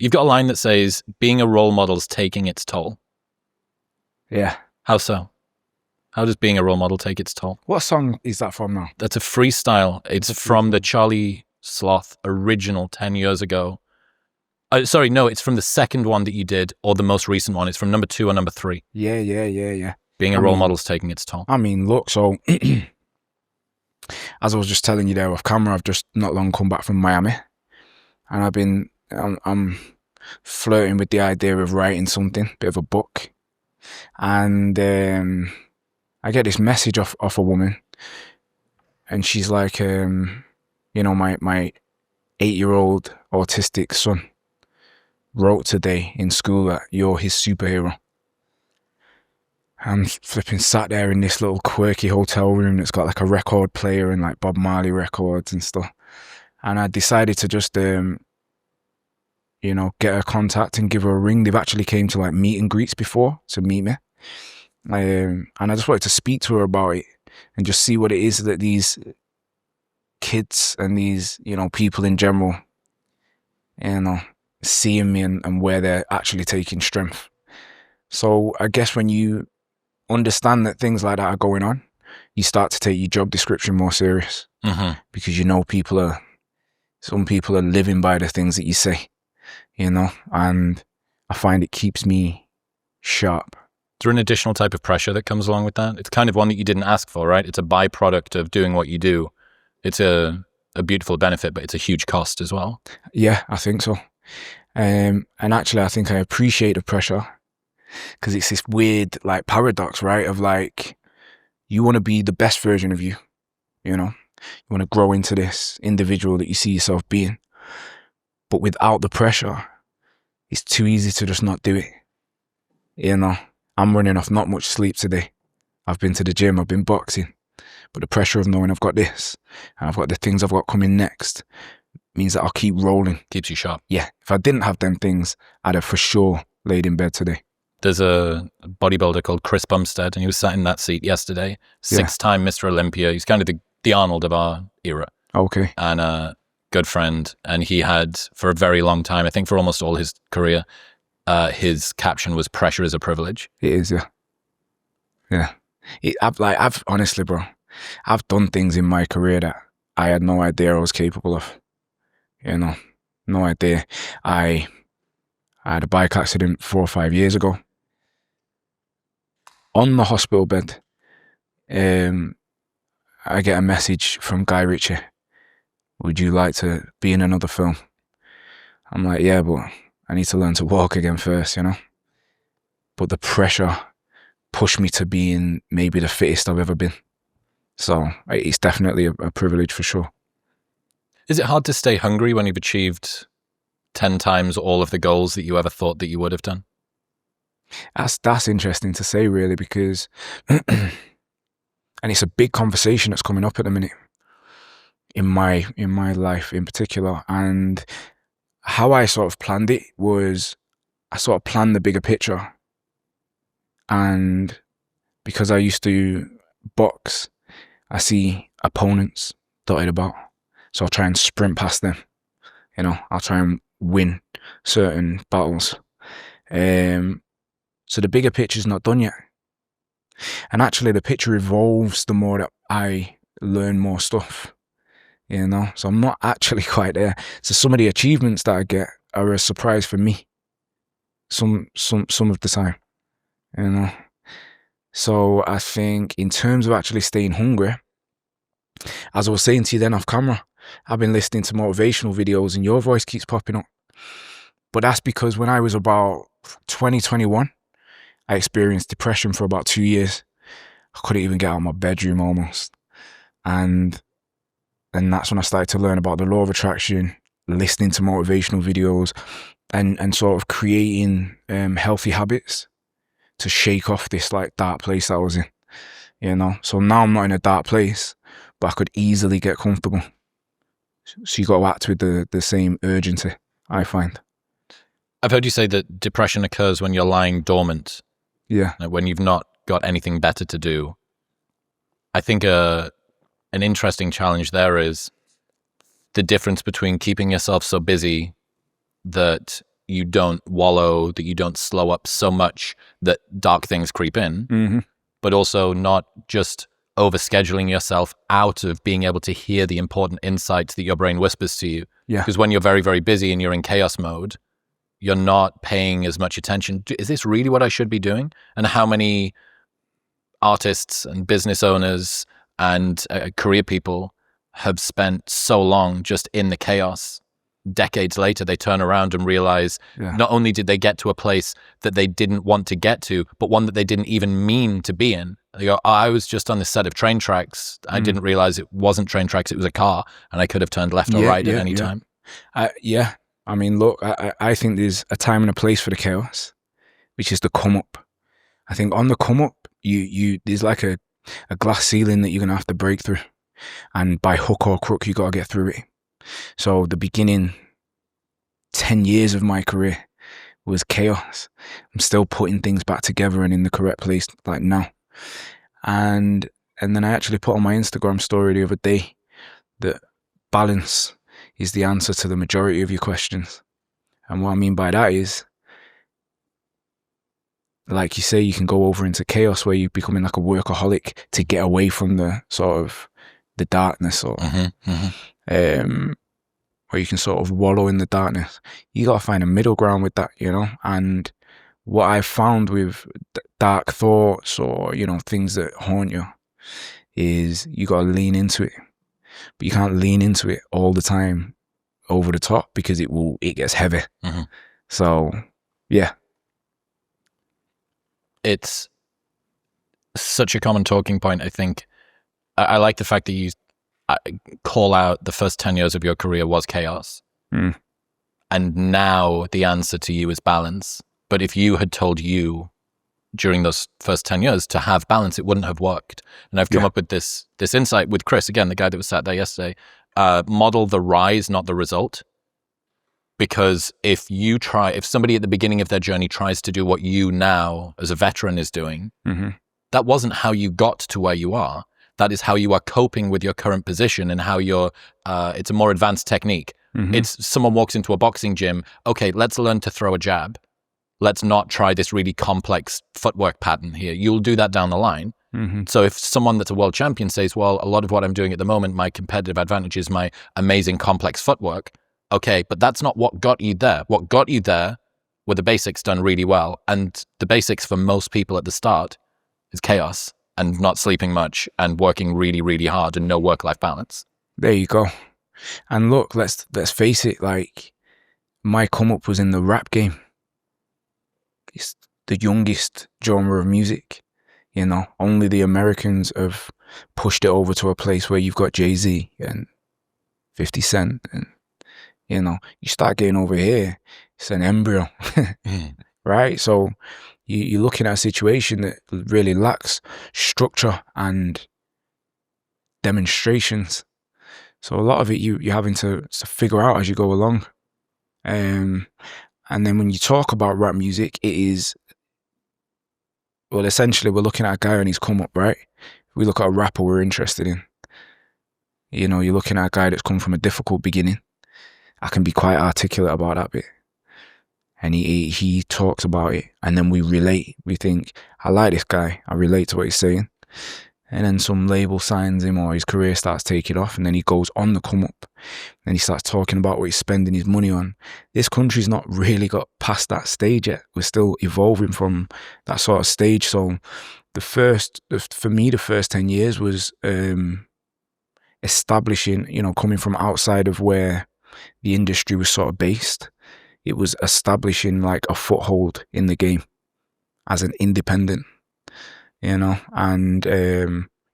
You've got a line that says, being a role model's taking its toll. Yeah. How so? How does being a role model take its toll? What song is that from now? That's a freestyle. It's from the Charlie Sloth original 10 years ago. Sorry, no, it's from the second one that you did, or the most recent one. It's from number 2 or number 3. Yeah. Being a role model's taking its toll. I mean, look, so as I was just telling you there off camera, I've just not long come back from Miami, and I'm flirting with the idea of writing something, bit of a book, and I get this message off a woman, and she's like, my 8-year-old autistic son wrote today in school that you're his superhero. I'm flipping sat there in this little quirky hotel room that's got like a record player and like Bob Marley records and stuff. And I decided to just, get her contact and give her a ring. They've actually came to like meet and greets before to meet me. And I just wanted to speak to her about it and just see what it is that these kids and these, people in general, seeing me and where they're actually taking strength. So I guess when you understand that things like that are going on, you start to take your job description more serious, because some people are living by the things that you say, and I find it keeps me sharp. Is there an additional type of pressure that comes along with that? It's kind of one that you didn't ask for, right? It's a byproduct of doing what you do. It's a beautiful benefit, but it's a huge cost as well. Yeah, I think so. And actually, I think I appreciate the pressure, because it's this weird like paradox, right? Of like, you want to be the best version of you, you want to grow into this individual that you see yourself being, but without the pressure, it's too easy to just not do it. I'm running off not much sleep today. I've been to the gym, I've been boxing, but the pressure of knowing I've got this and I've got the things I've got coming next means that I'll keep rolling. Keeps you sharp. Yeah. If I didn't have them things, I'd have for sure laid in bed today. There's a bodybuilder called Chris Bumstead, and he was sat in that seat yesterday. 6-time Mr. Olympia. He's kind of the Arnold of our era. Okay. And a good friend. And he had, for a very long time, I think for almost all his career, his caption was "Pressure is a privilege." It is, yeah. Yeah. I've honestly, bro, I've done things in my career that I had no idea I was capable of. No idea. I had a bike accident 4 or 5 years ago. On the hospital bed, I get a message from Guy Ritchie. Would you like to be in another film? I'm like, yeah, but I need to learn to walk again first, But the pressure pushed me to being maybe the fittest I've ever been. So it's definitely a privilege for sure. Is it hard to stay hungry when you've achieved 10 times all of the goals that you ever thought that you would have done? That's interesting to say, really, because and it's a big conversation that's coming up at the minute in my life in particular. And how I sort of planned it was, I sort of planned the bigger picture. And because I used to box, I see opponents dotted about, so I'll try and sprint past them. I'll try and win certain battles. So the bigger picture's not done yet. And actually the picture evolves the more that I learn more stuff, So I'm not actually quite there. So some of the achievements that I get are a surprise for me. Some of the time, So I think in terms of actually staying hungry, as I was saying to you then off camera, I've been listening to motivational videos and your voice keeps popping up. But that's because when I was about 21, I experienced depression for about 2 years. I couldn't even get out of my bedroom almost. And that's when I started to learn about the law of attraction, listening to motivational videos and sort of creating healthy habits to shake off this like dark place I was in, So now I'm not in a dark place, but I could easily get comfortable. So you got to act with the same urgency, I find. I've heard you say that depression occurs when you're lying dormant. Yeah. Like when you've not got anything better to do. I think an interesting challenge there is the difference between keeping yourself so busy that you don't wallow, that you don't slow up so much that dark things creep in, but also not just overscheduling yourself out of being able to hear the important insights that your brain whispers to you. Yeah. Because when you're very, very busy and you're in chaos mode, you're not paying as much attention. Is this really what I should be doing? And how many artists and business owners and career people have spent so long just in the chaos. Decades later, they turn around and realize not only did they get to a place that they didn't want to get to, but one that they didn't even mean to be in. They go, I was just on this set of train tracks. I didn't realize it wasn't train tracks, it was a car, and I could have turned left or right at any time. I mean, look, I think there's a time and a place for the chaos, which is the come up. I think on the come up, there's like a glass ceiling that you're gonna have to break through, and by hook or crook, you gotta get through it. So the beginning 10 years of my career was chaos. I'm still putting things back together and in the correct place like now. And then I actually put on my Instagram story the other day that balance is the answer to the majority of your questions. And what I mean by that is, like you say, you can go over into chaos where you're becoming like a workaholic to get away from the sort of the darkness, or or you can sort of wallow in the darkness. You got to find a middle ground with that, you know. And what I've found with dark thoughts, or, you know, things that haunt you, is you got to lean into it. But you can't lean into it all the time over the top, because it gets heavy. So yeah, it's such a common talking point. I think I like the fact that you call out the first 10 years of your career was chaos. And now the answer to you is balance. But if you had told you during those first 10 years to have balance, it wouldn't have worked. And I've come up with this insight with Chris, again, the guy that was sat there yesterday, model the rise, not the result. Because if somebody at the beginning of their journey tries to do what you now as a veteran is doing, that wasn't how you got to where you are. That is how you are coping with your current position, and how it's a more advanced technique. It's someone walks into a boxing gym. Okay, let's learn to throw a jab. Let's not try this really complex footwork pattern here. You'll do that down the line. So if someone that's a world champion says, well, a lot of what I'm doing at the moment, my competitive advantage is my amazing complex footwork. Okay, but that's not what got you there. What got you there were the basics done really well. And the basics for most people at the start is chaos and not sleeping much and working really, really hard and no work-life balance. There you go. And look, let's face it, like, my come up was in the rap game. It's the youngest genre of music, you know. Only the Americans have pushed it over to a place where you've got Jay-Z and 50 Cent, and, you know, you start getting over here, it's an embryo, right? So you're looking at a situation that really lacks structure and demonstrations. So a lot of it you're having to figure out as you go along. And then when you talk about rap music, it is, well, essentially we're looking at a guy and he's come up, right? We look at a rapper we're interested in. You know, you're looking at a guy that's come from a difficult beginning. I can be quite articulate about that bit. And he talks about it, and then we relate. We think, I like this guy. I relate to what he's saying. And then some label signs him, or his career starts taking off, and then he goes on the come up, and he starts talking about what he's spending his money on. This country's not really got past that stage yet. We're still evolving from that sort of stage. So for me, the first 10 years was establishing, you know, coming from outside of where the industry was sort of based. It was establishing like a foothold in the game as an independent, you know, and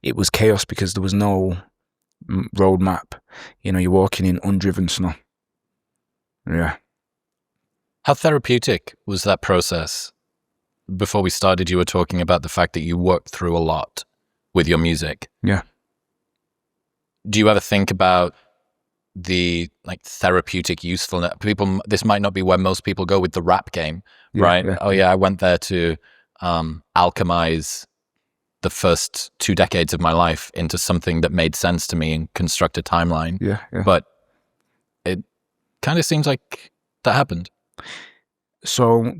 it was chaos because there was no roadmap. You know, you're walking in undriven snow. Yeah. How therapeutic was that process? Before we started, you were talking about the fact that you worked through a lot with your music. Yeah. Do you ever think about the like therapeutic usefulness? People, this might not be where most people go with the rap game, right? Yeah. Oh yeah, I went there to alchemize the first 2 decades of my life into something that made sense to me and construct a timeline. Yeah. But it kind of seems like that happened. So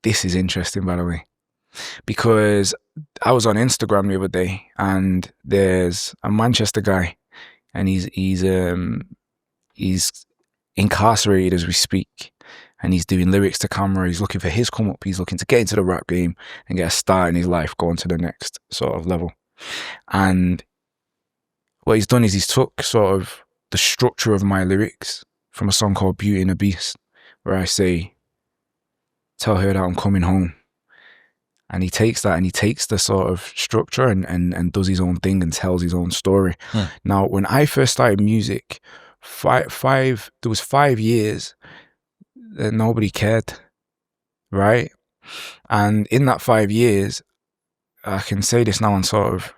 this is interesting, by the way, because I was on Instagram the other day, and there's a Manchester guy, and he's incarcerated as we speak, and he's doing lyrics to camera. He's looking for his come up. He's looking to get into the rap game and get a start in his life, go on to the next sort of level. And what he's done is he's took sort of the structure of my lyrics from a song called Beauty and the Beast, where I say, tell her that I'm coming home. And he takes that and he takes the sort of structure and does his own thing and tells his own story. Now, when I first started music, there was 5 years that nobody cared, right? And in that 5 years, I can say this now and sort of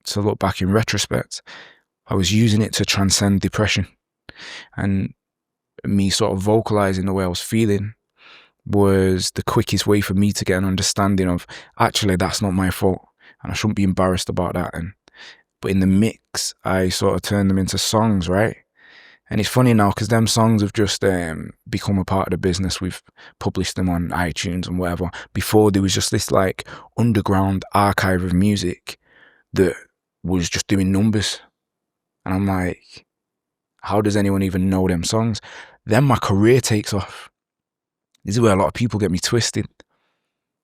to look back in retrospect, I was using it to transcend depression. And me sort of vocalizing the way I was feeling was the quickest way for me to get an understanding of, actually, that's not my fault and I shouldn't be embarrassed about that. But in the mix, I sort of turned them into songs, right? And it's funny now because them songs have just become a part of the business. We've published them on iTunes and whatever. Before, there was just this like underground archive of music that was just doing numbers. And I'm like, how does anyone even know them songs? Then my career takes off. This is where a lot of people get me twisted,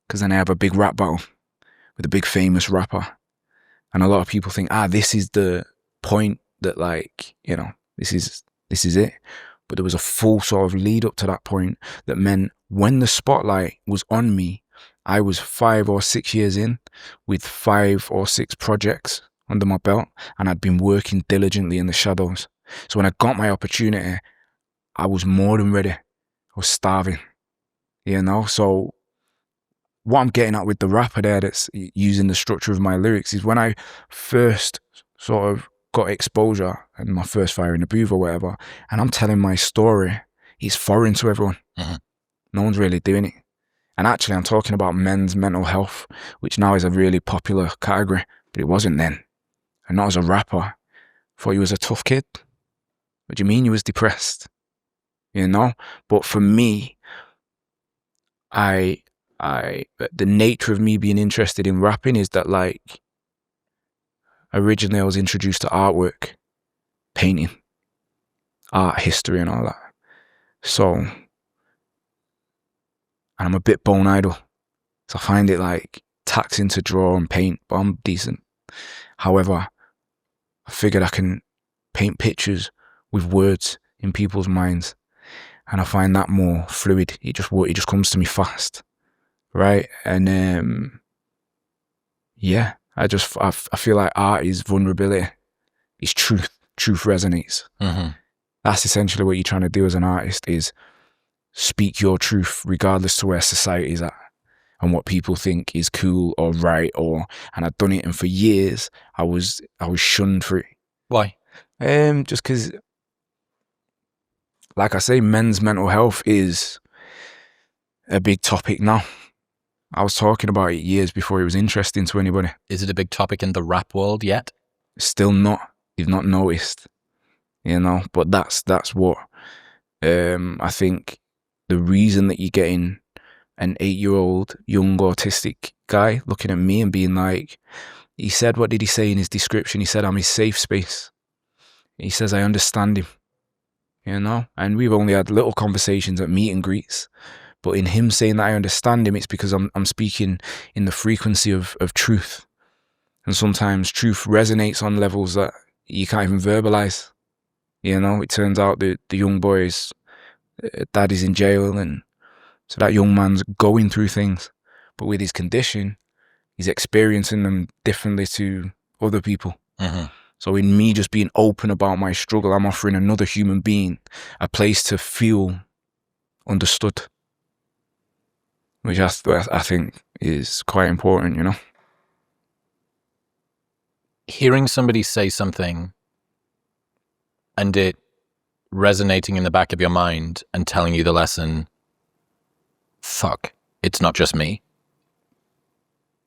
because then I have a big rap battle with a big famous rapper. And a lot of people think, this is the point that, like, you know, this is it. But there was a full sort of lead up to that point that meant when the spotlight was on me, I was 5 or 6 years in with 5 or 6 projects under my belt, and I'd been working diligently in the shadows. So when I got my opportunity, I was more than ready. I was starving, you know? So what I'm getting at with the rapper there that's using the structure of my lyrics is when I first sort of got exposure and my first fire in the booth or whatever, and I'm telling my story, it's foreign to everyone. No one's really doing it. And actually, I'm talking about men's mental health, which now is a really popular category, but it wasn't then. And not as a rapper. I thought you was a tough kid. What do you mean you was depressed? You know? But for me, the nature of me being interested in rapping is that, like, originally I was introduced to artwork, painting, art history and all that. So, and I'm a bit bone idle. So I find it like taxing to draw and paint, but I'm decent. However, I figured I can paint pictures with words in people's minds, and I find that more fluid. It just comes to me fast, right? And yeah, I feel like art is vulnerability. It's truth. Truth resonates. That's essentially what you're trying to do as an artist, is speak your truth regardless to where society is at and what people think is cool or right, and I'd done it, and for years I was shunned for it. Why? Just because, like I say, men's mental health is a big topic now. I was talking about it years before it was interesting to anybody. Is it a big topic in the rap world yet? Still not. You've not noticed, you know. But that's what I think the reason that you're getting an 8-year-old young autistic guy looking at me and being like, he said, what did he say in his description? He said, I'm his safe space. He says, I understand him, you know? And we've only had little conversations at meet and greets. But in him saying that I understand him, it's because I'm speaking in the frequency of truth. And sometimes truth resonates on levels that you can't even verbalize. You know, it turns out that the young boy's dad is in jail, and so that young man's going through things. But with his condition, he's experiencing them differently to other people. So in me just being open about my struggle, I'm offering another human being a place to feel understood, which I think is quite important, you know? Hearing somebody say something and it resonating in the back of your mind and telling you the lesson, fuck, it's not just me,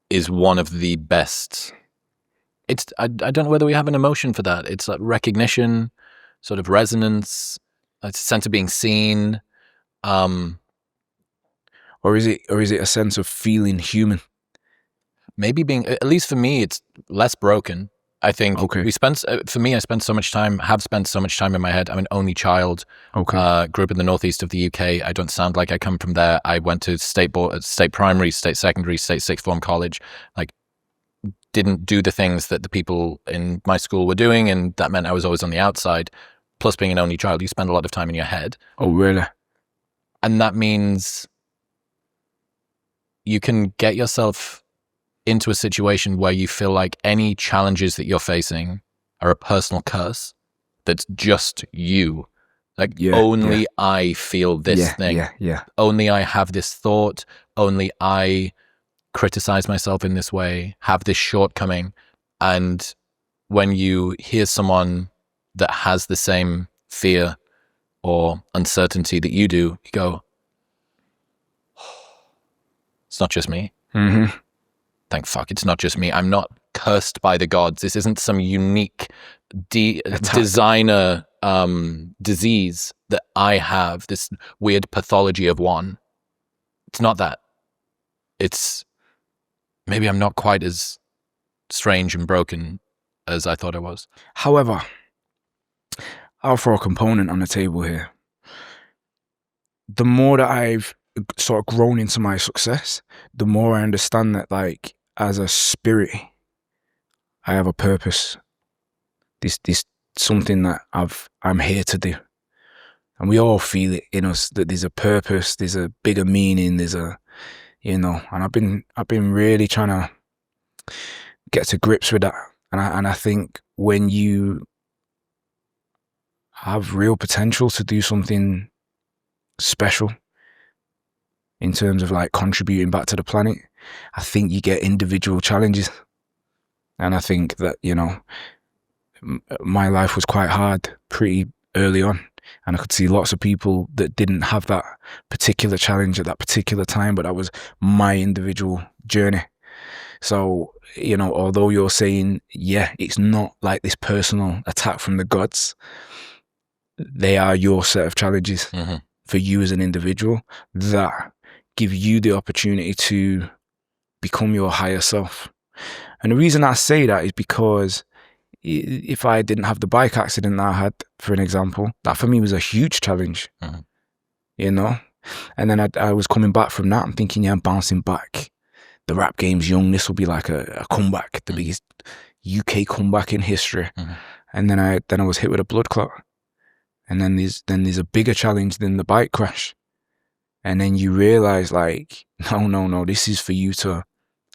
is one of the best. I don't know whether we have an emotion for that. It's like recognition, sort of resonance, it's a sense of being seen. Or is it a sense of feeling human? Maybe being, at least for me, it's less broken. I think Okay. I spent so much time in my head. I'm an only child. Okay. Grew up in the northeast of the UK. I don't sound like I come from there. I went to state primary, state secondary, state sixth form college. Like, didn't do the things that the people in my school were doing, and that meant I was always on the outside. Plus, being an only child, you spend a lot of time in your head. Oh, really? And that means you can get yourself into a situation where you feel like any challenges that you're facing are a personal curse that's just you. Like, only I feel this thing. Only I have this thought. Only I criticize myself in this way, have this shortcoming. And when you hear someone that has the same fear or uncertainty that you do, you go, it's not just me. Mm-hmm. Thank fuck, it's not just me. I'm not cursed by the gods. This isn't some unique designer disease that I have, this weird pathology of one. It's not that. It's maybe I'm not quite as strange and broken as I thought I was. However, I'll throw a component on the table here. The more that I've sort of grown into my success, the more I understand that, like, as a spirit, I have a purpose. This something that I'm here to do, and we all feel it in us that there's a purpose, there's a bigger meaning, there's a, and I've been really trying to get to grips with that, and I think when you have real potential to do something special in terms of like contributing back to the planet, I think you get individual challenges. And I think that, my life was quite hard pretty early on, and I could see lots of people that didn't have that particular challenge at that particular time, but that was my individual journey. So, although you're saying, it's not like this personal attack from the gods, they are your set of challenges for you as an individual that give you the opportunity to become your higher self. And the reason I say that is because if I didn't have the bike accident that I had, for an example, that for me was a huge challenge, And then I was coming back from that and thinking, I'm bouncing back. The rap game's young. This will be like a comeback, the biggest UK comeback in history. And then I was hit with a blood clot. And then there's a bigger challenge than the bike crash. And then you realize, like, no, this is for you to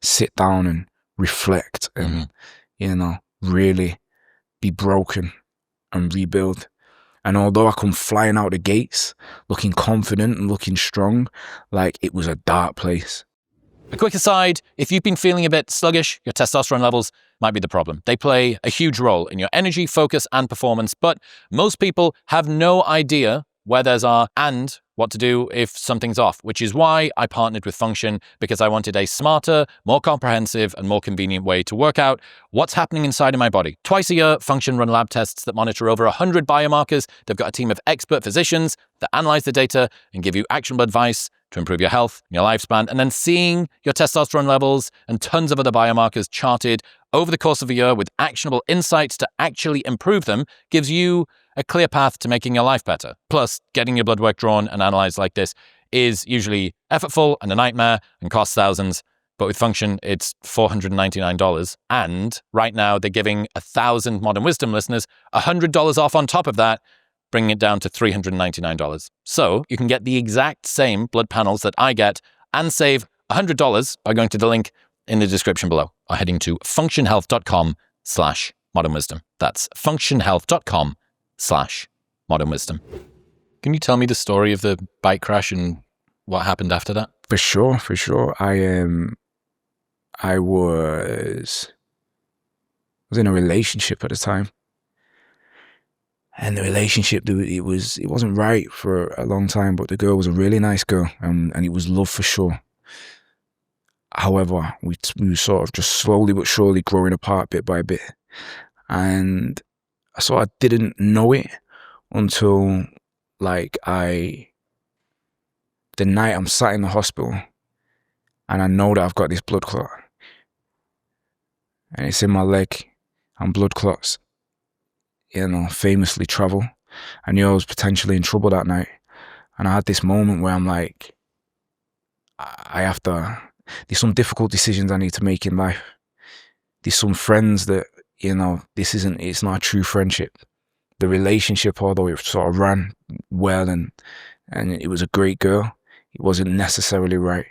sit down and reflect and, really be broken and rebuild. And although I come flying out the gates, looking confident and looking strong, like, it was a dark place. A quick aside, if you've been feeling a bit sluggish, your testosterone levels might be the problem. They play a huge role in your energy, focus, and performance, but most people have no idea where theirs are and what to do if something's off, which is why I partnered with Function, because I wanted a smarter, more comprehensive, and more convenient way to work out what's happening inside of my body. Twice a year, Function run lab tests that monitor over 100 biomarkers. They've got a team of expert physicians that analyze the data and give you actionable advice to improve your health and your lifespan. And then seeing your testosterone levels and tons of other biomarkers charted over the course of a year with actionable insights to actually improve them gives you a clear path to making your life better. Plus, getting your blood work drawn and analyzed like this is usually effortful and a nightmare and costs thousands. But with Function, it's $499. And right now, they're giving 1,000 Modern Wisdom listeners $100 off on top of that, bringing it down to $399. So you can get the exact same blood panels that I get and save $100 by going to the link in the description below or heading to functionhealth.com/modernwisdom. That's functionhealth.com/modernwisdom. Can you tell me the story of the bike crash and what happened after that? For sure. I was in a relationship at the time. And the relationship, it wasn't right for a long time, but the girl was a really nice girl, and it was love for sure. However, we were sort of just slowly but surely growing apart bit by bit. And I sort of didn't know it until, like, I the night I'm sat in the hospital and I know that I've got this blood clot and it's in my leg, and blood clots, you know, famously travel. I knew I was potentially in trouble that night. And I had this moment where I'm like, there's some difficult decisions I need to make in life. There's some friends that, you know, it's not a true friendship. The relationship, although it sort of ran well and it was a great girl, it wasn't necessarily right,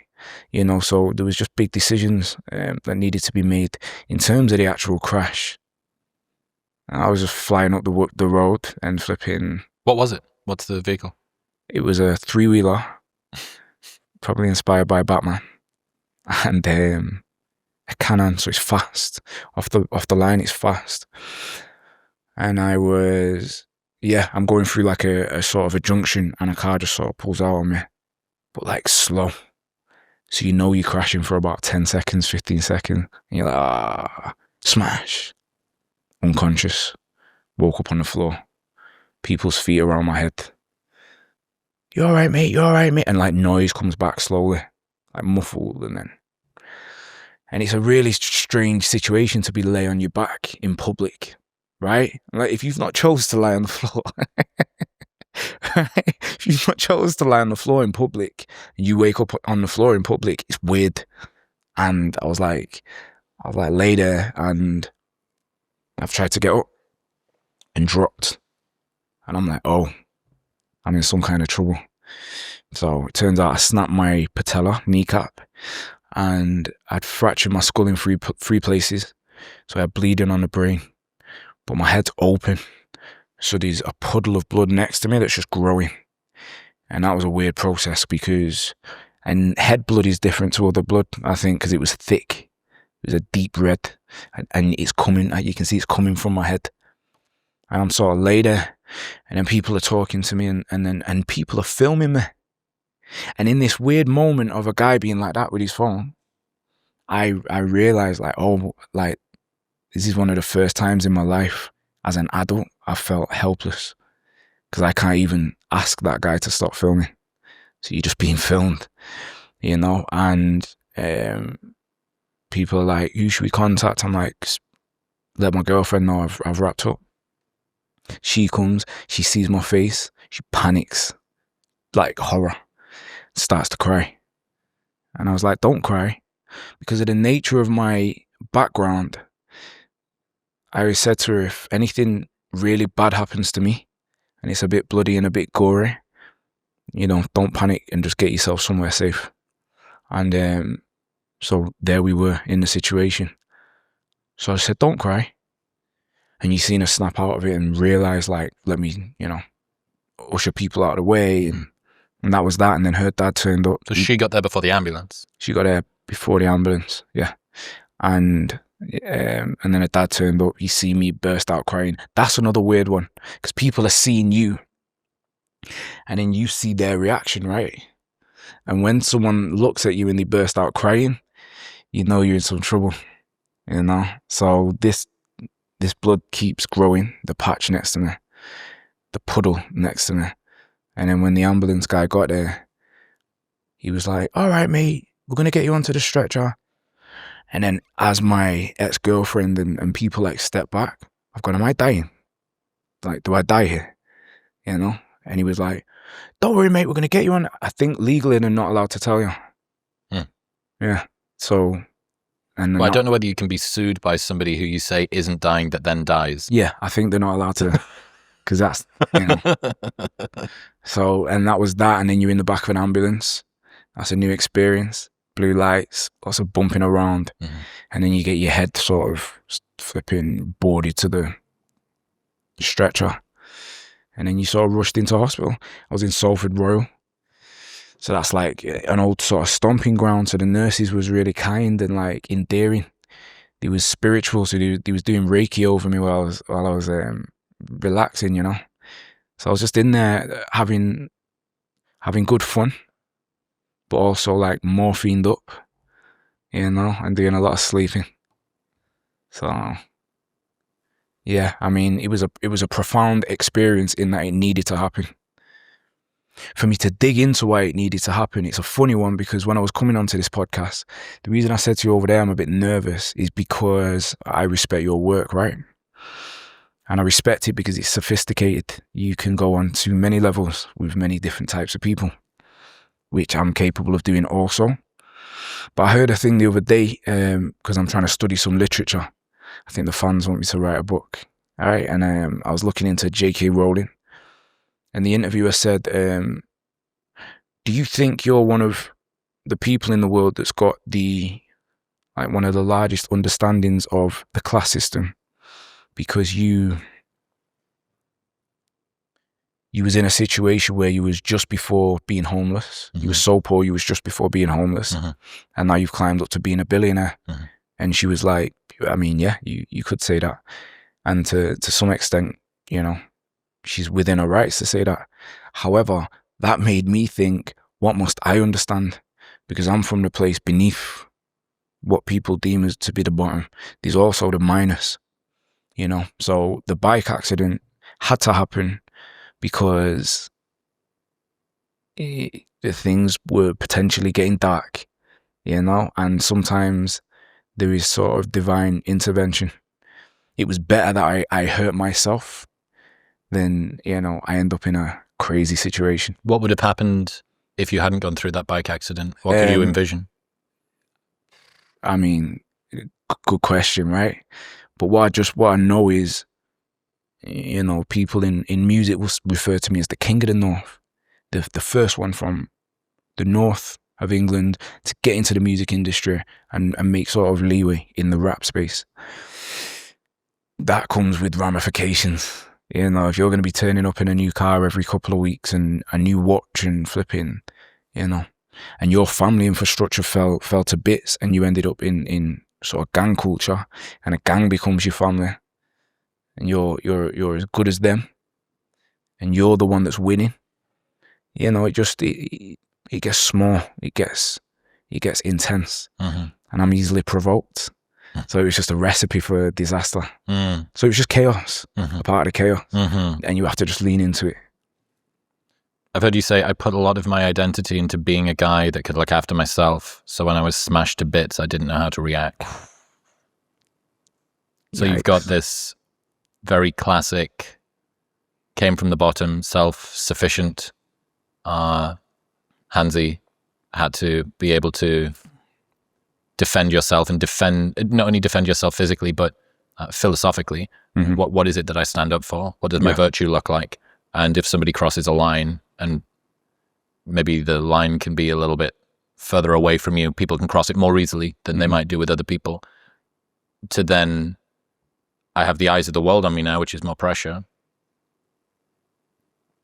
you know. So there was just big decisions that needed to be made in terms of the actual crash. I was just flying up the road and flipping. What was it? What's the vehicle? It was a 3-wheeler, probably inspired by Batman, and a Canon, so it's fast. Off the line, it's fast. And I'm going through like a sort of a junction, and a car just sort of pulls out on me, but like slow. So you know you're crashing for about 10 seconds, 15 seconds, and you're like, smash. Unconscious. Woke up on the floor. People's feet around my head. You alright, mate? You alright, mate? And like noise comes back slowly, like muffled, and it's a really strange situation to be lay on your back in public, right? Like if you've not chose to lie on the floor, right? If you've not chose to lie on the floor in public, and you wake up on the floor in public, it's weird. And I was like lay there, and I've tried to get up and dropped, and I'm like, oh, I'm in some kind of trouble. So it turns out I snapped my patella, kneecap, and I'd fractured my skull in three places. So I had bleeding on the brain, but my head's open. So there's a puddle of blood next to me that's just growing. And that was a weird process and head blood is different to other blood, I think, because it was thick. It was a deep red, and it's coming, you can see it's coming from my head. And I'm sort of lay there, and then people are talking to me, and people are filming me. And in this weird moment of a guy being like that with his phone, I realized like, oh, like this is one of the first times in my life as an adult I felt helpless, because I can't even ask that guy to stop filming. So you're just being filmed, you know. And people are like, who should we contact? I'm like, let my girlfriend know I've wrapped up. She comes, she sees my face, she panics, like horror, starts to cry. And I was like, don't cry. Because of the nature of my background, I said to her, if anything really bad happens to me, and it's a bit bloody and a bit gory, you know, don't panic and just get yourself somewhere safe. And so there we were in the situation. So I said, don't cry. And you seen her snap out of it and realize, like, let me, you know, usher people out of the way. And that was that. And then her dad turned up. So she got there before the ambulance? She got there before the ambulance, yeah. And then her dad turned up. He seen me burst out crying. That's another weird one, because people are seeing you, and then you see their reaction, right? And when someone looks at you and they burst out crying, you know you're in some trouble, you know? So this blood keeps growing, the patch next to me, the puddle next to me. And then when the ambulance guy got there, he was like, all right, mate, we're going to get you onto the stretcher. And then as my ex-girlfriend and people like step back, I've gone, am I dying? Like, do I die here? You know? And he was like, don't worry, mate, we're going to get you on. I think legally they're not allowed to tell you. Yeah. So... Well, I don't know whether you can be sued by somebody who you say isn't dying that then dies. Yeah, I think they're not allowed to, because that's, you know. So, and that was that. And then you're in the back of an ambulance. That's a new experience. Blue lights, lots of bumping around. Mm-hmm. And then you get your head sort of flipping boarded to the stretcher. And then you sort of rushed into hospital. I was in Salford Royal. So that's like an old sort of stomping ground. So the nurses was really kind and like endearing. They was spiritual. So they was doing Reiki over me while I was relaxing, you know. So I was just in there having good fun, but also like morphined up, you know, and doing a lot of sleeping. So yeah, I mean, it was a profound experience in that it needed to happen. for me to dig into why it needed to happen. It's a funny one because when I was coming onto this podcast, the reason I said to you over there I'm a bit nervous is because I respect your work, right? And I respect it because it's sophisticated. You can go on to many levels with many different types of people, which I'm capable of doing also. But I heard a thing the other day, because I'm trying to study some literature. I think the fans want me to write a book. All right. And I was looking into J.K. Rowling. And the interviewer said, do you think you're one of the people in the world that's got one of the largest understandings of the class system? Because you was in a situation where you was just before being homeless. You were so poor, you was just before being homeless. And now you've climbed up to being a billionaire. And she was like, I mean, yeah, you could say that. And to some extent, you know, she's within her rights to say that. However, that made me think, what must I understand? Because I'm from the place beneath what people deem as to be the bottom. There's also the minus. You know, so the bike accident had to happen because the things were potentially getting dark, you know, and sometimes there is sort of divine intervention. It was better that I hurt myself than, you know, I end up in a crazy situation. What would have happened if you hadn't gone through that bike accident? What could you envision? I mean, good question, right? But what I know is, you know, people in music will refer to me as the king of the north. The first one from the north of England to get into the music industry and make sort of leeway in the rap space. That comes with ramifications. You know, if you're going to be turning up in a new car every couple of weeks and a new watch and flipping, you know, and your family infrastructure fell to bits and you ended up in sort of gang culture, and a gang becomes your family, and you're as good as them, and you're the one that's winning. You know, it gets small, it gets intense, and I'm easily provoked. So it was just a recipe for disaster. So it was just chaos, a part of the chaos, and you have to just lean into it. I've heard you say, I put a lot of my identity into being a guy that could look after myself. So when I was smashed to bits, I didn't know how to react. So Yikes. You've got this very classic, came from the bottom, self-sufficient, handsy, had to be able to defend yourself and not only defend yourself physically, but philosophically. What is it that I stand up for? What does my virtue look like? And if somebody crosses a line, and maybe the line can be a little bit further away from you, people can cross it more easily than they might do with other people. To then, I have the eyes of the world on me now, which is more pressure.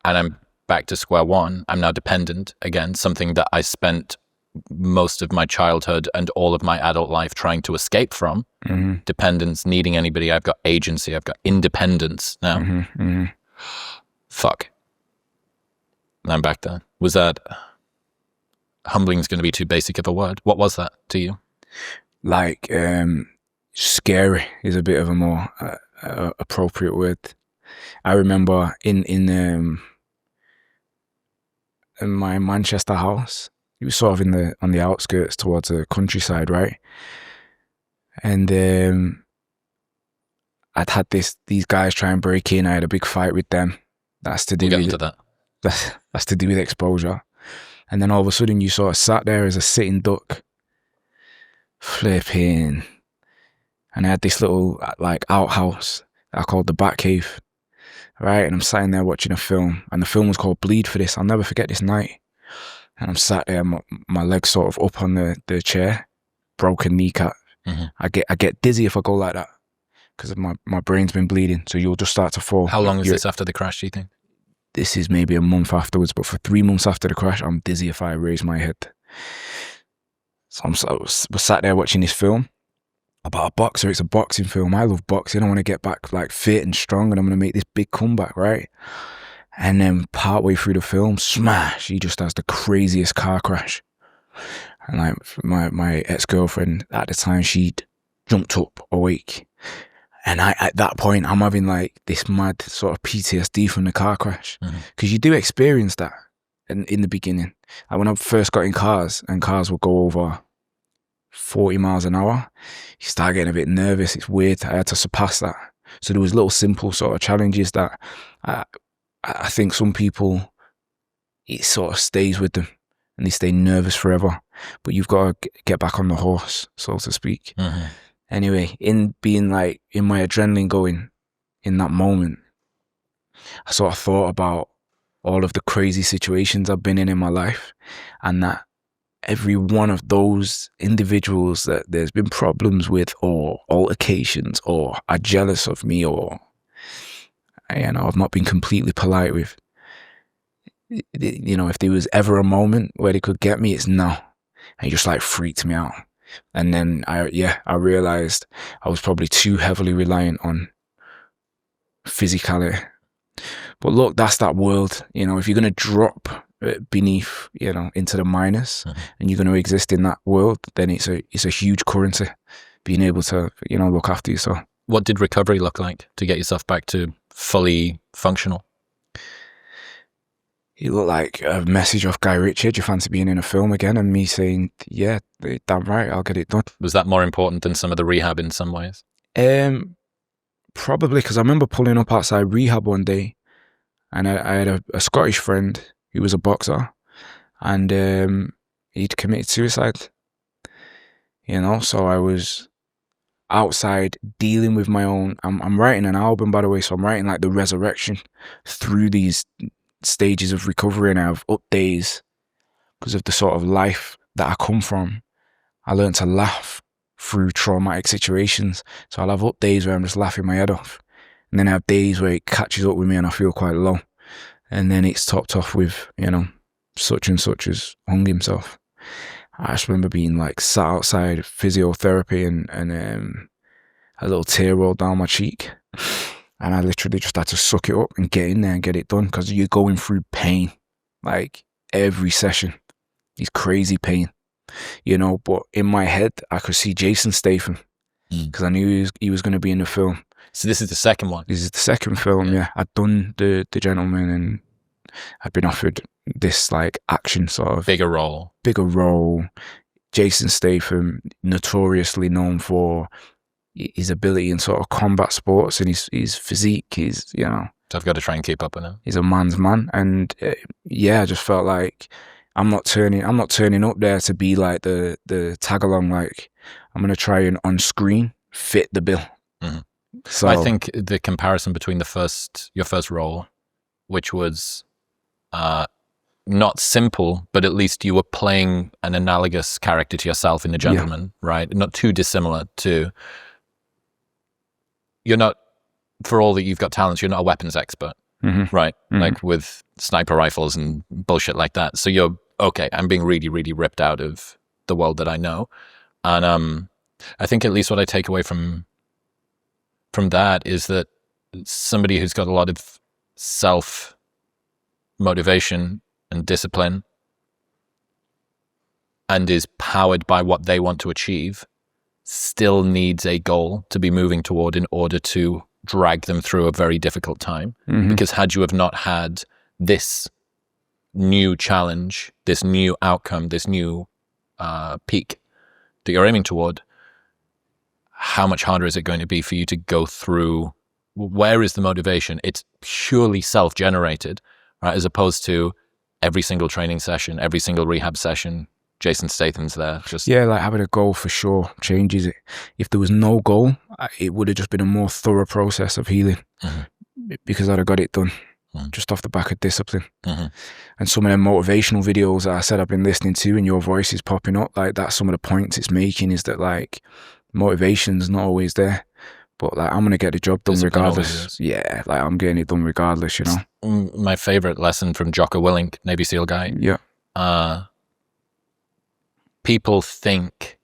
And I'm back to square one. I'm now dependent again, something that I spent most of my childhood and all of my adult life trying to escape from. Dependence, needing anybody. I've got agency. I've got independence now. Fuck. And I'm back there. Was that, humbling is going to be too basic of a word. What was that to you? Like, scary is a bit of a more appropriate word. I remember in my Manchester house, it was sort of on the outskirts towards the countryside, right? And I'd had these guys try and break in. I had a big fight with them. That's to do that's to do with exposure. And then all of a sudden you sort of sat there as a sitting duck, flipping. And I had this little like outhouse that I called the Batcave, right? And I'm sitting there watching a film, and the film was called Bleed for this. I'll never forget this night. And I'm sat there, my legs sort of up on the chair, broken kneecap. I get dizzy if I go like that because my brain's been bleeding. So you'll just start to fall. How long is this after the crash, do you think? This is maybe a month afterwards, but for 3 months after the crash, I'm dizzy if I raise my head. So we're sat there watching this film about a boxer. It's a boxing film. I love boxing. I want to get back like fit and strong, and I'm going to make this big comeback, right? And then partway through the film, smash, he just has the craziest car crash. And like my ex-girlfriend at the time, she'd jumped up awake. And at that point, I'm having like this mad sort of PTSD from the car crash. Because you do experience that in the beginning. Like when I first got in cars and cars would go over 40 miles an hour, you start getting a bit nervous. It's weird. I had to surpass that. So there was little simple sort of challenges that I think some people, it sort of stays with them and they stay nervous forever. But you've got to get back on the horse, so to speak. Mm-hmm. Anyway, in being like, in my adrenaline going in that moment, I sort of thought about all of the crazy situations I've been in my life, and that every one of those individuals that there's been problems with, or altercations, or are jealous of me, or, you know, I've not been completely polite with, you know, if there was ever a moment where they could get me, it's now. And it just like freaked me out. And then I realized I was probably too heavily reliant on physicality. But look, that's that world. You know, if you're going to drop beneath, you know, into the minus, and you're going to exist in that world, then it's a huge currency, being able to, you know, look after yourself. What did recovery look like to get yourself back to fully functional? It looked like a message off Guy Ritchie, do you fancy being in a film again? And me saying, yeah, damn right, I'll get it done. Was that more important than some of the rehab in some ways? Probably, because I remember pulling up outside rehab one day, and I had a Scottish friend who was a boxer, and he'd committed suicide. You know, so I was outside dealing with my own, I'm writing an album, by the way, so I'm writing like the resurrection through these stages of recovery, and I have up days because of the sort of life that I come from. I learned to laugh through traumatic situations, so I'll have up days where I'm just laughing my head off, and then I have days where it catches up with me and I feel quite low, and then it's topped off with, you know, such and such has hung himself. I just remember being like sat outside physiotherapy and a little tear rolled down my cheek. And I literally just had to suck it up and get in there and get it done, because you're going through pain. Like every session is crazy pain, you know. But in my head, I could see Jason Statham, because I knew he was going to be in the film. So this is the second one? This is the second film, yeah. I'd done The Gentleman, and I'd been offered this like action sort of... Bigger role. Jason Statham, notoriously known for his ability in sort of combat sports and his physique, he's, you know, so I've got to try and keep up with him. He's a man's man, and I just felt like I'm not turning up there to be like the tag along. Like, I'm gonna try and on screen fit the bill. Mm-hmm. So I think the comparison between your first role, which was not simple, but at least you were playing an analogous character to yourself in The Gentleman, right? Not too dissimilar to. You're not, for all that you've got talents, you're not a weapons expert, right? Mm-hmm. Like with sniper rifles and bullshit like that. So you're, okay, I'm being really, really ripped out of the world that I know. And I think at least what I take away from that is that somebody who's got a lot of self-motivation and discipline and is powered by what they want to achieve still needs a goal to be moving toward in order to drag them through a very difficult time. Mm-hmm. Because had you have not had this new challenge, this new outcome, this new peak that you're aiming toward, how much harder is it going to be for you to go through? Where is the motivation? It's purely self-generated, right? As opposed to every single training session, every single rehab session, Jason Statham's there. Like having a goal for sure changes it. If there was no goal, it would have just been a more thorough process of healing, because I'd have got it done just off the back of discipline. And some of them motivational videos that I said I've been listening to, and your voice is popping up, like that's some of the points it's making, is that like motivation's not always there, but like I'm gonna get the job done regardless. Yeah, like I'm getting it done regardless, you know. My favorite lesson from Jocko Willink, Navy SEAL guy. Yeah. People think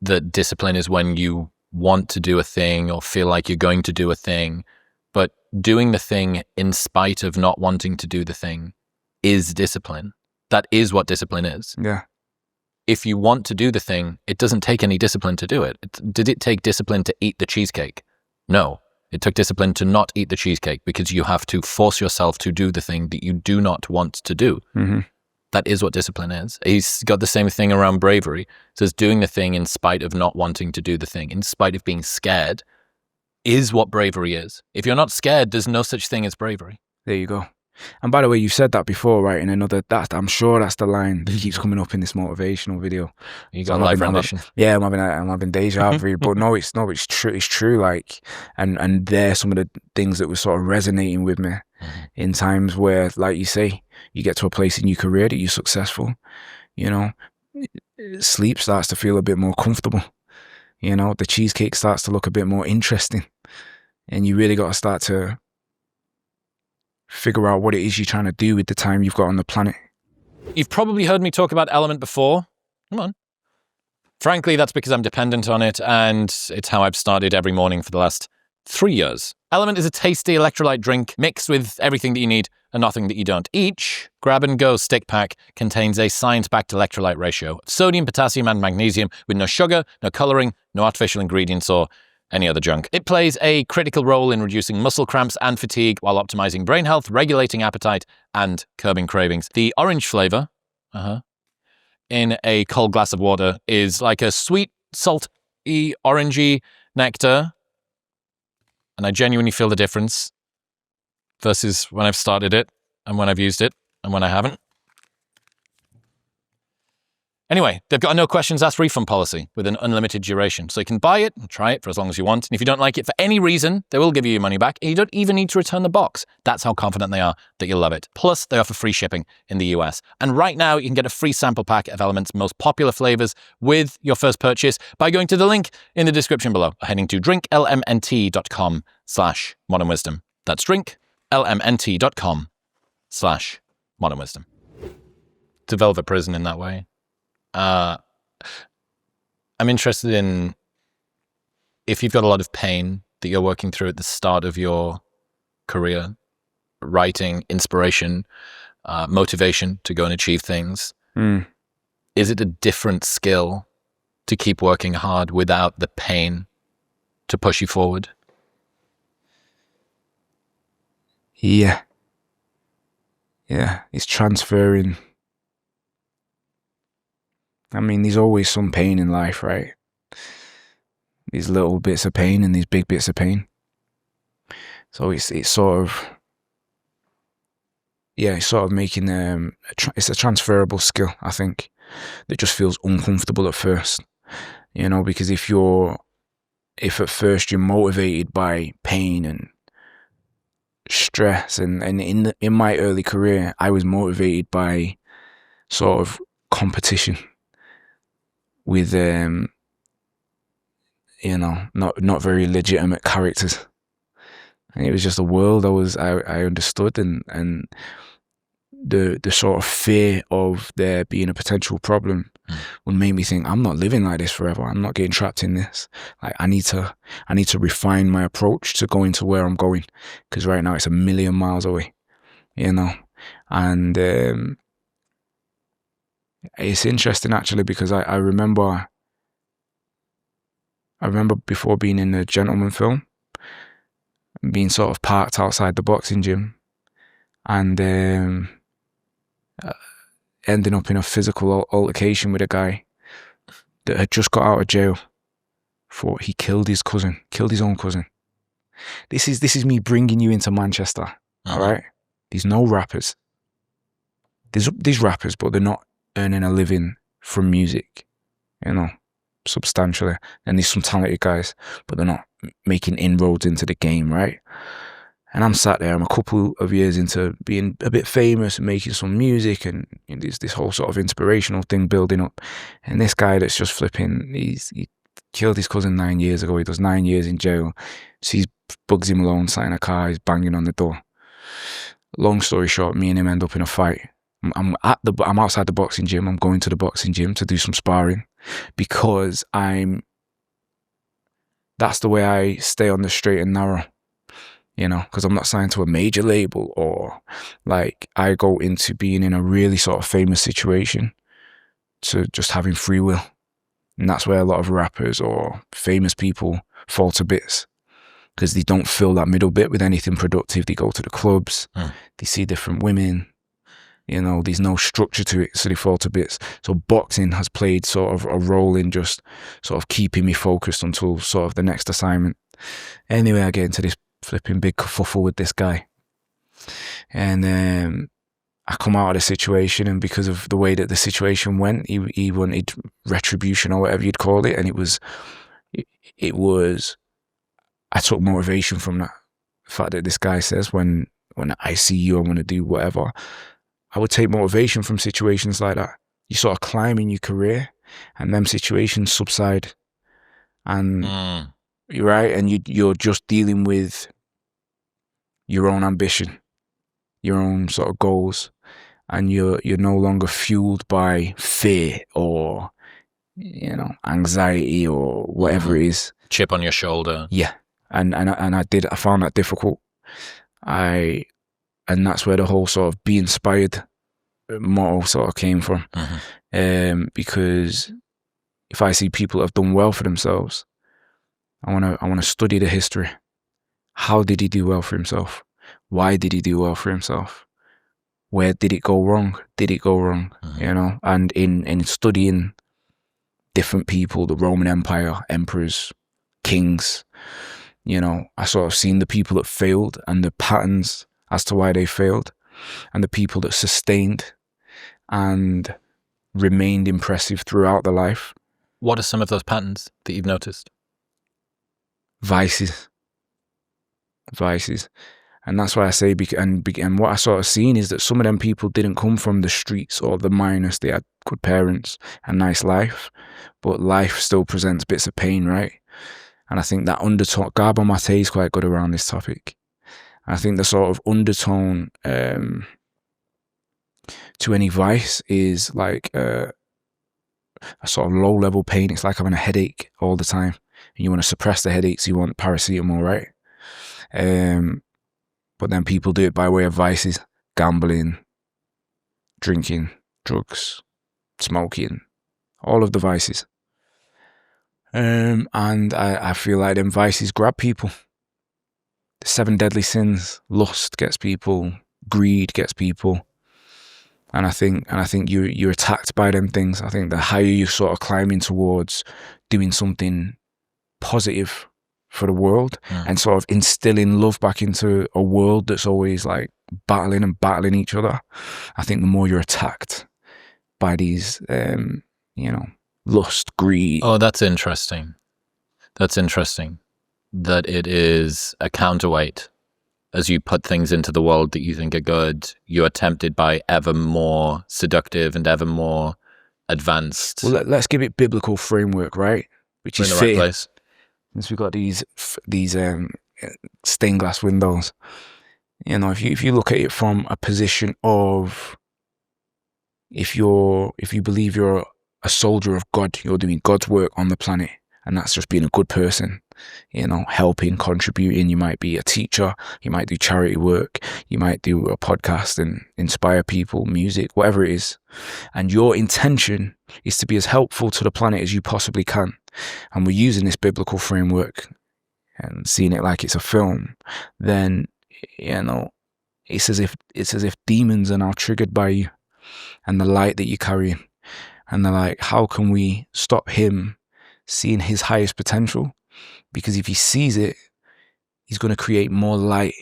that discipline is when you want to do a thing or feel like you're going to do a thing, but doing the thing in spite of not wanting to do the thing is discipline. That is what discipline is. Yeah. If you want to do the thing, it doesn't take any discipline to do it. Did it take discipline to eat the cheesecake? No. It took discipline to not eat the cheesecake because you have to force yourself to do the thing that you do not want to do. Mm-hmm. That is what discipline is. He's got the same thing around bravery. It says doing the thing in spite of not wanting to do the thing, in spite of being scared, is what bravery is. If you're not scared, there's no such thing as bravery. There you go. And by the way, you've said that before, right? In another, I'm sure that's the line that keeps coming up in this motivational video. You got a live rendition. Yeah, I'm having deja vu, but no, it's true. It's true. Like, and there's some of the things that were sort of resonating with me in times where, like you say, you get to a place in your career that you're successful. You know, sleep starts to feel a bit more comfortable. You know, the cheesecake starts to look a bit more interesting, and you really got to start to figure out what it is you're trying to do with the time you've got on the planet. You've probably heard me talk about Element before. Come on. Frankly, that's because I'm dependent on it, and it's how I've started every morning for the last 3 years. Element is a tasty electrolyte drink mixed with everything that you need and nothing that you don't. Each grab-and-go stick pack contains a science-backed electrolyte ratio of sodium, potassium, and magnesium with no sugar, no coloring, no artificial ingredients, or any other junk. It plays a critical role in reducing muscle cramps and fatigue while optimizing brain health, regulating appetite, and curbing cravings. The orange flavor, in a cold glass of water is like a sweet, salty, orangey nectar. And I genuinely feel the difference versus when I've started it and when I've used it and when I haven't. Anyway, they've got a no questions asked refund policy with an unlimited duration. So you can buy it and try it for as long as you want. And if you don't like it for any reason, they will give you your money back. And you don't even need to return the box. That's how confident they are that you'll love it. Plus, they offer free shipping in the US. And right now, you can get a free sample pack of Element's most popular flavors with your first purchase by going to the link in the description below, or heading to drinklmnt.com/modernwisdom. That's drinklmnt.com/modernwisdom. To Velvet Prison in that way. I'm interested in if you've got a lot of pain that you're working through at the start of your career, writing, inspiration, motivation to go and achieve things. Is it a different skill to keep working hard without the pain to push you forward? Yeah, it's transferring. I mean, there's always some pain in life, right? These little bits of pain and these big bits of pain. So it's sort of, it's sort of making it's a transferable skill, I think, that just feels uncomfortable at first. You know, because if at first you're motivated by pain and stress, and in my early career, I was motivated by sort of competition with not very legitimate characters, and it was just a world I understood, and the sort of fear of there being a potential problem would make me think, I'm not living like this forever. I'm not getting trapped in this. Like, I need to refine my approach to going to where I'm going, because right now it's a million miles away, you know. And it's interesting actually, because I remember before being in the Gentleman film, being sort of parked outside the boxing gym, and ending up in a physical altercation with a guy that had just got out of jail for he killed his own cousin. This is me bringing you into Manchester, all right? There's no rappers. There's rappers, but they're not earning a living from music, you know, substantially. And there's some talented guys, but they're not making inroads into the game, right? And I'm sat there, I'm a couple of years into being a bit famous and making some music, and there's this whole sort of inspirational thing building up. And this guy that's just flipping, he killed his cousin 9 years ago. He does 9 years in jail. Sees Bugzy Malone sat in a car, he's banging on the door. Long story short, me and him end up in a fight. I'm outside the boxing gym. I'm going to the boxing gym to do some sparring, because that's the way I stay on the straight and narrow, you know, because I'm not signed to a major label, or like, I go into being in a really sort of famous situation to just having free will. And that's where a lot of rappers or famous people fall to bits. because they don't fill that middle bit with anything productive. They go to the clubs, they see different women, you know, there's no structure to it, so they fall to bits. So boxing has played sort of a role in just sort of keeping me focused until sort of the next assignment. Anyway, I get into this flipping big kerfuffle with this guy, and I come out of the situation, and because of the way that the situation went, he wanted retribution or whatever you'd call it, and it was I took motivation from that. The fact that this guy says, when I see you, I'm going to do whatever. I would take motivation from situations like that. You sort of climb in your career, and them situations subside, and you're right, and you're just dealing with your own ambition, your own sort of goals, and you're no longer fueled by fear or, you know, anxiety or whatever it is. Chip on your shoulder. Yeah, and I found that difficult. And that's where the whole sort of be inspired motto sort of came from. Because if I see people that have done well for themselves, I want to study the history. How did he do well for himself? Why did he do well for himself? Where did it go wrong? Did it go wrong? You know, and in studying different people, the Roman Empire, emperors, kings, you know, I sort of seen the people that failed and the patterns as to why they failed, and the people that sustained and remained impressive throughout their life. What are some of those patterns that you've noticed? Vices. And that's why I say, and what I sort of seen is that some of them people didn't come from the streets or the minus. They had good parents, a nice life, but life still presents bits of pain, right? And I think that undertone, Garbo Mate is quite good around this topic. I think the sort of undertone to any vice is like a sort of low-level pain. It's like having a headache all the time, and you want to suppress the headaches. You want paracetamol, right? But then people do it by way of vices: gambling, drinking, drugs, smoking, all of the vices. And I feel like them vices grab people. The 7 deadly sins: lust gets people, greed gets people, and I think you're attacked by them things. I think the higher you sort of climbing towards doing something positive for the world and sort of instilling love back into a world that's always like battling each other, I think the more you're attacked by these, you know, lust, greed. Oh, that's interesting. That's interesting. That it is a counterweight. As you put things into the world that you think are good, you are tempted by ever more seductive and ever more advanced. Well, let's give it biblical framework, right? Which is in the right place. Since we've got these stained glass windows, you know, if you look at it from a position of, if you believe you're a soldier of God, you're doing God's work on the planet, and that's just being a good person, you know, helping, contributing. You might be a teacher, you might do charity work, you might do a podcast and inspire people, music, whatever it is. And your intention is to be as helpful to the planet as you possibly can. And we're using this biblical framework and seeing it like it's a film. Then, you know, it's as if demons are now triggered by you and the light that you carry. And they're like, how can we stop him seeing his highest potential? Because if he sees it, he's going to create more light,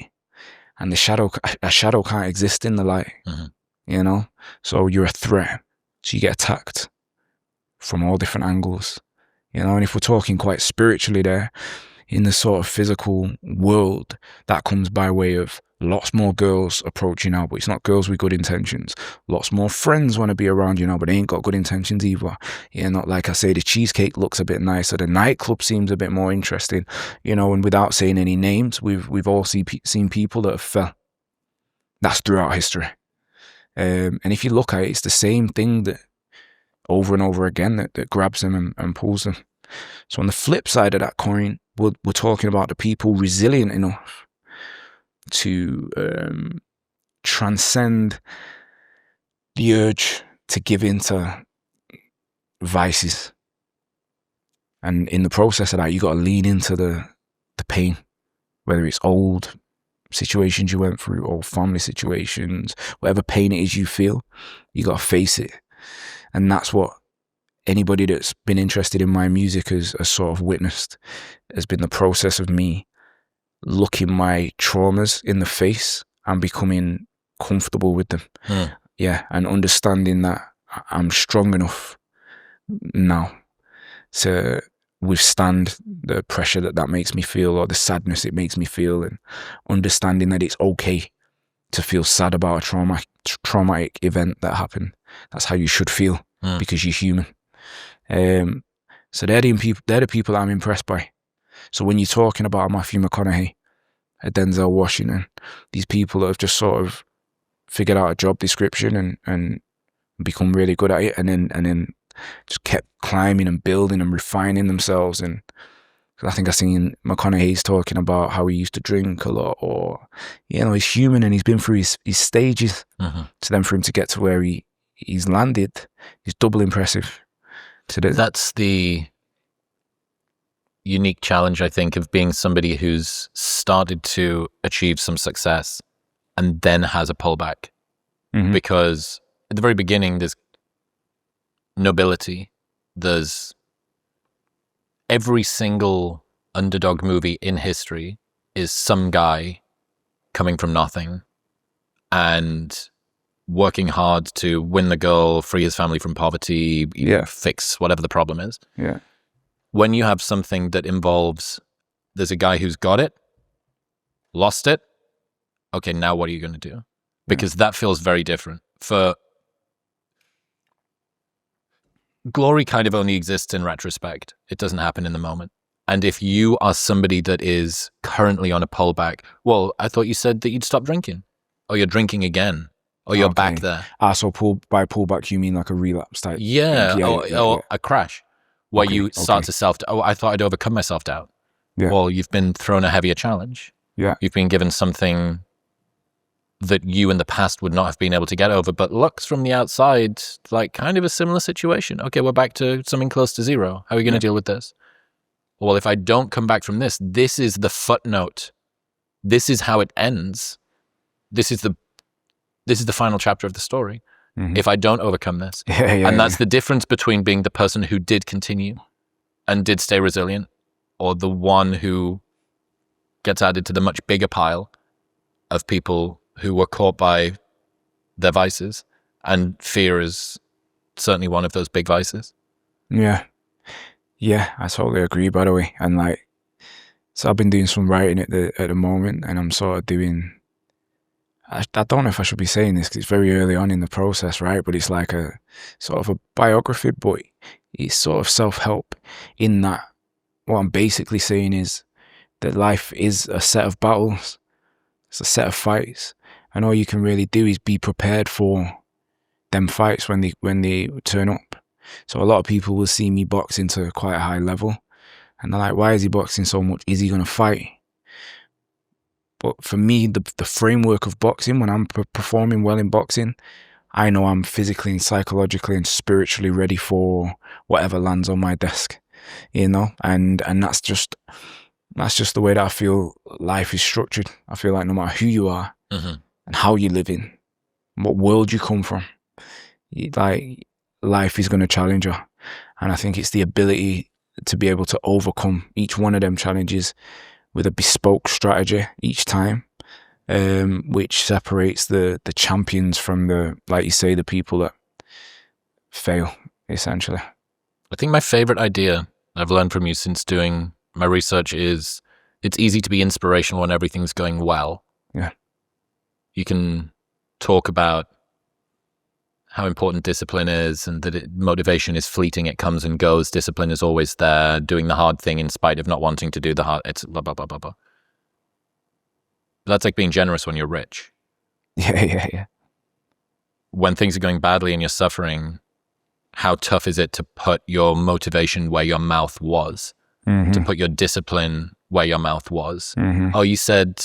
and a shadow can't exist in the light. You know, so you're a threat, so you get attacked from all different angles, you know. And if we're talking quite spiritually there, in the sort of physical world, that comes by way of lots more girls approach you now, but it's not girls with good intentions. Lots more friends want to be around you now, but they ain't got good intentions either. You know, like I say, the cheesecake looks a bit nicer, the nightclub seems a bit more interesting, you know. And without saying any names, we've all seen people that have fell. That's throughout history. And if you look at it, it's the same thing that over and over again that grabs them and pulls them. So on the flip side of that coin, we're talking about the people resilient enough to transcend the urge to give into vices. And in the process of that, you got to lean into the pain. whether it's old situations you went through or family situations, whatever pain it is you feel, you got to face it. And that's what anybody that's been interested in my music has sort of witnessed, has been the process of me looking my traumas in the face and becoming comfortable with them. Yeah, and understanding that I'm strong enough now to withstand the pressure that makes me feel, or the sadness it makes me feel, and understanding that it's okay to feel sad about a traumatic event that happened. That's how you should feel, because you're human. So they're the people I'm impressed by. So when you're talking about Matthew McConaughey, Denzel Washington, these people that have just sort of figured out a job description and become really good at it, and then just kept climbing and building and refining themselves. And I think I've seen McConaughey's talking about how he used to drink a lot, or, you know, he's human and he's been through his stages. So then for him to get to where he's landed is double impressive. That's the unique challenge, I think, of being somebody who's started to achieve some success and then has a pullback. Because at the very beginning, there's nobility. There's every single underdog movie in history is some guy coming from nothing and working hard to win the girl, free his family from poverty, fix whatever the problem is. When you have something that involves, there's a guy who's got it, lost it, okay, now what are you going to do? Because that feels very different. For glory kind of only exists in retrospect. It doesn't happen in the moment. And if you are somebody that is currently on a pullback, well, I thought you said that you'd stop drinking, or you're drinking again, or you're back there. So by pullback, you mean like a relapse type? Or a crash, where you start to I thought I'd overcome my self-doubt. Well, you've been thrown a heavier challenge. You've been given something that you in the past would not have been able to get over, but looks from the outside like kind of a similar situation. Okay, we're back to something close to zero. How are we going to deal with this? Well, if I don't come back from this, this is the footnote. This is how it ends. This is the final chapter of the story. If I don't overcome this. That's the difference between being the person who did continue and did stay resilient, or the one who gets added to the much bigger pile of people who were caught by their vices, and fear is certainly one of those big vices. Yeah, I totally agree, by the way. And like, so I've been doing some writing at the moment, and I'm sort of doing, I don't know if I should be saying this because it's very early on in the process, right? But it's like a sort of a biography, but it's sort of self-help in that what I'm basically saying is that life is a set of battles. It's a set of fights. And all you can really do is be prepared for them fights when they turn up. So a lot of people will see me boxing to quite a high level, and they're like, why is he boxing so much? Is he going to fight? But for me, the framework of boxing, when I'm performing well in boxing, I know I'm physically and psychologically and spiritually ready for whatever lands on my desk, you know? And that's just the way that I feel life is structured. I feel like no matter who you are, and how you live in, what world you come from, like, life is going to challenge you. And I think it's the ability to be able to overcome each one of them challenges with a bespoke strategy each time, which separates the champions from the, like you say, the people that fail, essentially. I think my favorite idea I've learned from you since doing my research is it's easy to be inspirational when everything's going well. You can talk about how important discipline is, and that motivation is fleeting. It comes and goes. Discipline is always there, doing the hard thing in spite of not wanting to do the hard. It's blah, blah, blah, blah, blah. That's like being generous when you're rich. Yeah. When things are going badly and you're suffering, how tough is it to put your motivation where your mouth was? To put your discipline where your mouth was? Oh, you said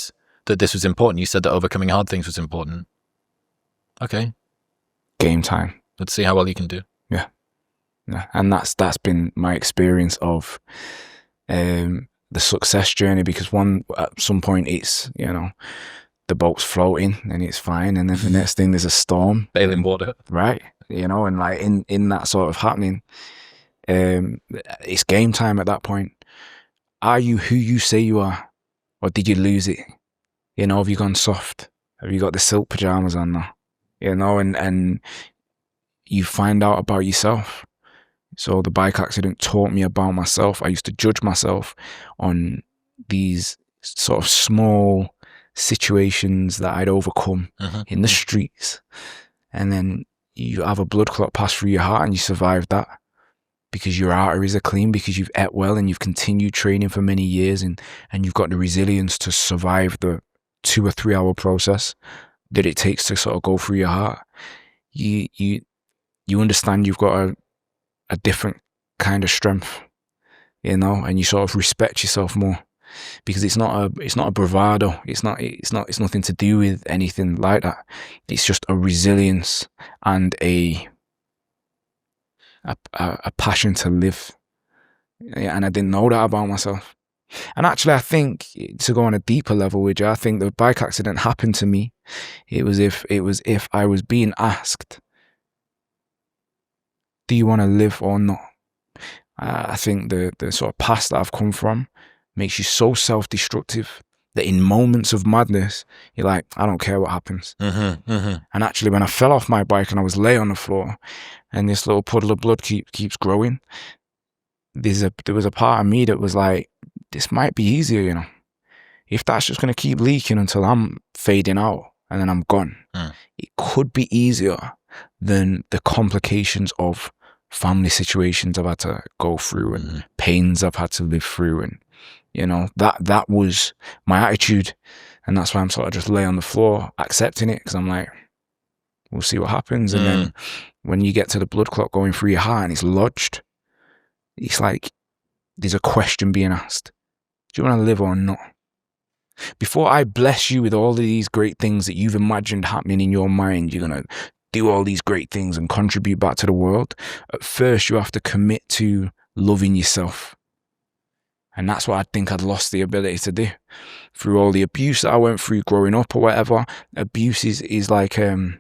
that this was important. You said that overcoming hard things was important. Okay. Game time. Let's see how well you can do. Yeah. And that's been my experience of the the success journey, because at some point it's, you know, the boat's floating and it's fine, and then the next thing there's a storm, bailing water, right? You know, and like in that sort of happening, it's game time at that point. Are you who you say you are, or did you lose it? You know, have you gone soft? Have you got the silk pajamas on now? You know, and you find out about yourself. So the bike accident taught me about myself. I used to judge myself on these sort of small situations that I'd overcome in the streets. And then you have a blood clot pass through your heart and you survive that because your arteries are clean, because you've ate well and you've continued training for many years, and you've got the resilience to survive the 2 or 3 hour process that it takes to sort of go through your heart. You understand you've got a different kind of strength, you know, and you sort of respect yourself more, because it's not a bravado. It's nothing to do with anything like that. It's just a resilience and a passion to live. And I didn't know that about myself. And actually, I think, to go on a deeper level with you, I think the bike accident happened to me. It was if I was being asked, do you want to live or not? I think the sort of past that I've come from makes you so self-destructive that in moments of madness, you're like, I don't care what happens. And actually, when I fell off my bike and I was lay on the floor and this little puddle of blood keeps growing, there was a part of me that was like, this might be easier, you know. If that's just going to keep leaking until I'm fading out and then I'm gone, it could be easier than the complications of family situations I've had to go through and pains I've had to live through. And, you know, that was my attitude. And that's why I'm sort of just lay on the floor accepting it, because I'm like, we'll see what happens. And then when you get to the blood clot going through your heart and it's lodged, it's like there's a question being asked. Do you want to live or not? Before I bless you with all of these great things that you've imagined happening in your mind, you're going to do all these great things and contribute back to the world. At first, you have to commit to loving yourself. And that's what I think I'd lost the ability to do. Through all the abuse that I went through growing up or whatever, abuse is like the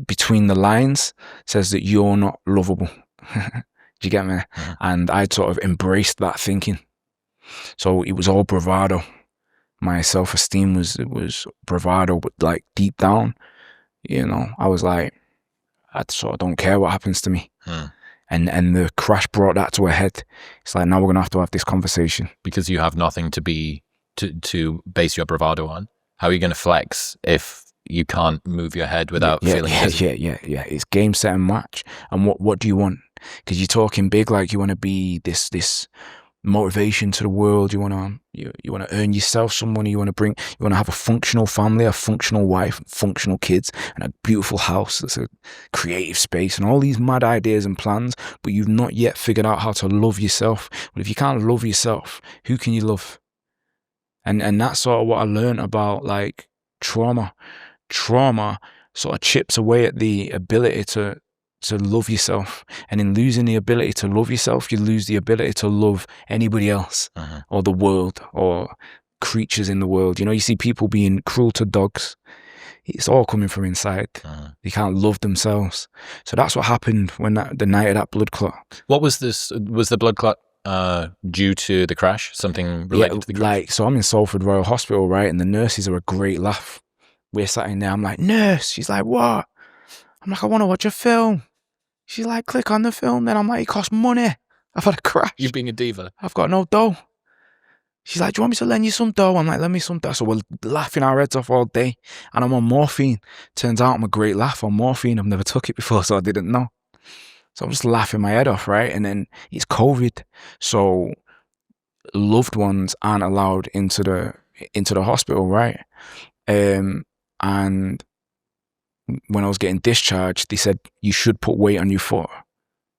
between the lines says that you're not lovable. Do you get me? And I'd sort of embraced that thinking. So it was all bravado. My self-esteem was bravado, but like deep down, you know, I was like, I sort of don't care what happens to me. And the crash brought that to a head. It's like, now we're gonna have this conversation, because you have nothing to base your bravado on. How are you gonna flex if you can't move your head without feeling dizzy? Yeah. It's game, set, and match. And what do you want? Because you're talking big, like you want to be this motivation to the world. You want to earn yourself some money. You want to have a functional family, a functional wife, functional kids, and a beautiful house that's a creative space, and all these mad ideas and plans. But you've not yet figured out how to love yourself. But if you can't love yourself, who can you love? And that's sort of what I learned about like trauma. Trauma sort of chips away at the ability to love yourself, and in losing the ability to love yourself, you lose the ability to love anybody else or the world or creatures in the world. You know, you see people being cruel to dogs. It's all coming from inside. They can't love themselves. So that's what happened when the night of that blood clot. What was this? Was the blood clot due to the crash? Something related to the crash? Like, so I'm in Salford Royal Hospital, right? And the nurses are a great laugh. We're sat in there. I'm like, nurse. She's like, what? I'm like, I want to watch a film. She's like, click on the film. Then I'm like, it costs money. I've had a crash. You being a diva. I've got no dough. She's like, do you want me to lend you some dough? I'm like, lend me some dough. So we're laughing our heads off all day. And I'm on morphine. Turns out I'm a great laugh on morphine. I've never took it before, so I didn't know. So I'm just laughing my head off, right? And then it's COVID. So loved ones aren't allowed into the hospital, right? And when I was getting discharged, they said, you should put weight on your foot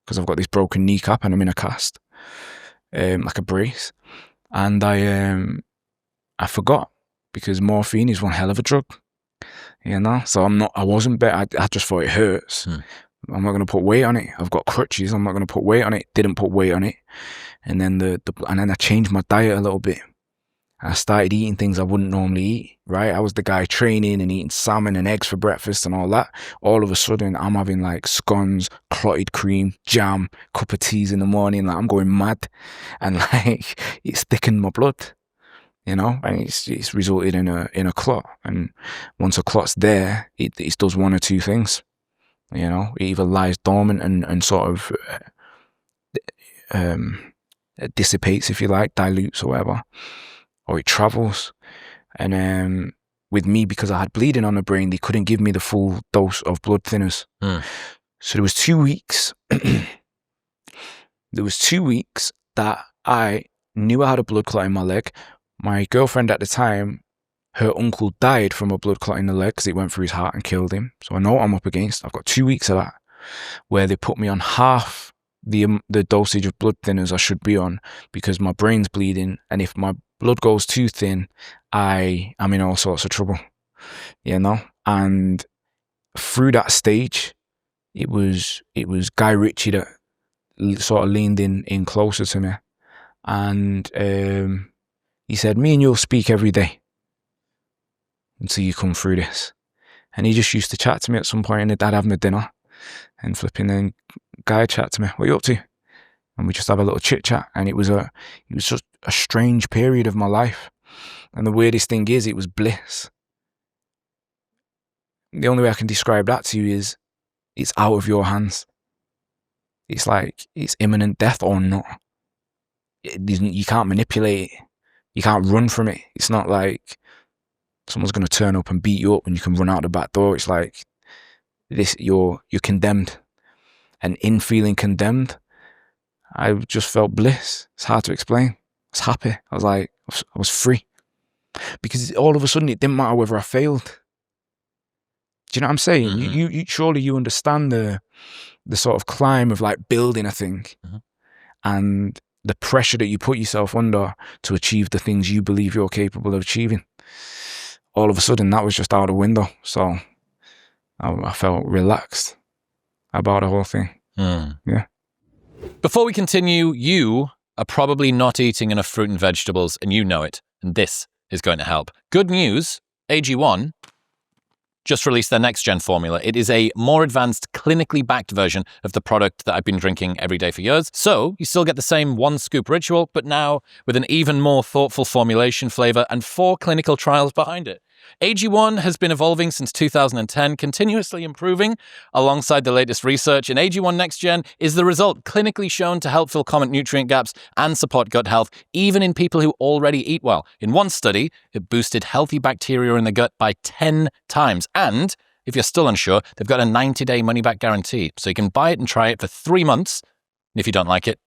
because I've got this broken kneecap and I'm in a cast, like a brace. And I forgot, because morphine is one hell of a drug, you know? So I wasn't better. I just thought it hurts. I'm not going to put weight on it. I've got crutches. I'm not going to put weight on it. Didn't put weight on it. And then and then I changed my diet a little bit. I started eating things I wouldn't normally eat, right? I was the guy training and eating salmon and eggs for breakfast and all that. All of a sudden, I'm having like scones, clotted cream, jam, cup of teas in the morning. Like, I'm going mad. And like, it's thickened my blood, you know? And it's resulted in a clot. And once a clot's there, it does one or two things. You know, it either lies dormant and sort of dissipates, if you like, dilutes or whatever, or it travels. And with me, because I had bleeding on the brain, they couldn't give me the full dose of blood thinners. So there was 2 weeks. There was 2 weeks that I knew I had a blood clot in my leg. My girlfriend at the time, her uncle died from a blood clot in the leg because it went through his heart and killed him. So I know what I'm up against. I've got 2 weeks of that, where they put me on half the dosage of blood thinners I should be on because my brain's bleeding. And if my blood goes too thin, I'm in all sorts of trouble, you know? And through that stage, it was Guy Ritchie that sort of leaned in closer to me. And he said, me and you'll speak every day until you come through this. And he just used to chat to me at some point, and I'd have my dinner and flipping then Guy chat to me, what are you up to? And we just have a little chit chat. And it was just a strange period of my life. And the weirdest thing is, it was bliss. The only way I can describe that to you is it's out of your hands. It's like it's imminent death or not. You can't manipulate it. You can't run from it. It's not like someone's going to turn up and beat you up and you can run out the back door. It's like this, you're condemned. And in feeling condemned, I just felt bliss. It's hard to explain. I was happy. I was like, I was free. Because all of a sudden, it didn't matter whether I failed. Do you know what I'm saying? Mm-hmm. You surely you understand the sort of climb of like building a thing, mm-hmm. and the pressure that you put yourself under to achieve the things you believe you're capable of achieving. All of a sudden, that was just out the window. So I felt relaxed about the whole thing. Yeah. Before we continue, you are probably not eating enough fruit and vegetables, and you know it. And this is going to help. Good news, AG1 just released their next-gen formula. It is a more advanced, clinically backed version of the product that I've been drinking every day for years. So you still get the same one-scoop ritual, but now with an even more thoughtful formulation, flavor, and 4 clinical trials behind it. AG1 has been evolving since 2010, continuously improving alongside the latest research, and AG1 Next Gen is the result clinically shown to help fill common nutrient gaps and support gut health, even in people who already eat well. In one study, it boosted healthy bacteria in the gut by 10 times. And if you're still unsure, they've got a 90-day money-back guarantee, so you can buy it and try it for 3 months. And if you don't like it,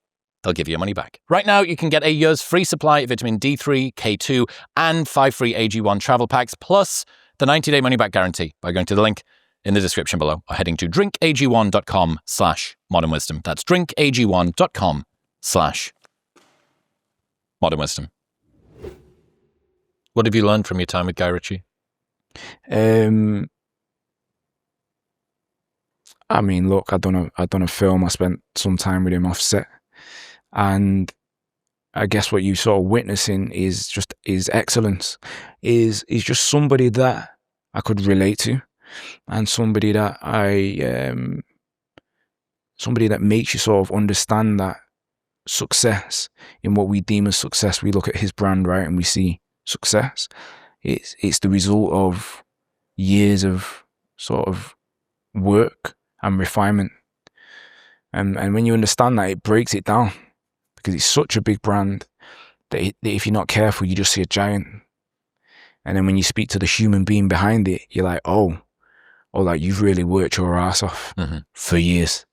they'll give you your money back. Right now, you can get a year's free supply of vitamin D3, K2, and 5 free AG1 travel packs, plus the 90-day money-back guarantee by going to the link in the description below or heading to drinkag1.com/modernwisdom. That's drinkag1.com/modernwisdom. What have you learned from your time with Guy Ritchie? I mean, look, I've done a film. I spent some time with him off set. And I guess what you sort of witnessing is excellence, is just somebody that I could relate to, and somebody that somebody that makes you sort of understand that success in what we deem as success. We look at his brand, right, and we see success. It's the result of years of sort of work and refinement, and when you understand that, it breaks it down. Because it's such a big brand that if you're not careful, you just see a giant. And then when you speak to the human being behind it, you're like, oh, like you've really worked your ass off for years,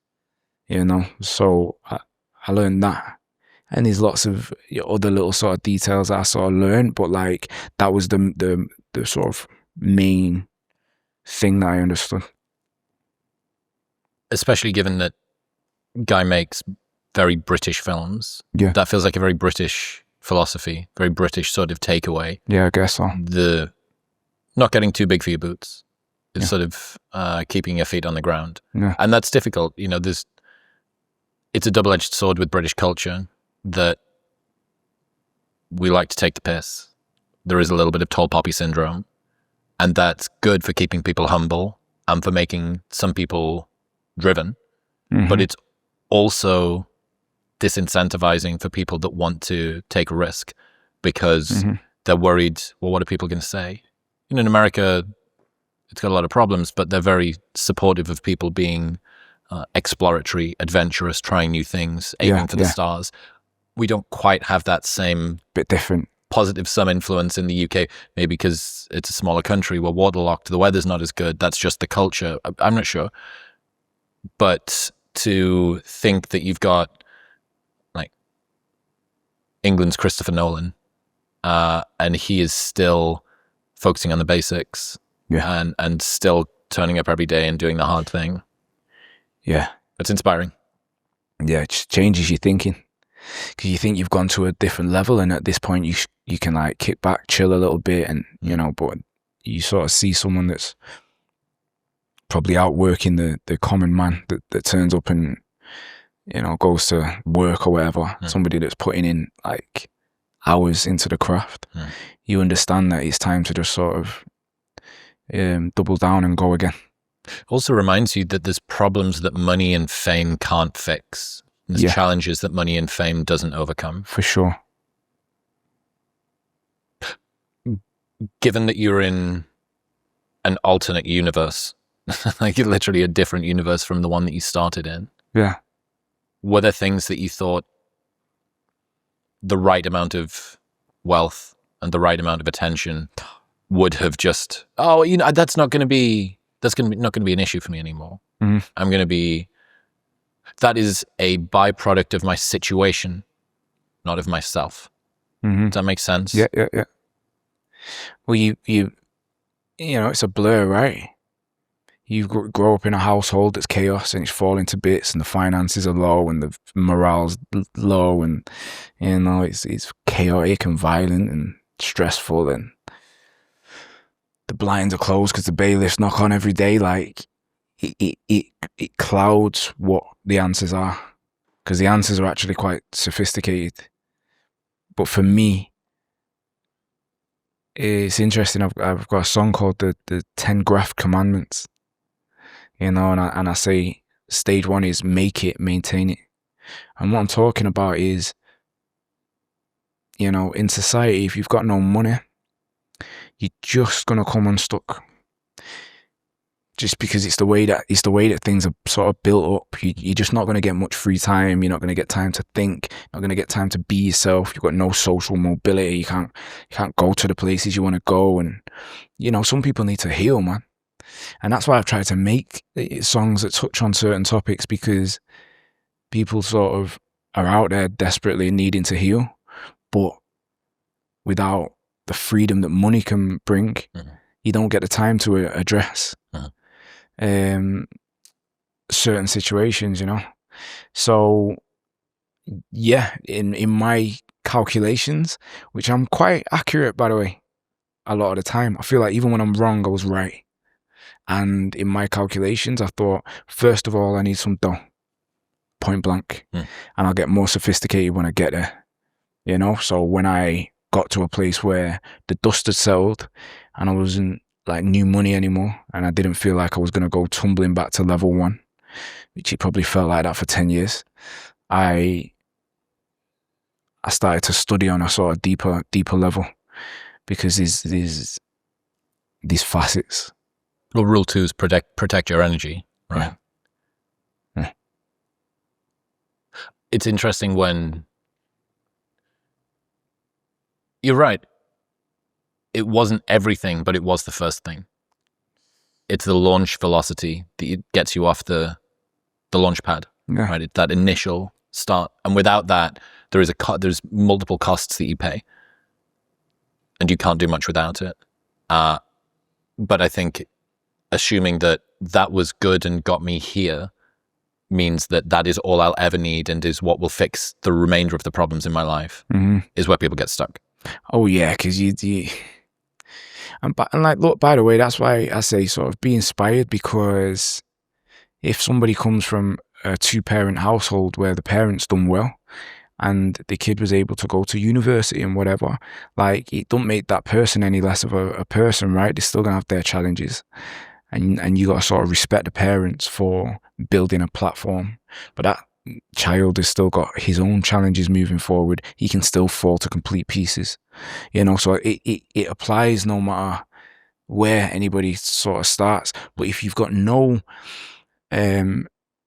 you know? So I learned that. And there's lots of other little sort of details I sort of learned, but like that was the sort of main thing that I understood. Especially given that Guy makes very British films. Yeah. That feels like a very British philosophy, very British sort of takeaway. Yeah, I guess so. The not getting too big for your boots It's sort of keeping your feet on the ground. Yeah. And that's difficult. You know, it's a double-edged sword with British culture that we like to take the piss. There is a little bit of tall poppy syndrome, and that's good for keeping people humble and for making some people driven. Mm-hmm. But it's also disincentivizing for people that want to take a risk because they're worried, well, what are people going to say? You know, in America, it's got a lot of problems, but they're very supportive of people being exploratory, adventurous, trying new things, aiming for the stars. We don't quite have that same bit different positive some influence in the UK, maybe because it's a smaller country. We're waterlocked, the weather's not as good. That's just the culture. I'm not sure. But to think that you've got like England's Christopher Nolan, and he is still focusing on the basics and still turning up every day and doing the hard thing. Yeah. It's inspiring. Yeah, it just changes your thinking. Because you think you've gone to a different level, and at this point you can like kick back, chill a little bit, and you know, but you sort of see someone that's probably outworking the common man that turns up and, you know, goes to work or whatever. Somebody that's putting in like hours into the craft. You understand that it's time to just sort of double down and go again. Also reminds you that there's problems that money and fame can't fix. There's challenges that money and fame doesn't overcome. For sure. Given that you're in an alternate universe, like literally a different universe from the one that you started in. Yeah. Were there things that you thought the right amount of wealth and the right amount of attention would have just, oh, you know, that's not going to be an issue for me anymore. I'm going to be, that is a byproduct of my situation, not of myself. Does that make sense? Yeah. Well, you know, it's a blur, right? You grow up in a household that's chaos and it's falling to bits, and the finances are low and the morale's low, and you know it's chaotic and violent and stressful, and the blinds are closed because the bailiffs knock on every day. Like it clouds what the answers are, because the answers are actually quite sophisticated. But for me, it's interesting. I've got a song called the 10 Graph Commandments. You know, and I say stage 1 is make it, maintain it. And what I'm talking about is, you know, in society, if you've got no money, you're just gonna come unstuck. Just because it's the way that things are sort of built up. You're just not gonna get much free time. You're not gonna get time to think. You're not gonna get time to be yourself. You've got no social mobility. You can't go to the places you want to go. And you know, some people need to heal, man. And that's why I've tried to make songs that touch on certain topics, because people sort of are out there desperately needing to heal, but without the freedom that money can bring, you don't get the time to address certain situations, you know. So yeah, in my calculations, which I'm quite accurate, by the way, a lot of the time, I feel like even when I'm wrong, I was right. And in my calculations, I thought, first of all, I need some dough, point blank, and I'll get more sophisticated when I get there, you know. So when I got to a place where the dust had settled and I wasn't like new money anymore, and I didn't feel like I was going to go tumbling back to level 1, which it probably felt like that for 10 years, I started to study on a sort of deeper level, because these facets. Well, rule 2 is protect your energy, right? Yeah. It's interesting when you're right. It wasn't everything, but it was the first thing. It's the launch velocity that gets you off the launch pad, right? It's that initial start, and without that, there's multiple costs that you pay, and you can't do much without it. But I think assuming that was good and got me here means that is all I'll ever need and is what will fix the remainder of the problems in my life, is where people get stuck. Oh yeah, because And like, look, by the way, that's why I say sort of be inspired, because if somebody comes from a 2-parent household where the parents done well and the kid was able to go to university and whatever, like, it don't make that person any less of a person, right? They're still gonna have their challenges, and you gotta sort of respect the parents for building a platform. But that child has still got his own challenges moving forward. He can still fall to complete pieces, so it applies no matter where anybody sort of starts. But if you've got no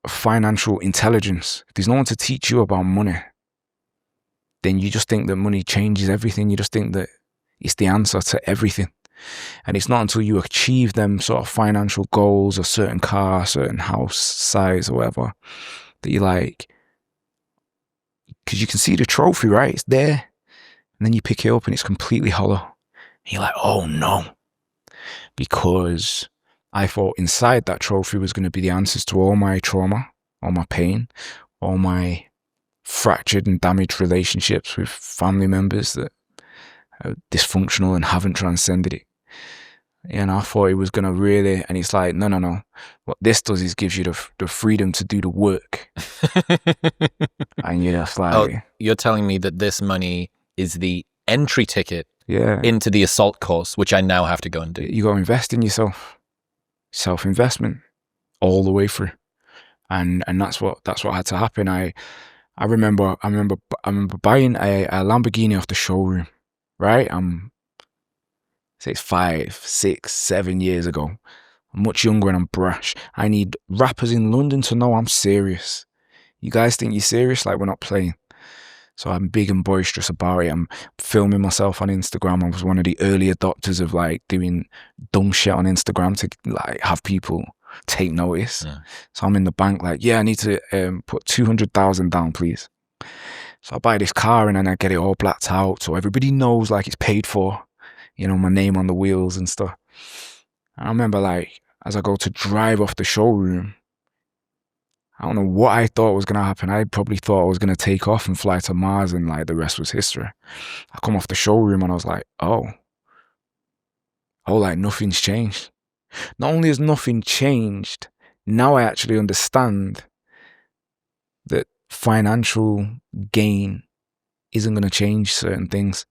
financial intelligence, if there's no one to teach you about money, then you just think that money changes everything. You just think that it's the answer to everything. And it's not until you achieve them sort of financial goals, a certain car, certain house size or whatever, that you're like, because you can see the trophy, right? It's there. And then you pick it up and it's completely hollow. And you're like, oh no. Because I thought inside that trophy was going to be the answers to all my trauma, all my pain, all my fractured and damaged relationships with family members that are dysfunctional and haven't transcended it. And I thought it was going to really, and it's like, no. What this does is gives you the freedom to do the work. And you're just like... Oh, you're telling me that this money is the entry ticket into the assault course, which I now have to go and do. You got to invest in yourself. Self-investment all the way through. And that's what had to happen. I remember buying a Lamborghini off the showroom, right? Say it's 5, 6, 7 years ago. I'm much younger and I'm brash. I need rappers in London to know I'm serious. You guys think you're serious? Like, we're not playing. So I'm big and boisterous about it. I'm filming myself on Instagram. I was one of the early adopters of like doing dumb shit on Instagram to like have people take notice. Yeah. So I'm in the bank like, I need to put 200,000 down, please. So I buy this car and then I get it all blacked out so everybody knows like it's paid for. My name on the wheels and stuff. I remember like, as I go to drive off the showroom, I don't know what I thought was going to happen. I probably thought I was going to take off and fly to Mars and like the rest was history. I come off the showroom and I was like, oh, like nothing's changed. Not only has nothing changed, now I actually understand that financial gain isn't going to change certain things.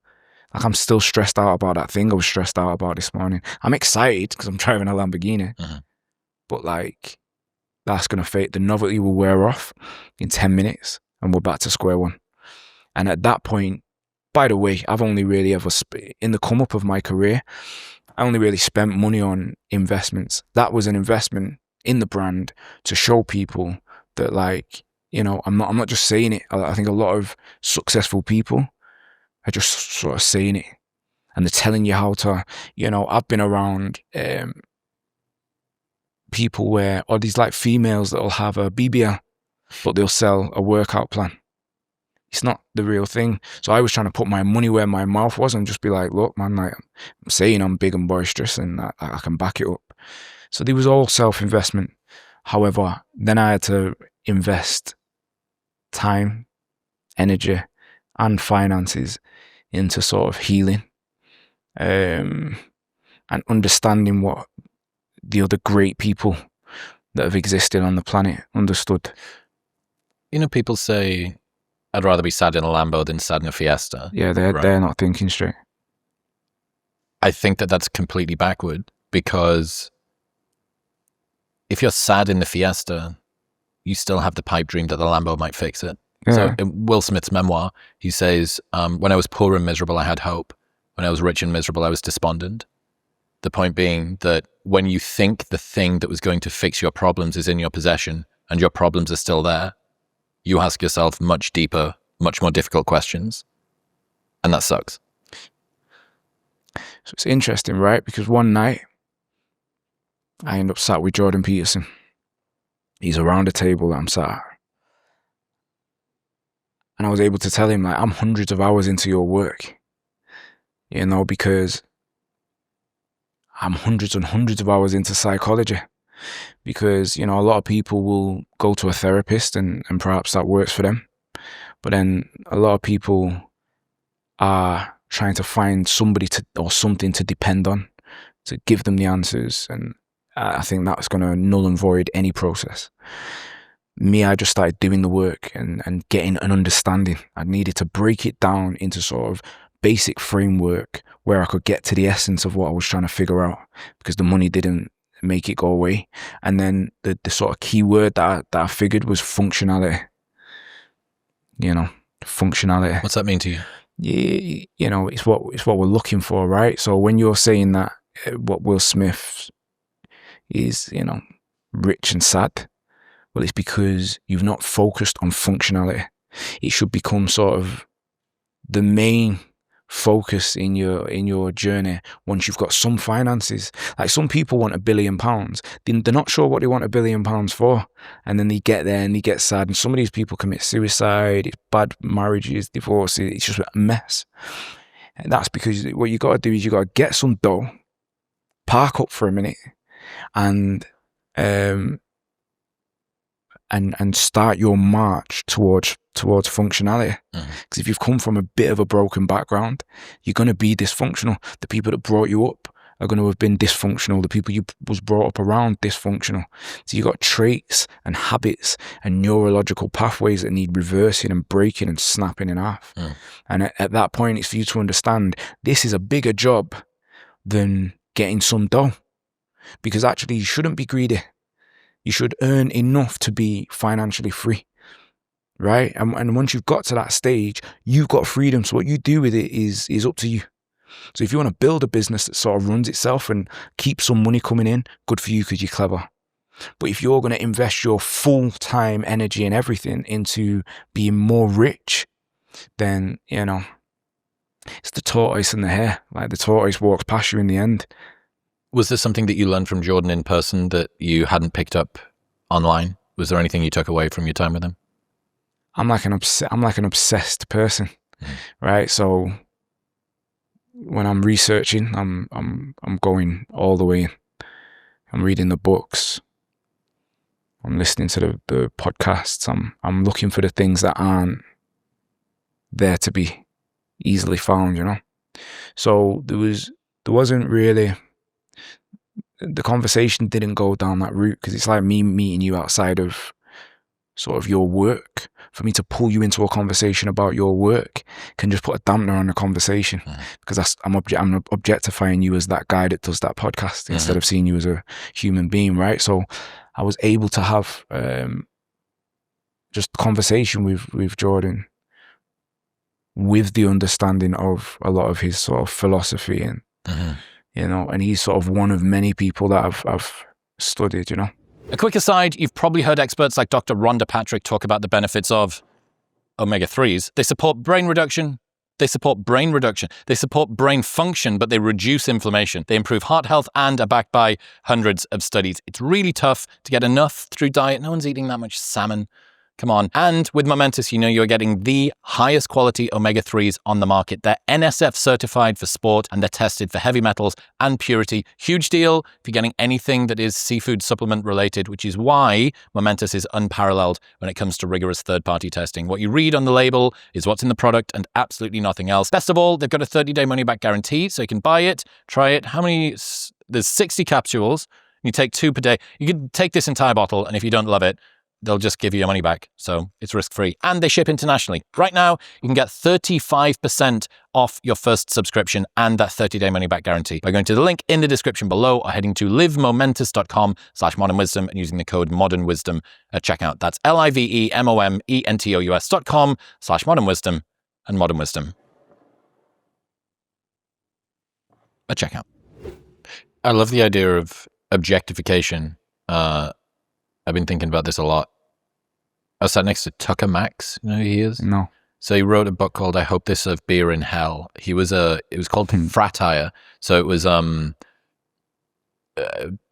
Like, I'm still stressed out about that thing I was stressed out about this morning. I'm excited because I'm driving a Lamborghini. But like, that's going to fade. The novelty will wear off in 10 minutes and we're back to square one. And at that point, by the way, I've only really ever, in the come up of my career, I only really spent money on investments. That was an investment in the brand to show people that like, I'm not just saying it. I think a lot of successful people are just sort of saying it and they're telling you how to, I've been around people where, or these like females that'll have a BBL, but they'll sell a workout plan. It's not the real thing. So I was trying to put my money where my mouth was and just be like, look, man, like, I'm saying I'm big and boisterous and I can back it up. So there was all self-investment. However, then I had to invest time, energy, and finances into sort of healing and understanding what the other great people that have existed on the planet understood. People say, I'd rather be sad in a Lambo than sad in a Fiesta. Yeah, they're not thinking straight. I think that that's completely backward, because if you're sad in the Fiesta, you still have the pipe dream that the Lambo might fix it. Yeah. So in Will Smith's memoir, he says, when I was poor and miserable, I had hope. When I was rich and miserable, I was despondent. The point being that when you think the thing that was going to fix your problems is in your possession and your problems are still there, you ask yourself much deeper, much more difficult questions. And that sucks. So it's interesting, right? Because one night, I end up sat with Jordan Peterson. He's around the table that I'm sat at. And I was able to tell him, like, I'm hundreds of hours into your work. Because I'm hundreds and hundreds of hours into psychology. Because, a lot of people will go to a therapist and perhaps that works for them. But then a lot of people are trying to find somebody or something to depend on to give them the answers. And I think that's going to null and void any process. Me, I just started doing the work and getting an understanding. I needed to break it down into sort of basic framework where I could get to the essence of what I was trying to figure out, because the money didn't make it go away. And then the sort of key word that I figured was functionality. Functionality. What's that mean to you? It's what we're looking for, right? So when you're saying that what Will Smith is, rich and sad, well, it's because you've not focused on functionality. It should become sort of the main focus in your journey once you've got some finances. Like, some people want £1 billion. They're not sure what they want £1 billion for, and then they get there and they get sad, and some of these people commit suicide. It's bad marriages, divorces. It's just a mess. And that's because what you got to do is you got to get some dough, park up for a minute, and start your march towards functionality. Because if you've come from a bit of a broken background, you're going to be dysfunctional. The people that brought you up are going to have been dysfunctional. The people you was brought up around, dysfunctional. So you got traits and habits and neurological pathways that need reversing and breaking and snapping in half. And at that point, it's for you to understand this is a bigger job than getting some dough. Because actually, you shouldn't be greedy. You should earn enough to be financially free, right? And once you've got to that stage, you've got freedom. So what you do with it is up to you. So if you want to build a business that sort of runs itself and keeps some money coming in, good for you because you're clever. But if you're going to invest your full-time energy and everything into being more rich, then, it's the tortoise and the hare. Like, the tortoise walks past you in the end. Was there something that you learned from Jordan in person that you hadn't picked up online? Was there anything you took away from your time with him? I'm like an obsessed person, right? So when I'm researching, I'm going all the way in. I'm reading the books. I'm listening to the podcasts. I'm looking for the things that aren't there to be easily found, So there wasn't really. The conversation didn't go down that route, because it's like me meeting you outside of sort of your work. For me to pull you into a conversation about your work can just put a dampener on the conversation, because I'm objectifying you as that guy that does that podcast instead of seeing you as a human being, right? So I was able to have just conversation with Jordan with the understanding of a lot of his sort of philosophy and and he's sort of one of many people that I've studied, A quick aside, you've probably heard experts like Dr. Rhonda Patrick talk about the benefits of omega-3s. They support brain reduction. They support brain function, but they reduce inflammation. They improve heart health and are backed by hundreds of studies. It's really tough to get enough through diet. No one's eating that much salmon. Come on. And with Momentous, you're getting the highest quality omega-3s on the market. They're NSF certified for sport, and they're tested for heavy metals and purity. Huge deal if you're getting anything that is seafood supplement related, which is why Momentous is unparalleled when it comes to rigorous third-party testing. What you read on the label is what's in the product and absolutely nothing else. Best of all, they've got a 30-day money-back guarantee, so you can buy it, try it. There's 60 capsules. You take 2 per day. You can take this entire bottle, and if you don't love it, they'll just give you your money back. So it's risk-free. And they ship internationally. Right now, you can get 35% off your first subscription and that 30-day money-back guarantee by going to the link in the description below or heading to livemomentous.com/modernwisdom and using the code modernwisdom at checkout. That's livemomentos.com/modernwisdom and modern wisdom at checkout. I love the idea of objectification. I've been thinking about this a lot. I was sat next to Tucker Max. You know who he is? No. So he wrote a book called I Hope They Serve Beer in Hell. It was called Fratire. So it was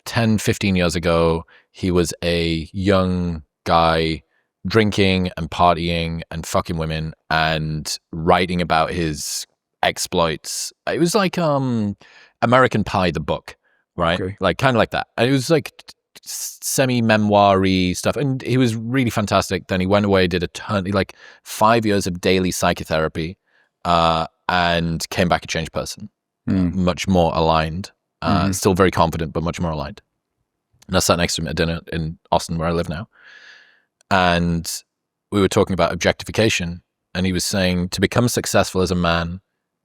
10, 15 years ago. He was a young guy drinking and partying and fucking women and writing about his exploits. It was like American Pie, the book, right? Okay. Like kind of like that. And it was like semi-memoir-y stuff, and he was really fantastic. Then he went away, did 5 years of daily psychotherapy, and came back a changed person, much more aligned. Still very confident, but much more aligned. And I sat next to him at dinner in Austin, where I live now. And we were talking about objectification. And he was saying to become successful as a man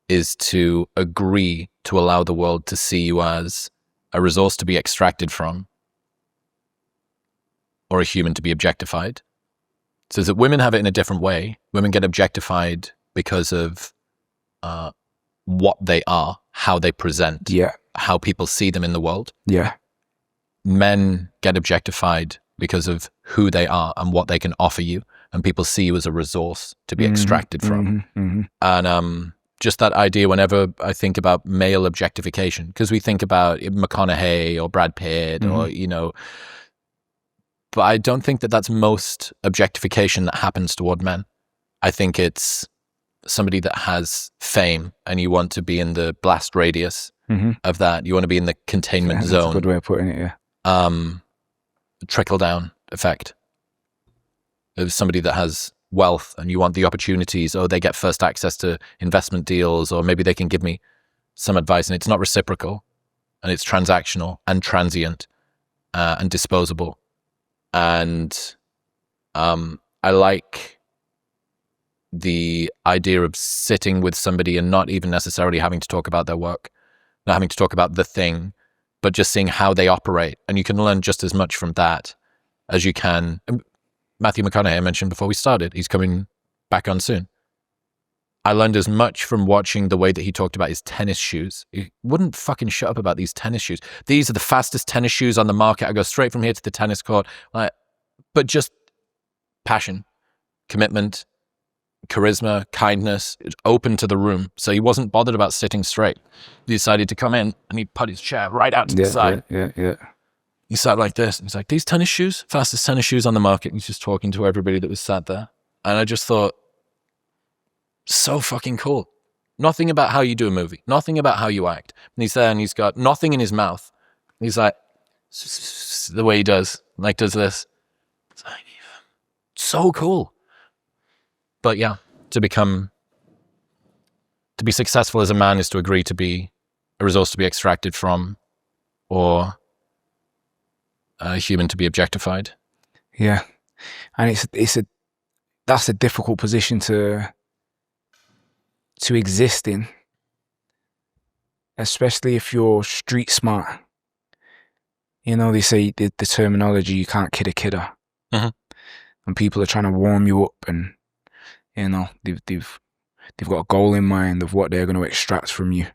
is to agree to allow the world to see you as a resource to be extracted from, or a human to be objectified. So that women have it in a different way. Women get objectified because of what they are, how they present, how people see them in the world. Yeah. Men get objectified because of who they are and what they can offer you, and people see you as a resource to be extracted from. And just that idea, whenever I think about male objectification, because we think about McConaughey or Brad Pitt or, you know, but I don't think that that's most objectification that happens toward men. I think it's somebody that has fame and you want to be in the blast radius of that. You want to be in the containment zone. That's a good way of putting it, yeah. Trickle down effect. Of somebody that has wealth and you want the opportunities, or they get first access to investment deals, or maybe they can give me some advice, and it's not reciprocal, and it's transactional and transient and disposable. And I like the idea of sitting with somebody and not even necessarily having to talk about their work, not having to talk about the thing, but just seeing how they operate. And you can learn just as much from that as you can. Matthew McConaughey, I mentioned before we started, he's coming back on soon. I learned as much from watching the way that he talked about his tennis shoes. He wouldn't fucking shut up about these tennis shoes. These are the fastest tennis shoes on the market. I go straight from here to the tennis court. But just passion, commitment, charisma, kindness, open to the room. So he wasn't bothered about sitting straight. He decided to come in and he put his chair right out to the side. Yeah. He sat like this. And he's like, these tennis shoes, fastest tennis shoes on the market. And he's just talking to everybody that was sat there. And I just thought, so fucking cool. Nothing about how you do a movie. Nothing about how you act. And he's there and he's got nothing in his mouth. He's like, the way he does, like does this. It's like, so cool. But yeah, to be successful as a man is to agree to be a resource to be extracted from, or a human to be objectified. Yeah. And that's a difficult position to exist in, especially if you're street smart. You know, they say the terminology, you can't kid a kidder. And people are trying to warm you up, and you know, they've got a goal in mind of what they're going to extract from you.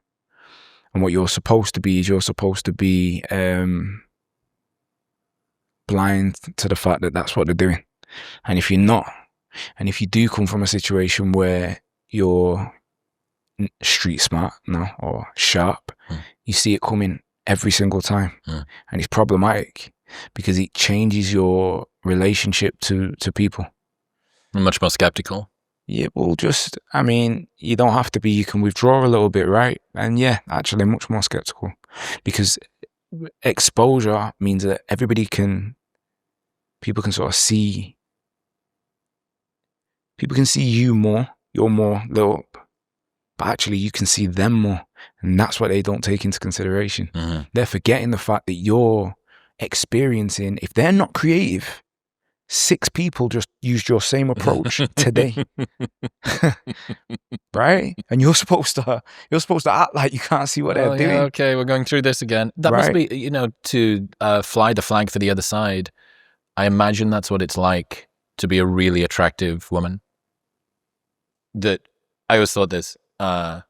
And what you're supposed to be is you're supposed to be blind to the fact that that's what they're doing. And if you're not, and if you do come from a situation where you're street smart now or sharp, you see it coming every single time. And it's problematic because it changes your relationship to people. I'm much more skeptical. Yeah, well, just, I mean, you don't have to be, you can withdraw a little bit, right? And yeah, actually much more skeptical, because exposure means that people can sort of see, people can see you more, you're more lit up, but actually you can see them more. And that's what they don't take into consideration. They're forgetting the fact that you're experiencing, if they're not creative, 6 people just used your same approach today. Right? And you're supposed to act like you can't see what they're doing. Yeah, okay, we're going through this again. That must be, you know, to fly the flag for the other side. I imagine that's what it's like to be a really attractive woman. That I always thought this. Hot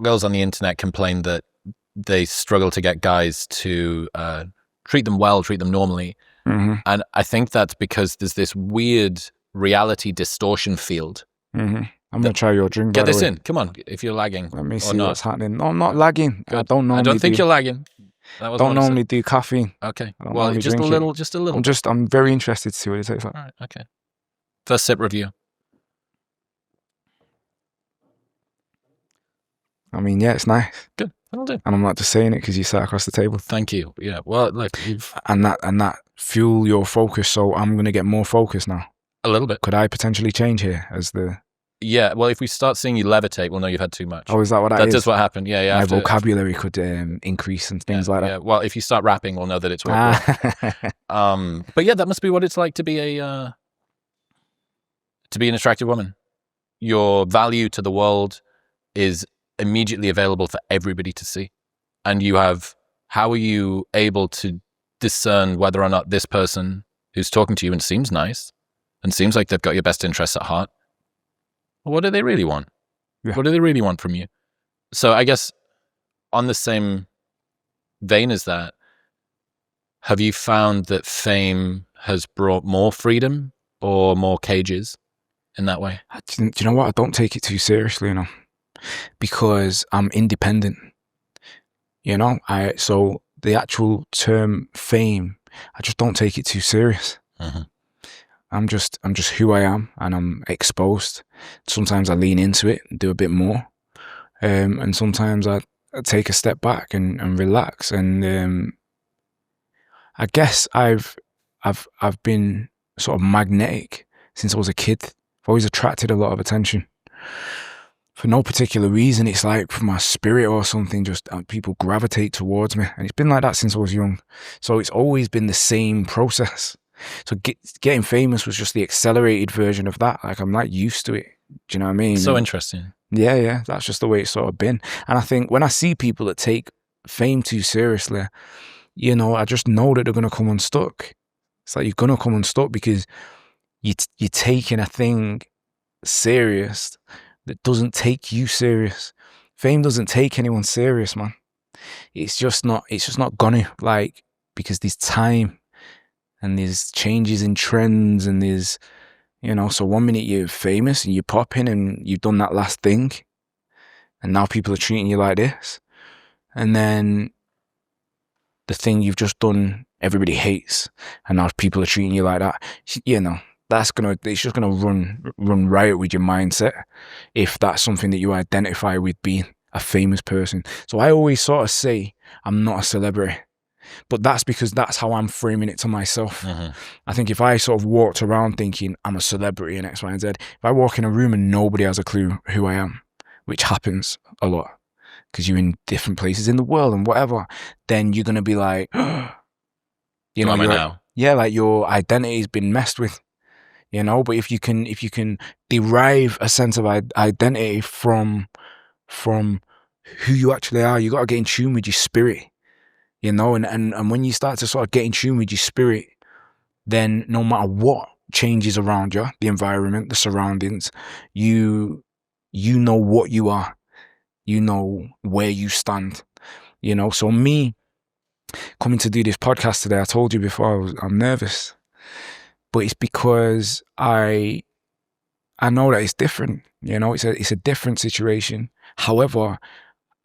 girls on the internet complain that they struggle to get guys to treat them well, treat them normally. And I think that's because there's this weird reality distortion field. I'm going to try your drink. Get this in. Come on, if you're lagging. Let me see what's happening. No, I'm not lagging. Good. I don't think you're lagging. I don't normally do caffeine. Okay. Well, just a little. I'm very interested to see what it tastes like. All right, okay. First sip review. I mean, yeah, it's nice. Good. That'll do. And I'm not just saying it because you sat across the table. Thank you. Yeah. Well, look, and that fuel your focus. So I'm going to get more focus now. A little bit. Could I potentially change here as the Yeah, well, if we start seeing you levitate, we'll know you've had too much. Oh, is that what that is? That's just what happened. Yeah. My vocabulary could increase and things like that. Yeah, well, if you start rapping, we'll know that it's worked. But yeah, that must be what it's like to be an attractive woman. Your value to the world is immediately available for everybody to see. And how are you able to discern whether or not this person who's talking to you and seems nice and seems like they've got your best interests at heart, what do they really want? Yeah. What do they really want from you? So I guess on the same vein as that, have you found that fame has brought more freedom or more cages in that way? Do you know what? I don't take it too seriously, because I'm independent. So the actual term fame, I just don't take it too serious. Mm-hmm. I'm just who I am, and I'm exposed. Sometimes I lean into it and do a bit more, and sometimes I take a step back and relax. And I guess I've been sort of magnetic since I was a kid. I've always attracted a lot of attention for no particular reason. It's like for my spirit or something, just people gravitate towards me, and it's been like that since I was young. So it's always been the same process. So getting famous was just the accelerated version of that. Like, I'm not used to it. Do you know what I mean? So interesting. Yeah. That's just the way it's sort of been. And I think when I see people that take fame too seriously, I just know that they're going to come unstuck. It's like, you're going to come unstuck because you're taking a thing serious that doesn't take you serious. Fame doesn't take anyone serious, man. It's just not gonna, like, because there's time and there's changes in trends and there's, so one minute you're famous and you're popping and you've done that last thing and now people are treating you like this. And then the thing you've just done, everybody hates, and now people are treating you like that. It's just gonna run riot with your mindset if that's something that you identify with being a famous person. So I always sort of say I'm not a celebrity, but that's because that's how I'm framing it to myself. Mm-hmm. I think if I sort of walked around thinking I'm a celebrity and X, Y, and Z, if I walk in a room and nobody has a clue who I am, which happens a lot because you're in different places in the world and whatever, then you're gonna be like, like your identity's been messed with. But if you can derive a sense of identity from who you actually are, you got to get in tune with your spirit, and when you start to sort of get in tune with your spirit, then no matter what changes around you, the environment, the surroundings, you know what you are, where you stand, so me coming to do this podcast today, I told you before I'm nervous. But it's because I know that it's different, it's a different situation. However,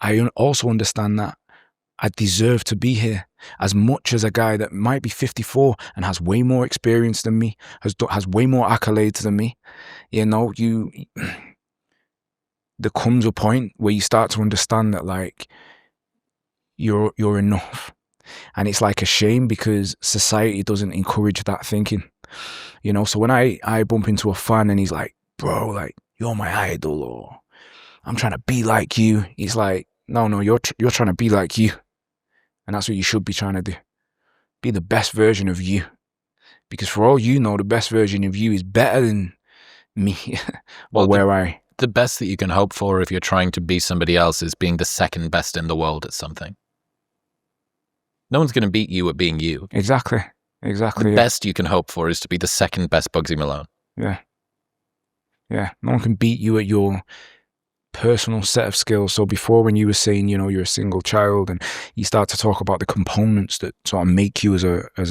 I also understand that I deserve to be here as much as a guy that might be 54 and has way more experience than me, has way more accolades than me. There comes a point where you start to understand that, like, you're enough. And it's like a shame because society doesn't encourage that thinking. So when I bump into a fan and he's like, bro, like, you're my idol, or I'm trying to be like you. He's like, no, you're trying to be like you. And that's what you should be trying to do. Be the best version of you. Because for all you know, the best version of you is better than me. The best that you can hope for if you're trying to be somebody else is being the second best in the world at something. No one's going to beat you at being you. Exactly. The best you can hope for is to be the second best Bugzy Malone. Yeah. No one can beat you at your personal set of skills. So before, when you were saying, you're a single child, and you start to talk about the components that sort of make you as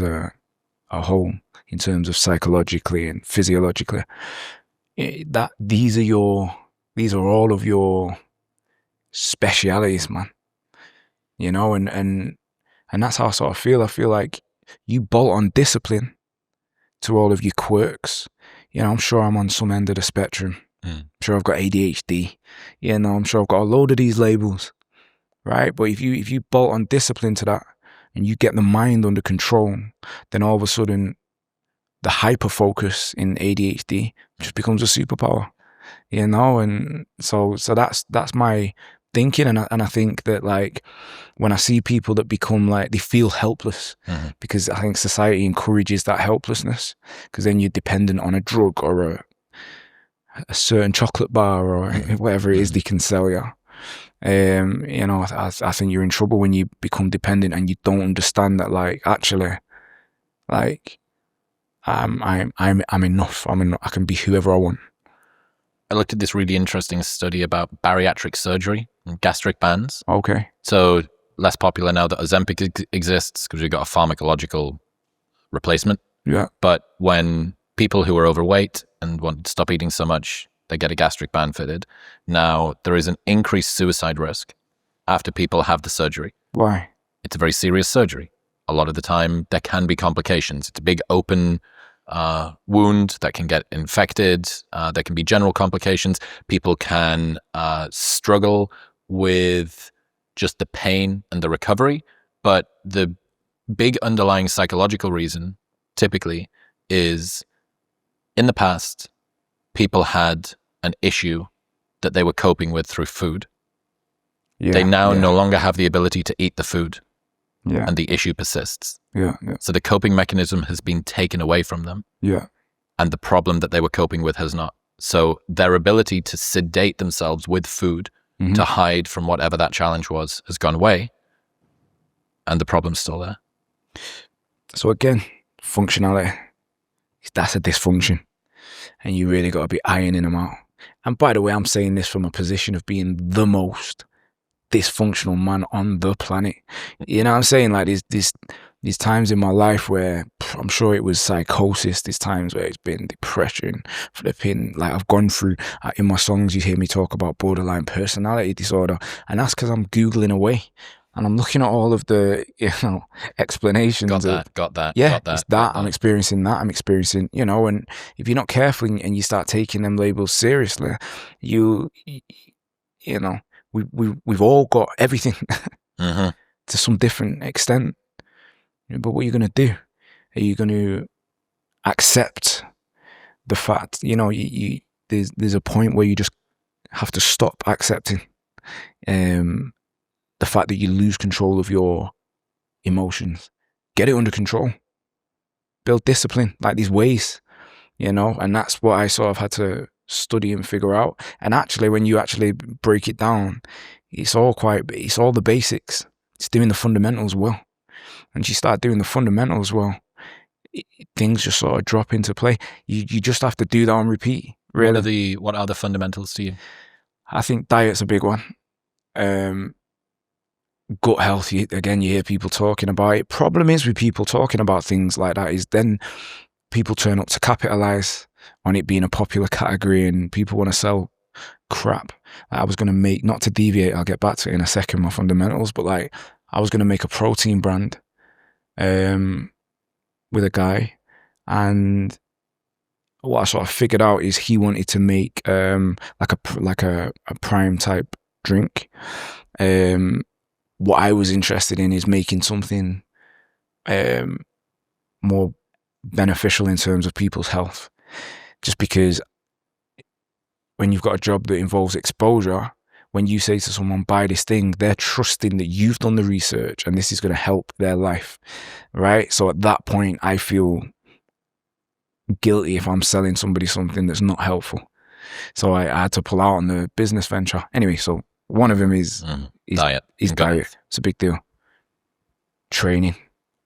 a whole in terms of psychologically and physiologically, that these are all of your specialities, man. And that's how I sort of feel. I feel like you bolt on discipline to all of your quirks. I'm sure I'm on some end of the spectrum. I'm sure I've got ADHD. I'm sure I've got a load of these labels, right? But if you bolt on discipline to that and you get the mind under control, then all of a sudden the hyper focus in ADHD just becomes a superpower. you know. And so that's my thinking. And I think that, like, when I see people that become like, they feel helpless, because I think society encourages that helplessness, because then you're dependent on a drug or a certain chocolate bar or whatever it is they can sell you. You know, I think you're in trouble when you become dependent and you don't understand that, like, actually, like, I'm enough. I can be whoever I want. I looked at this really interesting study about bariatric surgery and gastric bands. Okay. So less popular now that Ozempic exists because we've got a pharmacological replacement. Yeah. But when people who are overweight and want to stop eating so much, they get a gastric band fitted. Now, there is an increased suicide risk after people have the surgery. Why? It's a very serious surgery. A lot of the time, there can be complications. It's a big open wound that can get infected. There can be general complications. People can struggle with just the pain and the recovery. But the big underlying psychological reason, typically, is in the past, people had an issue that they were coping with through food. Yeah, they now no longer have the ability to eat the food. Yeah. And the issue persists. Yeah. So the coping mechanism has been taken away from them. Yeah. And the problem that they were coping with has not. So their ability to sedate themselves with food to hide from whatever that challenge was has gone away. And the problem's still there. So again, functionality. That's a dysfunction. And you really got to be ironing them out. And by the way, I'm saying this from a position of being the most dysfunctional man on the planet. You know what I'm saying? Like, these times in my life where I'm sure it was psychosis. These times where it's been depression, flipping. Like, I've gone through, in my songs you hear me talk about borderline personality disorder, and that's because I'm Googling away and I'm looking at all of the, you know, explanations. Got that. Yeah, it's that. I'm experiencing that. I'm experiencing, you know, and if you're not careful and you start taking them labels seriously, you know, we've all got everything to some different extent. But what are you going to do? Are you going to accept the fact, you know, there's a point where you just have to stop accepting the fact that you lose control of your emotions. Get it under control. Build discipline, like these ways, you know, and that's what I sort of had to study and figure out. And actually, when you actually break it down, it's all the basics. It's doing the fundamentals well. And you start doing the fundamentals well, things just sort of drop into play. You just have to do that on repeat, really. What are the fundamentals to you? I think diet's a big one. Gut health, again, you hear people talking about it. Problem is with people talking about things like that is then people turn up to capitalize on it being a popular category and people want to sell crap. I was going to make, not to deviate, I'll get back to it in a second, my fundamentals, but like, I was going to make a protein brand with a guy, and what I sort of figured out is he wanted to make like a prime type drink. What I was interested in is making something more beneficial in terms of people's health, just because when you've got a job that involves exposure, when you say to someone, buy this thing, they're trusting that you've done the research and this is going to help their life, right? So at that point, I feel guilty if I'm selling somebody something that's not helpful. So I had to pull out on the business venture. Anyway, so one of them is diet. Diet. It's a big deal. Training.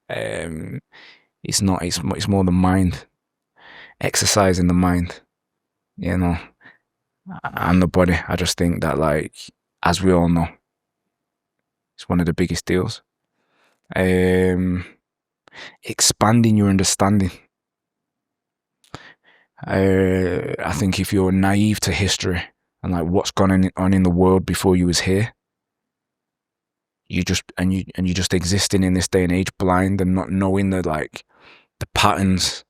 It's more the mind. Exercising the mind, you know, and the body. I just think that, like, as we all know, it's one of the biggest deals. Expanding your understanding. I think if you're naive to history and like what's gone on in the world before you was here, you're just existing in this day and age blind and not knowing the patterns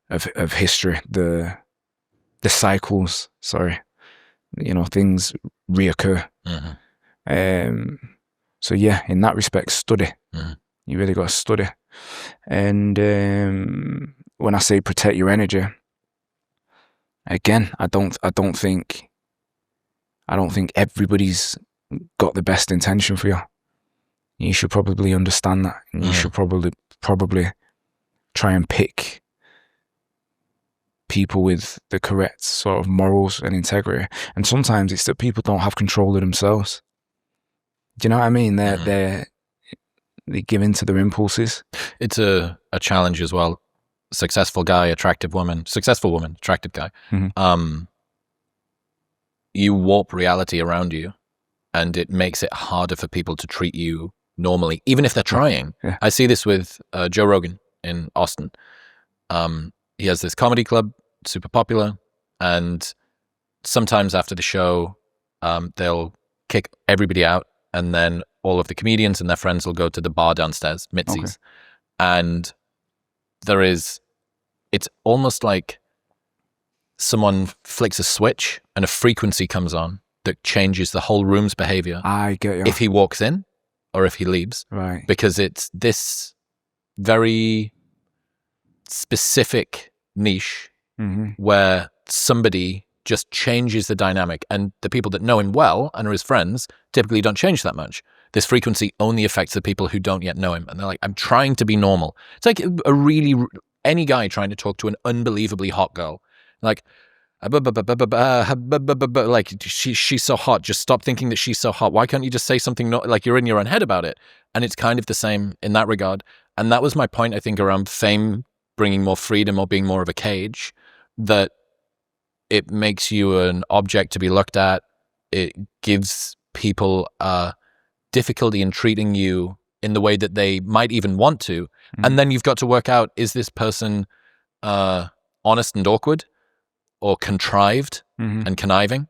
of history, the cycles. Sorry. You know, things reoccur. So yeah, in that respect, study. You really got to study. And when I say protect your energy, again, I don't think everybody's got the best intention for you. You should probably understand that, and you should probably try and pick people with the correct sort of morals and integrity. And sometimes it's that people don't have control of themselves. Do you know what I mean? They give in to their impulses. It's a challenge as well. Successful guy, attractive woman, successful woman, attractive guy. You warp reality around you, and it makes it harder for people to treat you normally, even if they're trying. Yeah. I see this with Joe Rogan in Austin. He has this comedy club, super popular, and sometimes after the show, they'll kick everybody out, and then all of the comedians and their friends will go to the bar downstairs, Mitzi's. And it's almost like someone flicks a switch and a frequency comes on that changes the whole room's behavior. I get you. If he walks in or if he leaves. Right. Because it's this very specific niche where somebody just changes the dynamic, and the people that know him well and are his friends typically don't change that much. This frequency only affects the people who don't yet know him, and they're like, I'm trying to be normal. It's like any guy trying to talk to an unbelievably hot girl, like she's so hot, just stop thinking that she's so hot. Why can't you just say something like you're in your own head about it? And it's kind of the same in that regard. And that was my point, I think, around fame bringing more freedom or being more of a cage, that it makes you an object to be looked at. It gives people difficulty in treating you in the way that they might even want to. And then you've got to work out, is this person honest and awkward, or contrived and conniving?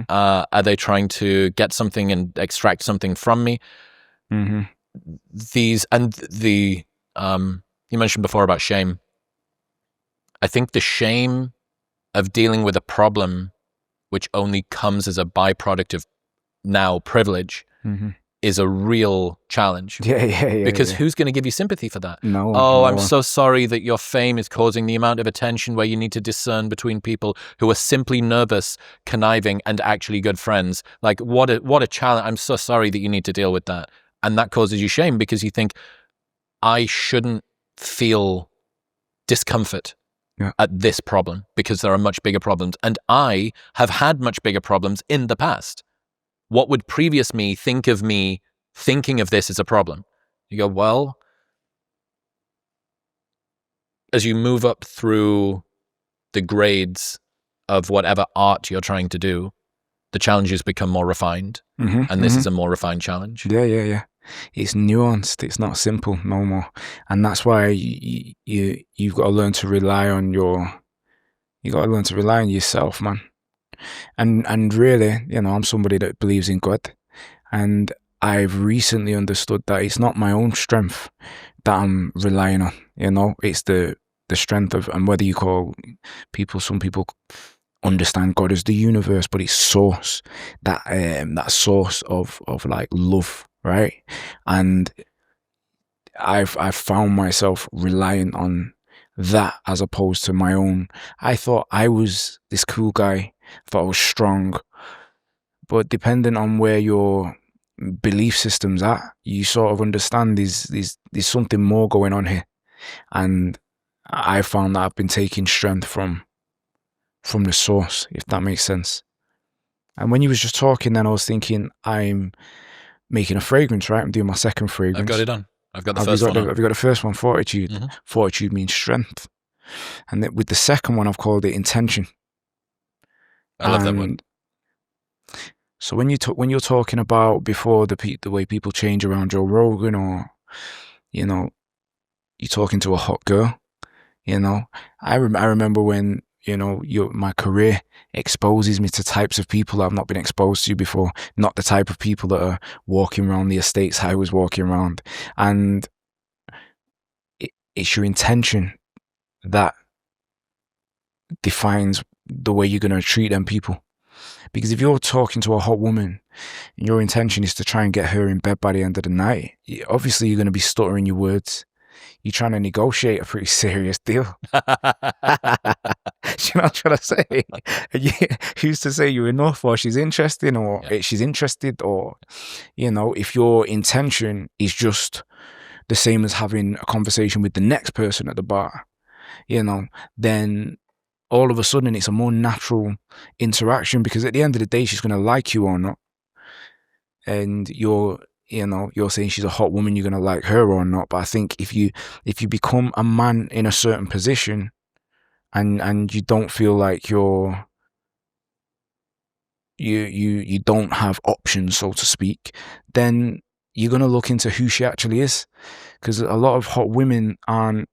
Are they trying to get something and extract something from me? You mentioned before about shame. I think the shame of dealing with a problem which only comes as a byproduct of now privilege is a real challenge. Because who's going to give you sympathy for that? No. I'm so sorry that your fame is causing the amount of attention where you need to discern between people who are simply nervous, conniving, and actually good friends. Like, what a challenge. I'm so sorry that you need to deal with that. And that causes you shame because you think, I shouldn't feel discomfort at this problem because there are much bigger problems. And I have had much bigger problems in the past. What would previous me think of me thinking of this as a problem? You go, well, as you move up through the grades of whatever art you're trying to do, the challenges become more refined. And this is a more refined challenge. Yeah. It's nuanced. It's not simple no more. And that's why you've got to learn to rely on yourself, man. And really, I'm somebody that believes in God, and I've recently understood that it's not my own strength that I'm relying on. It's the strength of, and whether you call some people understand God as the universe, but it's source, that source of like love, right? And I've found myself relying on that as opposed to my own. I thought I was this cool guy, thought I was strong, but depending on where your belief system's at, you sort of understand there's something more going on here. And I found that I've been taking strength from the source, if that makes sense. And when you was just talking, then I was thinking, I'm making a fragrance, right? I'm doing my second fragrance. I've got it on. I've got the first one. Have you got the first one? Fortitude. Fortitude means strength. And then with the second one, I've called it intention. I love that one. So when you're talking about before the way people change around Joe Rogan, or you're talking to a hot girl, I remember when my career exposes me to types of people I've not been exposed to before, not the type of people that are walking around the estates I was walking around. And it's your intention that defines the way you're going to treat them people. Because if you're talking to a hot woman and your intention is to try and get her in bed by the end of the night, obviously you're going to be stuttering your words. You're trying to negotiate a pretty serious deal. you know what I'm trying to say? Who's to say you're enough, or she's interesting, or she's interested, or, you know, if your intention is just the same as having a conversation with the next person at the bar, you know, then all of a sudden it's a more natural interaction, because at the end of the day, she's going to like you or not. And you're saying she's a hot woman, you're going to like her or not. But I think if you become a man in a certain position and you don't feel like you don't have options, so to speak, then you're going to look into who she actually is. Because a lot of hot women aren't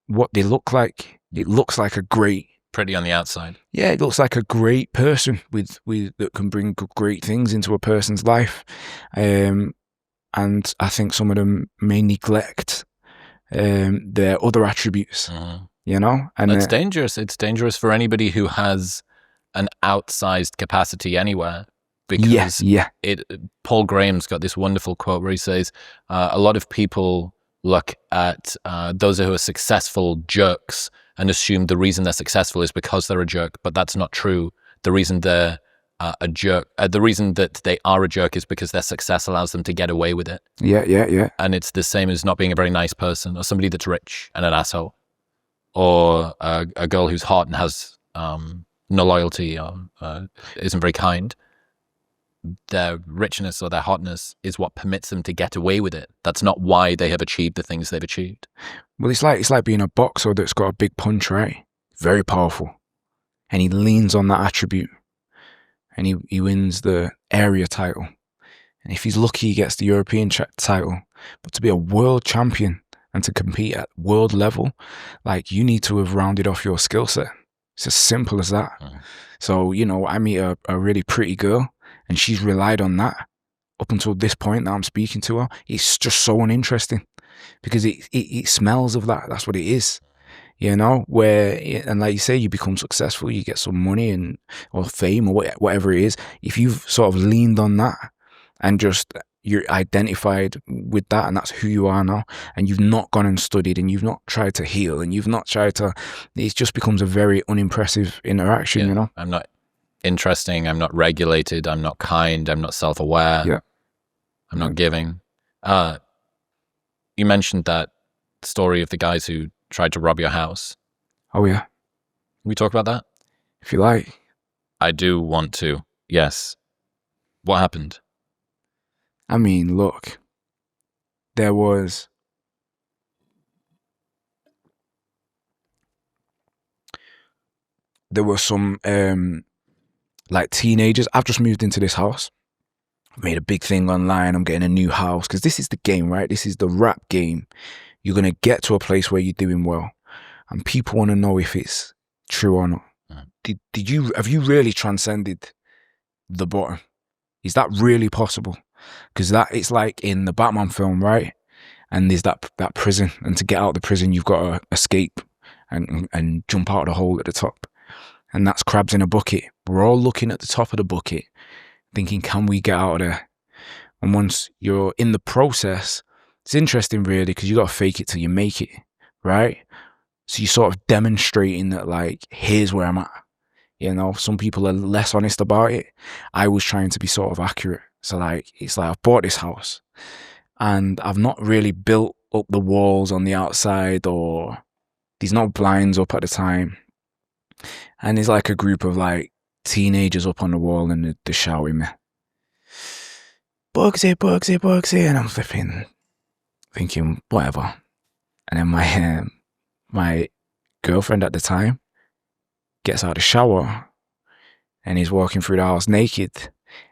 what they look like. It looks like a great... Pretty on the outside. Yeah, it looks like a great person with that can bring great things into a person's life. And I think some of them may neglect their other attributes, you know? And it's dangerous. It's dangerous for anybody who has an outsized capacity anywhere. Because Paul Graham's got this wonderful quote where he says, a lot of people look at those who are successful jerks and assume the reason they're successful is because they're a jerk, but that's not true. The reason they're a jerk, the reason that they are a jerk is because their success allows them to get away with it. Yeah. And it's the same as not being a very nice person, or somebody that's rich and an asshole, or a girl who's hot and has no loyalty, or isn't very kind. Their richness or their hotness is what permits them to get away with it. That's not why they have achieved the things they've achieved. Well, it's like being a boxer that's got a big punch, right? Very powerful. And he leans on that attribute. And he wins the area title. And if he's lucky, he gets the European title. But to be a world champion and to compete at world level, like, you need to have rounded off your skill set. It's as simple as that. So, you know, I meet a really pretty girl, and she's relied on that up until this point that I'm speaking to her. It's just so uninteresting, because it smells of that. That's what it is, you know, and like you say, you become successful, you get some money or fame or whatever it is. If you've sort of leaned on that and just you're identified with that, and that's who you are now, and you've not gone and studied, and you've not tried to heal, and you've not tried to, it just becomes a very unimpressive interaction, you know? I'm not interesting, I'm not regulated, I'm not kind, I'm not self-aware, I'm not giving. You mentioned that story of the guys who tried to rob your house. Oh yeah. Can we talk about that? If you like. I do want to, yes. What happened? I mean, look, there were some like teenagers. I've just moved into this house. I've made a big thing online. I'm getting a new house, because this is the game, right? This is the rap game. You're going to get to a place where you're doing well, and people want to know if it's true or not. Have you really transcended the bottom? Is that really possible? Because it's like in the Batman film, right? And there's that prison, and to get out of the prison, you've got to escape and jump out of the hole at the top. And that's crabs in a bucket. We're all looking at the top of the bucket, thinking, can we get out of there? And once you're in the process, it's interesting really, because you got to fake it till you make it, right? So you're sort of demonstrating that, like, here's where I'm at. You know, some people are less honest about it. I was trying to be sort of accurate. So like, it's like, I've bought this house and I've not really built up the walls on the outside, or there's no blinds up at the time. And there's like a group of like teenagers up on the wall, and they're shouting me, Bugzy, Bugzy, Bugzy. And I'm thinking, whatever. And then my girlfriend at the time gets out of the shower, and he's walking through the house naked,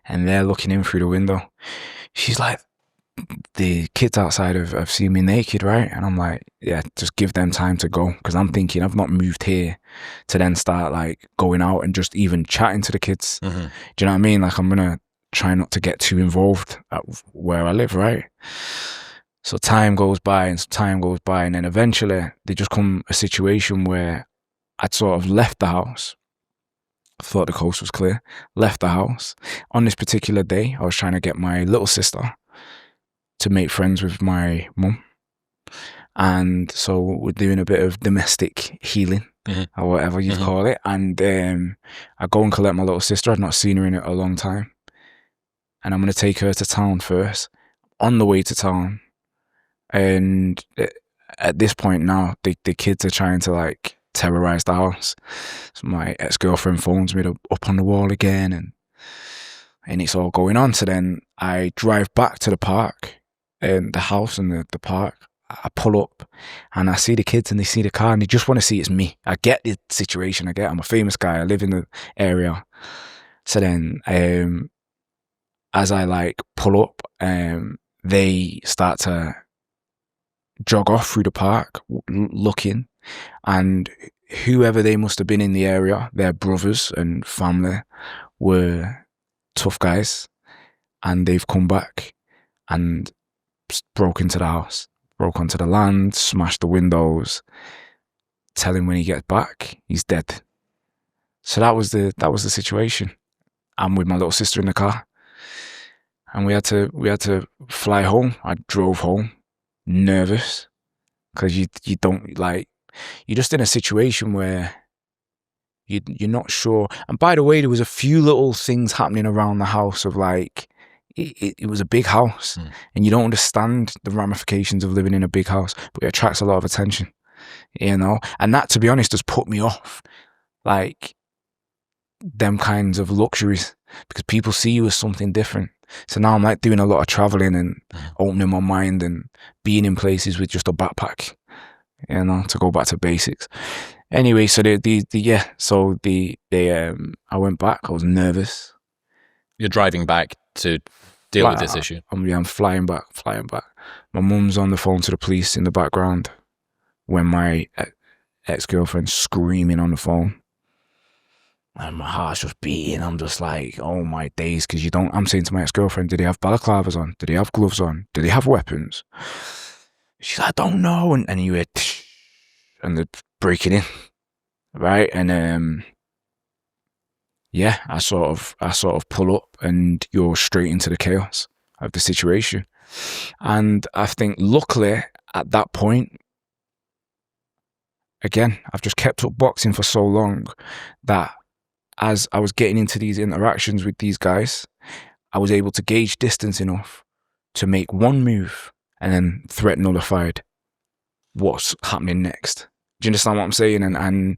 and they're looking in through the window. She's like, the kids outside have seen me naked, right? And I'm like, yeah, just give them time to go, because I'm thinking, I've not moved here to then start like going out and just even chatting to the kids. Do you know what I mean? Like, I'm gonna try not to get too involved at where I live, right? So time goes by, and then eventually there just come a situation where I'd sort of left the house. I thought the coast was clear. Left the house. On this particular day, I was trying to get my little sister to make friends with my mum. And so we're doing a bit of domestic healing or whatever you'd call it. And I go and collect my little sister. I'd not seen her in a long time. And I'm going to take her to town first. On the way to town, and at this point now, the kids are trying to like terrorize the house. So my ex-girlfriend phones me up on the wall again, and it's all going on. So then I drive back to the park, and the house and the park. I pull up and I see the kids and they see the car and they just want to see it's me. I get the situation. I'm a famous guy. I live in the area. So then as I like pull up, they start to jog off through the park looking, and whoever they must have been in the area, their brothers and family were tough guys, and they've come back and broke into the house, broke onto the land, smashed the windows, tell him when he gets back he's dead. So that was the situation. I'm with my little sister in the car, and we had to fly home. I drove home nervous because you don't like, you're just in a situation where you're not sure. And by the way, there was a few little things happening around the house of like, it was a big house, and you don't understand the ramifications of living in a big house, but it attracts a lot of attention, you know. And that, to be honest, has put me off like them kinds of luxuries, because people see you as something different. So now I'm like doing a lot of traveling and opening my mind and being in places with just a backpack, you know, to go back to basics. Anyway, so I went back. I was nervous. You're driving back to deal with this issue. I'm flying back. My mum's on the phone to the police in the background when my ex-girlfriend's screaming on the phone. And my heart's just beating. I'm just like, oh my days, because I'm saying to my ex-girlfriend, did he have balaclavas on? Did he have gloves on? Did he have weapons? She's like, I don't know. And you hear, and they're breaking in, right? And I sort of pull up, and you're straight into the chaos of the situation. And I think luckily at that point, again, I've just kept up boxing for so long that as I was getting into these interactions with these guys, I was able to gauge distance enough to make one move and then threat nullified what's happening next. Do you understand what I'm saying? And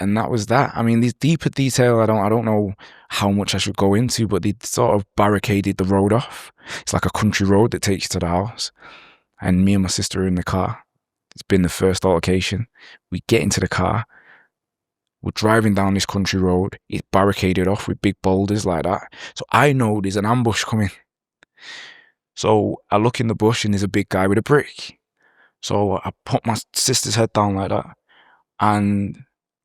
that was that. I mean, these deeper detail, I don't know how much I should go into, but they sort of barricaded the road off. It's like a country road that takes you to the house. And me and my sister are in the car. It's been the first altercation. We get into the car. We're driving down this country road. It's barricaded off with big boulders like that. So I know there's an ambush coming. So I look in the bush and there's a big guy with a brick. So I put my sister's head down like that. And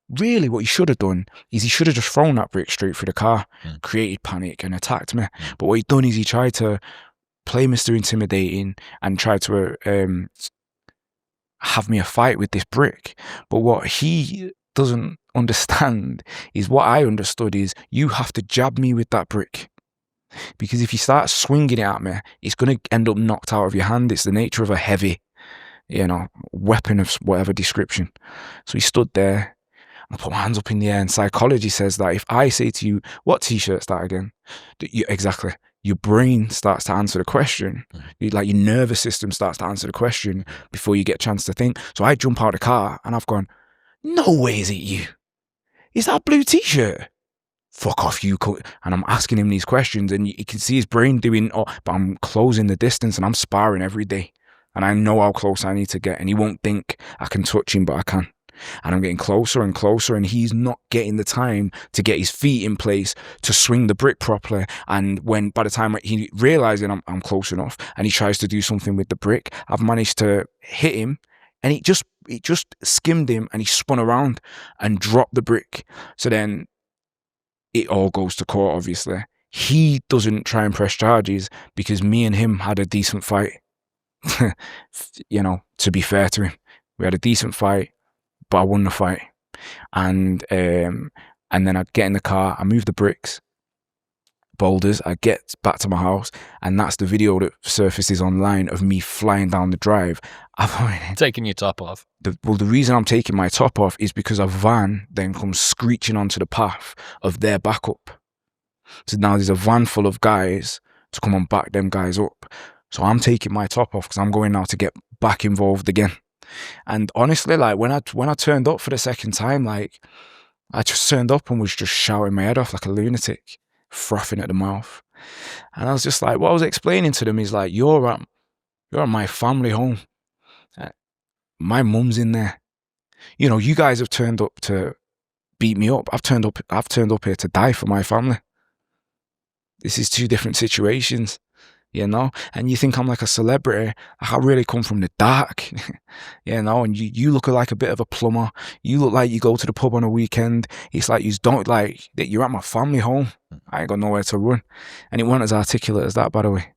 really what he should have done is he should have just thrown that brick straight through the car, created panic and attacked me. But what he done is he tried to play Mr. Intimidating and tried to have me a fight with this brick. But what he doesn't understand is what I understood is you have to jab me with that brick. Because if you start swinging it at me, it's going to end up knocked out of your hand. It's the nature of a heavy, weapon of whatever description. So he stood there. I put my hands up in the air, and psychology says that if I say to you, what t-shirt's that again? Exactly. Your brain starts to answer the question. Your nervous system starts to answer the question before you get a chance to think. So I jump out of the car and I've gone, no way is it you. Is that a blue t-shirt? Fuck off, you. And I'm asking him these questions, and you can see his brain doing, but I'm closing the distance and I'm sparring every day. And I know how close I need to get, and he won't think I can touch him, but I can. And I'm getting closer and closer, and he's not getting the time to get his feet in place to swing the brick properly. And by the time he realizes I'm close enough, and he tries to do something with the brick, I've managed to hit him, and it just skimmed him, and he spun around and dropped the brick. So then it all goes to court, obviously. He doesn't try and press charges because me and him had a decent fight. To be fair to him, we had a decent fight, but I won the fight. And then I get in the car, I move the bricks, boulders. I get back to my house, and that's the video that surfaces online of me flying down the drive. Taking your top off. The reason I'm taking my top off is because a van then comes screeching onto the path of their backup. So now there's a van full of guys to come and back them guys up. So I'm taking my top off because I'm going now to get back involved again. And honestly, like when I turned up for the second time, like I just turned up and was just shouting my head off like a lunatic, frothing at the mouth. And I was just like, what I was explaining to them is like, you're at my family home. My mum's in there. You know, you guys have turned up to beat me up. I've turned up here to die for my family. This is two different situations, you know? And you think I'm like a celebrity. I really come from the dark, you know? And you look like a bit of a plumber. You look like you go to the pub on a weekend. It's like you're at my family home. I ain't got nowhere to run. And it wasn't as articulate as that, by the way.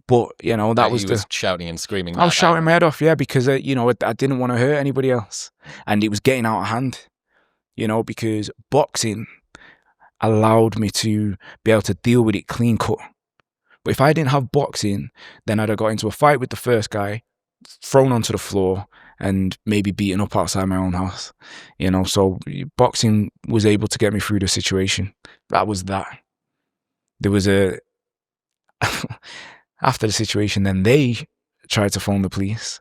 But, you know, that was shouting and screaming. I was shouting my head off, yeah, because, you know, I didn't want to hurt anybody else. And it was getting out of hand, you know, because boxing allowed me to be able to deal with it clean cut. But if I didn't have boxing, then I'd have got into a fight with the first guy, thrown onto the floor, and maybe beaten up outside my own house, you know. So boxing was able to get me through the situation. That was that. There was after the situation, then they tried to phone the police,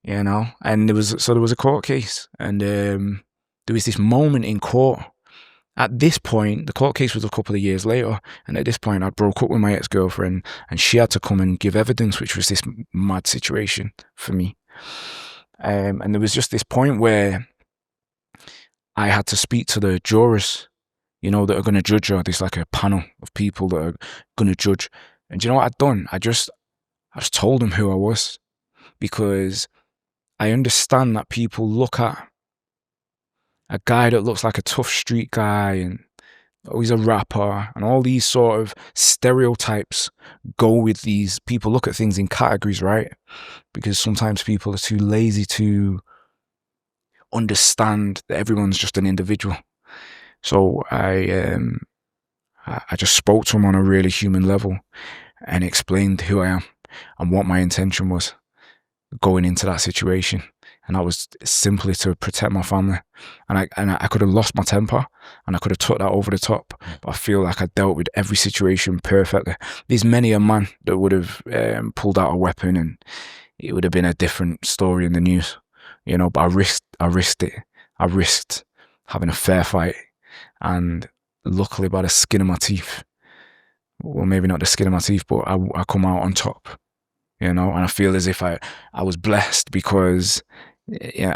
you know, and there was a court case, and there was this moment in court. At this point, the court case was a couple of years later, and at this point, I broke up with my ex-girlfriend, and she had to come and give evidence, which was this mad situation for me. And there was just this point where I had to speak to the jurors, you know, that are going to judge her. There's like a panel of people that are going to judge. And do you know what I'd done? I just told them who I was, because I understand that people look at a guy that looks like a tough street guy and he's a rapper, and all these sort of stereotypes go with these people. Look at things in categories, right? Because sometimes people are too lazy to understand that everyone's just an individual. So I just spoke to him on a really human level and explained who I am and what my intention was going into that situation. And that was simply to protect my family. And I could have lost my temper and I could have took that over the top. But I feel like I dealt with every situation perfectly. There's many a man that would have pulled out a weapon and it would have been a different story in the news, you know. But I risked it. I risked having a fair fight. And luckily, by the skin of my teeth, well, maybe not the skin of my teeth, but I come out on top, you know. And I feel as if I was blessed because, yeah,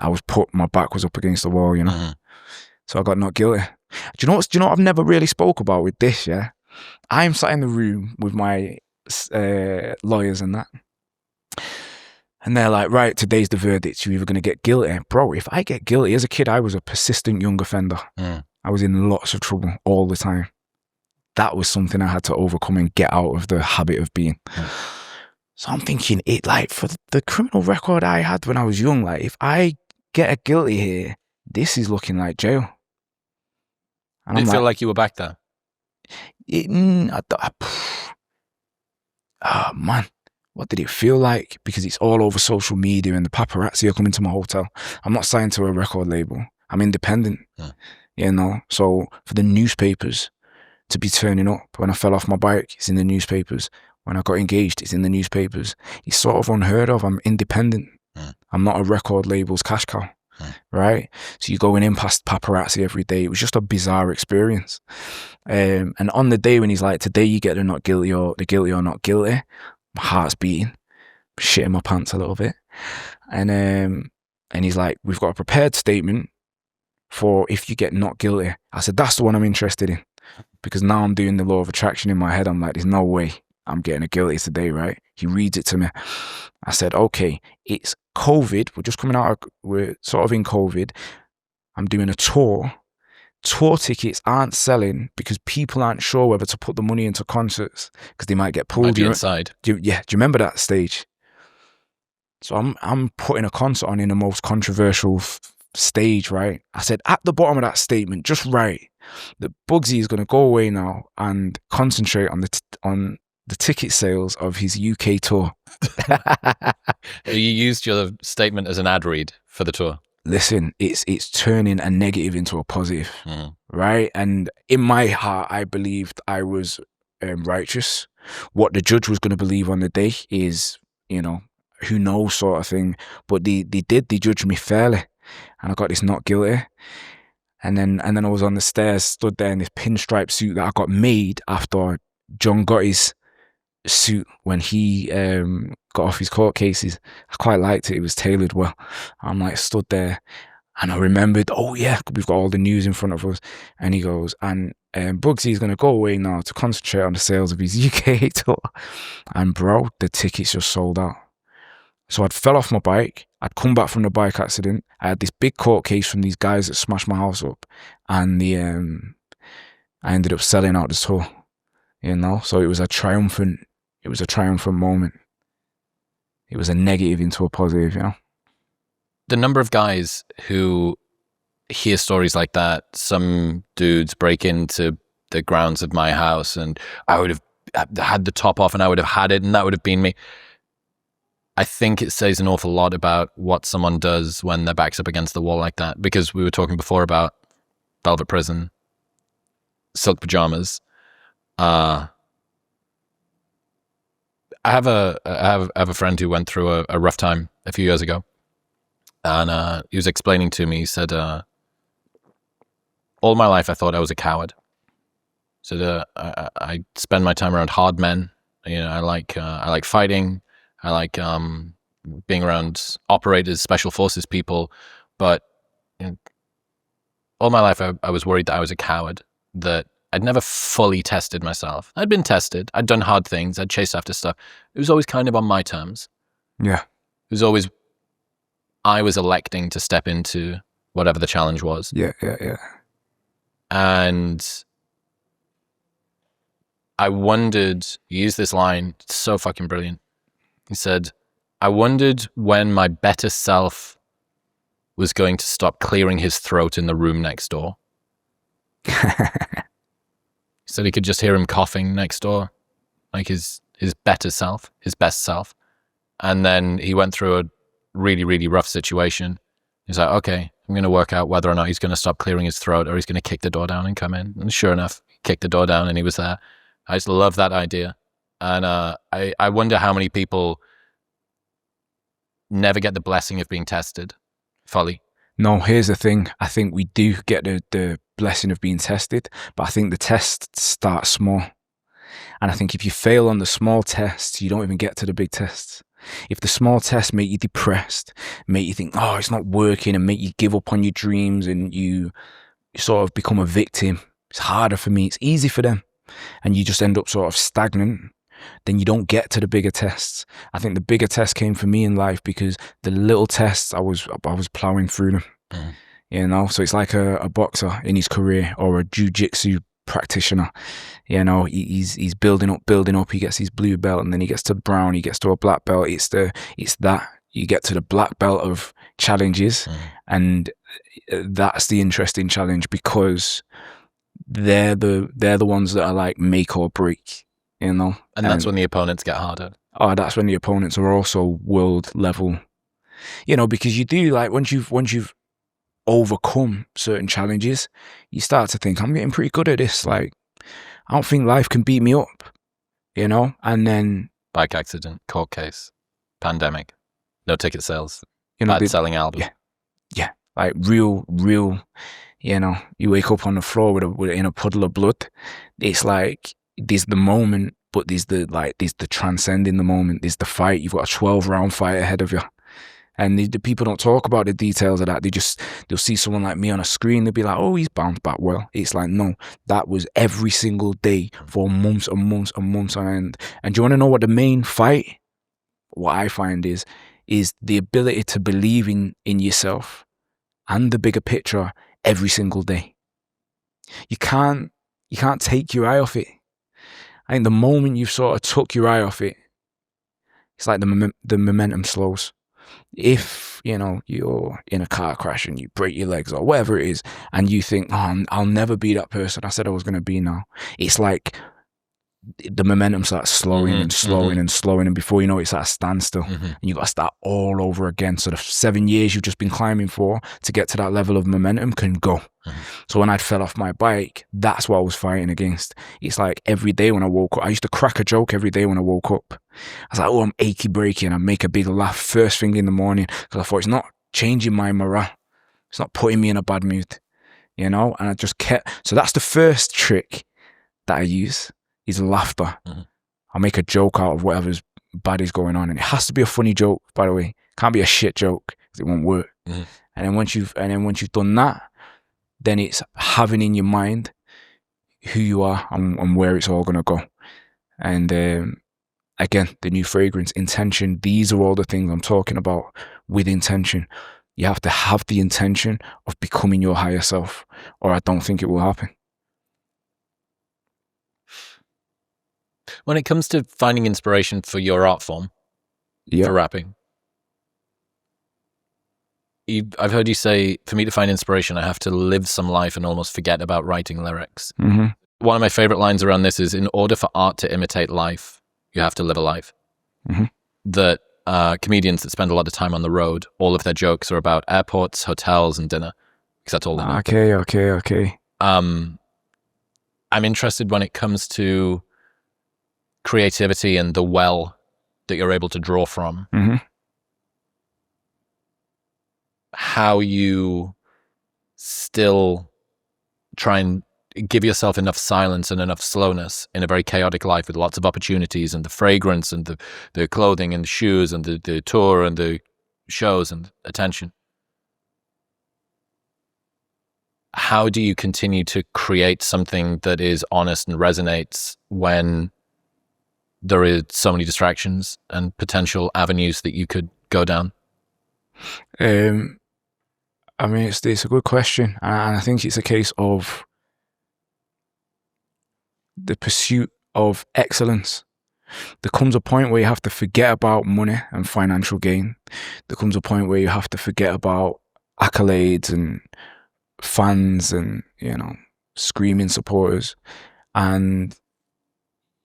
my back was up against the wall, you know. Mm-hmm. So I got not guilty. Do you know what I've never really spoke about with this, yeah? I'm sat in the room with my lawyers and that. And they're like, right, today's the verdict. You're either going to get guilty. Bro, if I get guilty, as a kid, I was a persistent young offender. Mm. I was in lots of trouble all the time. That was something I had to overcome and get out of the habit of being. Mm. So I'm thinking, for the criminal record I had when I was young, like, if I get a guilty here, this is looking like jail. And did it feel like you were back there? Oh, man. What did it feel like? Because it's all over social media and the paparazzi are coming to my hotel. I'm not signed to a record label. I'm independent, you know. So for the newspapers to be turning up, when I fell off my bike, it's in the newspapers. When I got engaged, it's in the newspapers. It's sort of unheard of. I'm independent. I'm not a record label's cash cow, right? So you're going in past paparazzi every day. It was just a bizarre experience. And on the day when he's like, today you get the not guilty or the guilty or not guilty, my heart's beating, shitting my pants a little bit. And he's like, we've got a prepared statement for if you get not guilty. I said, that's the one I'm interested in. Because now I'm doing the law of attraction in my head. I'm like, there's no way I'm getting a guilty today, right? He reads it to me. I said, okay, it's COVID. We're just coming out, we're sort of in COVID. I'm doing a tour. Tour tickets aren't selling because people aren't sure whether to put the money into concerts because they might get pulled. Might be inside. Do you remember that stage? So I'm putting a concert on in the most controversial stage, right? I said, at the bottom of that statement, just write, that Bugzy is going to go away now and concentrate on the ticket sales of his UK tour. You used your statement as an ad read for the tour. Listen, it's turning a negative into a positive, right? And in my heart, I believed I was righteous. What the judge was going to believe on the day is, you know, who knows, sort of thing. But they judged me fairly, and I got this not guilty. And then I was on the stairs, stood there in this pinstripe suit that I got made after John Gotti's suit when he got off his court cases. I quite liked it. It was tailored well. I'm like stood there, and I remembered, oh yeah, we've got all the news in front of us. And he goes, and Bugzy is going to go away now to concentrate on the sales of his UK tour. And bro, the tickets just sold out. So I'd fell off my bike. I'd come back from the bike accident. I had this big court case from these guys that smashed my house up, and I ended up selling out the tour. You know, so it was a triumphant moment. It was a negative into a positive, you know. The number of guys who hear stories like that, some dudes break into the grounds of my house and I would have had the top off and I would have had it and that would have been me. I think it says an awful lot about what someone does when their back's up against the wall like that, because we were talking before about Velvet Prison, silk pajamas. I have a friend who went through a rough time a few years ago, and he was explaining to me. He said, "All my life I thought I was a coward. So I spend my time around hard men. You know, I like fighting. I like being around operators, special forces people. But you know, all my life I was worried that I was a coward. That I'd never fully tested myself. I'd been tested. I'd done hard things. I'd chased after stuff. It was always kind of on my terms. Yeah. It was always I was electing to step into whatever the challenge was. Yeah. And I wondered, he used this line, it's so fucking brilliant. He said, I wondered when my better self was going to stop clearing his throat in the room next door. He said he could just hear him coughing next door, like his better self, his best self. And then he went through a really, really rough situation. He's like, okay, I'm going to work out whether or not he's going to stop clearing his throat or he's going to kick the door down and come in. And sure enough, he kicked the door down and he was there. I just love that idea. And I wonder how many people never get the blessing of being tested fully. No, here's the thing. I think we do get the blessing of being tested, but I think the test starts small. And I think if you fail on the small tests, you don't even get to the big tests. If the small tests make you depressed, make you think, oh, it's not working, and make you give up on your dreams and you sort of become a victim, it's harder for me, it's easy for them, and you just end up sort of stagnant, then you don't get to the bigger tests. I think the bigger test came for me in life because the little tests, I was plowing through them. You know, so it's like a boxer in his career or a jiu-jitsu practitioner. You know, he's building up, he gets his blue belt and then he gets to brown, he gets to a black belt. It's that you get to the black belt of challenges, and that's the interesting challenge because they're the ones that are like make or break. You know, and that's when the opponents get harder. Oh, that's when the opponents are also world level. You know, because you do, like, once you've overcome certain challenges, you start to think, I'm getting pretty good at this. Like, I don't think life can beat me up. You know, and then bike accident, court case, pandemic, no ticket sales, you know, bad selling album. Yeah, like real. You know, you wake up on the floor in a puddle of blood. It's like, there's the moment, but there's the transcending the moment. There's the fight. You've got a 12-round fight ahead of you. And the people don't talk about the details of that. They'll see someone like me on a screen. They'll be like, oh, he's bounced back well. It's like, no, that was every single day for months and months and months on end. And do you want to know what the main fight, what I find is the ability to believe in yourself and the bigger picture every single day. You can't take your eye off it. I think the moment you've sort of took your eye off it, it's like the momentum slows. If, you know, you're in a car crash and you break your legs or whatever it is, and you think, oh, I'll never be that person I said I was going to be now. It's like the momentum starts slowing and slowing and slowing, and before you know it, it's at a standstill, and you got to start all over again. So the 7 years you've just been climbing for to get to that level of momentum can go. So when I fell off my bike, that's what I was fighting against. It's like every day when I woke up, I used to crack a joke every day when I woke up. I was like, oh, I'm achy breaky, and I make a big laugh first thing in the morning, because I thought it's not changing my morale, it's not putting me in a bad mood, you know. And I just kept, so that's the first trick that I use, is laughter. I'll make a joke out of whatever's bad is going on, and it has to be a funny joke, by the way. It can't be a shit joke, because it won't work. And then once you've done that, then it's having in your mind who you are and where it's all gonna go. And again, the new fragrance, intention. These are all the things I'm talking about with intention. You have to have the intention of becoming your higher self, or I don't think it will happen. When it comes to finding inspiration for your art form, for rapping, I've heard you say, for me to find inspiration, I have to live some life and almost forget about writing lyrics. One of my favorite lines around this is, in order for art to imitate life, you have to live a life. That comedians that spend a lot of time on the road, all of their jokes are about airports, hotels, and dinner, because that's all they know. Okay. I'm interested when it comes to creativity and the well that you're able to draw from. How you still try and give yourself enough silence and enough slowness in a very chaotic life with lots of opportunities, and the fragrance and the clothing and the shoes and the tour and the shows and attention. How do you continue to create something that is honest and resonates when there is so many distractions and potential avenues that you could go down? I mean, it's a good question, and I think it's a case of the pursuit of excellence. There comes a point where you have to forget about money and financial gain. There comes a point where you have to forget about accolades and fans and, you know, screaming supporters, and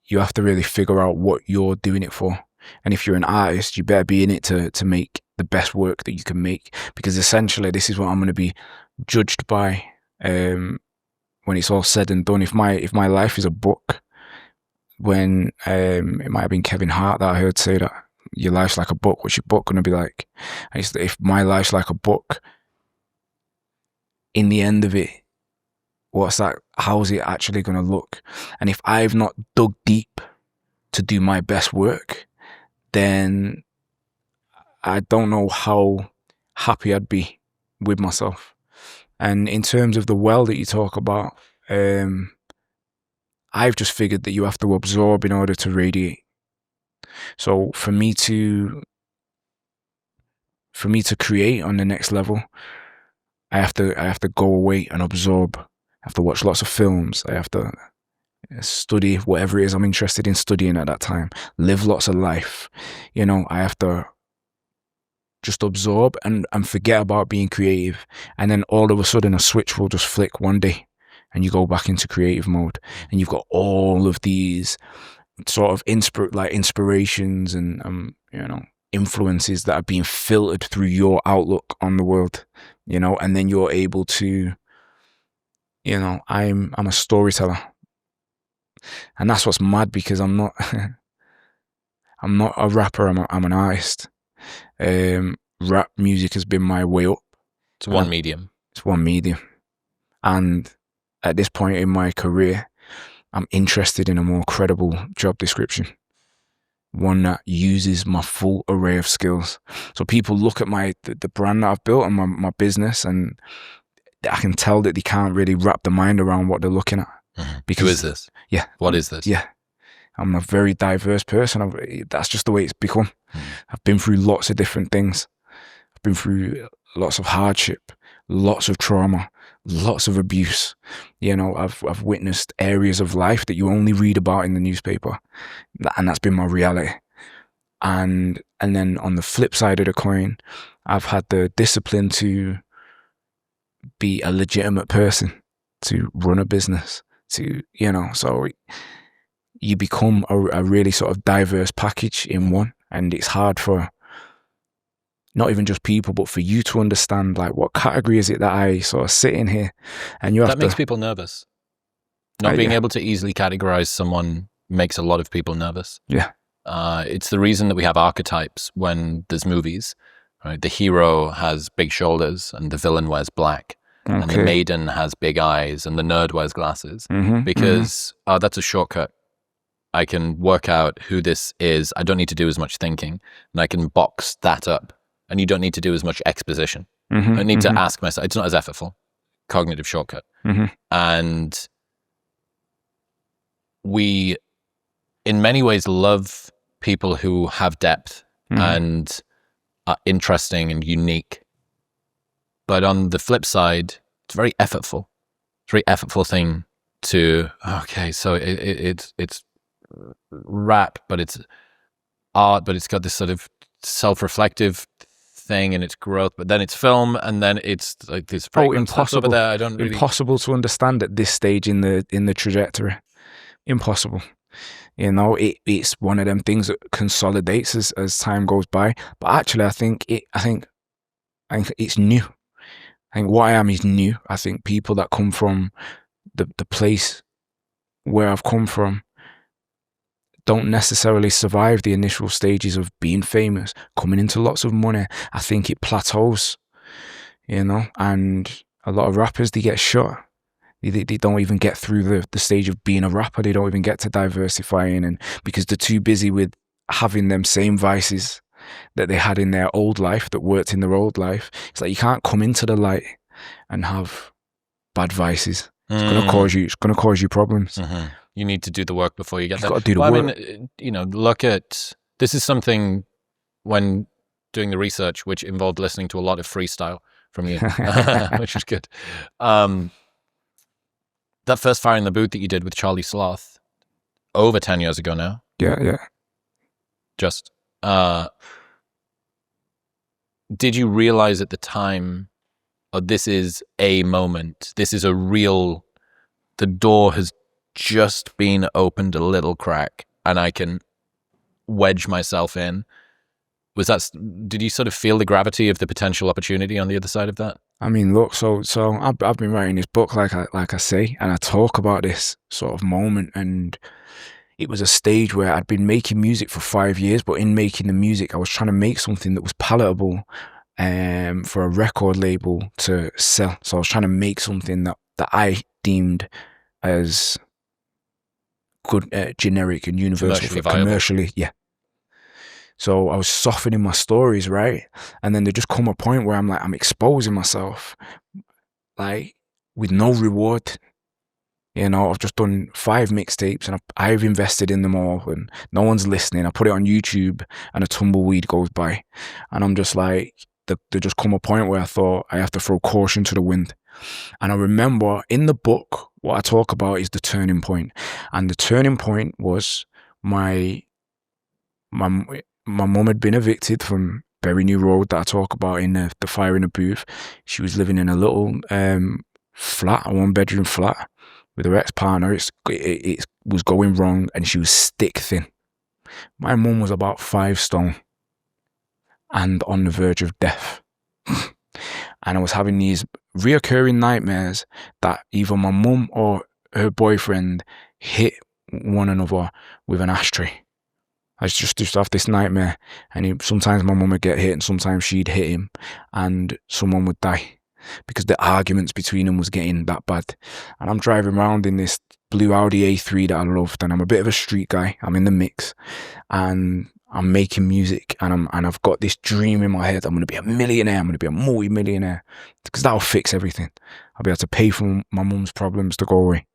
you have to really figure out what you're doing it for. And if you're an artist, you better be in it to make the best work that you can make, because essentially this is what I'm going to be judged by when it's all said and done. If my life is a book, when it might have been Kevin Hart that I heard say that your life's like a book, what's your book going to be like? And if my life's like a book, in the end of it, what's that? How's it actually going to look? And if I've not dug deep to do my best work, then I don't know how happy I'd be with myself. And in terms of the well that you talk about, I've just figured that you have to absorb in order to radiate. So for me to create on the next level, I have to go away and absorb. I have to watch lots of films. I have to study whatever it is I'm interested in studying at that time. Live lots of life. You know, I have to just absorb and forget about being creative. And then all of a sudden a switch will just flick one day and you go back into creative mode. And you've got all of these sort of inspirations and you know, influences that are being filtered through your outlook on the world, you know, and then you're able to, you know, I'm a storyteller. And that's what's mad, because I'm not I'm not a rapper, I'm an artist. Rap music has been my way up. It's one medium. It's one medium. And at this point in my career, I'm interested in a more credible job description. One that uses my full array of skills. So people look at the brand that I've built and my business, and I can tell that they can't really wrap their mind around what they're looking at. Because, who is this? Yeah. What is this? Yeah. I'm a very diverse person. That's just the way it's become. I've been through lots of different things. I've been through lots of hardship, lots of trauma, lots of abuse. You know, I've witnessed areas of life that you only read about in the newspaper, and that's been my reality. And then on the flip side of the coin, I've had the discipline to be a legitimate person, to run a business, to, so you become a really sort of diverse package in one. And it's hard for not even just people, but for you to understand, like, what category is it that I sort of sit in here? And that makes people nervous. Not being yeah. able to easily categorize someone makes a lot of people nervous. Yeah. It's the reason that we have archetypes when there's movies, right? The hero has big shoulders and the villain wears black. Okay. And the maiden has big eyes and the nerd wears glasses. Because that's a shortcut. I can work out who this is. I don't need to do as much thinking, and I can box that up. And you don't need to do as much exposition. I need to ask myself. It's not as effortful. Cognitive shortcut. And we, in many ways, love people who have depth and are interesting and unique. But on the flip side, it's very effortful. It's a very effortful thing to, okay, so it's rap, but it's art, but it's got this sort of self-reflective thing and its growth, but then it's film, and then it's like this impossible over there. I don't really... Impossible to understand at this stage in the trajectory. Impossible. It's one of them things that consolidates as time goes by. But actually, I think it's new. I think what I am is new. I think people that come from the place where I've come from don't necessarily survive the initial stages of being famous, coming into lots of money. I think it plateaus, and a lot of rappers, they get shot. They don't even get through the stage of being a rapper. They don't even get to diversifying, and because they're too busy with having them same vices that they had in their old life, that worked in their old life. It's like you can't come into the light and have bad vices. It's gonna cause you problems. You need to do the work before you get there. You've got to do the work. I mean, look at, this is something when doing the research, which involved listening to a lot of freestyle from you, which was good. That first Fire in the Boot that you did with Charlie Sloth, over 10 years ago now. Yeah. Just, did you realize at the time, this is a moment, this is a real, the door has just been opened a little crack and I can wedge myself in? Did you sort of feel the gravity of the potential opportunity on the other side of that? I mean, look, so I've been writing this book, like I say, and I talk about this sort of moment, and it was a stage where I'd been making music for 5 years, but in making the music, I was trying to make something that was palatable for a record label to sell. So I was trying to make something that I deemed as good, generic and universal, commercially, yeah. So I was softening my stories, right? And then there just come a point where I'm exposing myself, like, with no reward. I've just done 5 mixtapes and I've invested in them all and no one's listening. I put it on YouTube and a tumbleweed goes by. And I'm just like, there just come a point where I thought I have to throw caution to the wind. And I remember in the book, what I talk about is the turning point. And the turning point was my mum had been evicted from Berry New Road that I talk about in the Fire in the Booth. She was living in a little flat, a 1-bedroom flat with her ex-partner. It was going wrong and she was stick thin. My mum was about 5 stone and on the verge of death. And I was having these reoccurring nightmares that either my mum or her boyfriend hit one another with an ashtray. I just used to have this nightmare, and sometimes my mum would get hit and sometimes she'd hit him and someone would die because the arguments between them was getting that bad. And I'm driving around in this blue Audi A3 that I loved, and I'm a bit of a street guy. I'm in the mix and I'm making music, and I've got this dream in my head. I'm going to be a millionaire. I'm going to be a multi-millionaire because that'll fix everything. I'll be able to pay for my mum's problems to go away.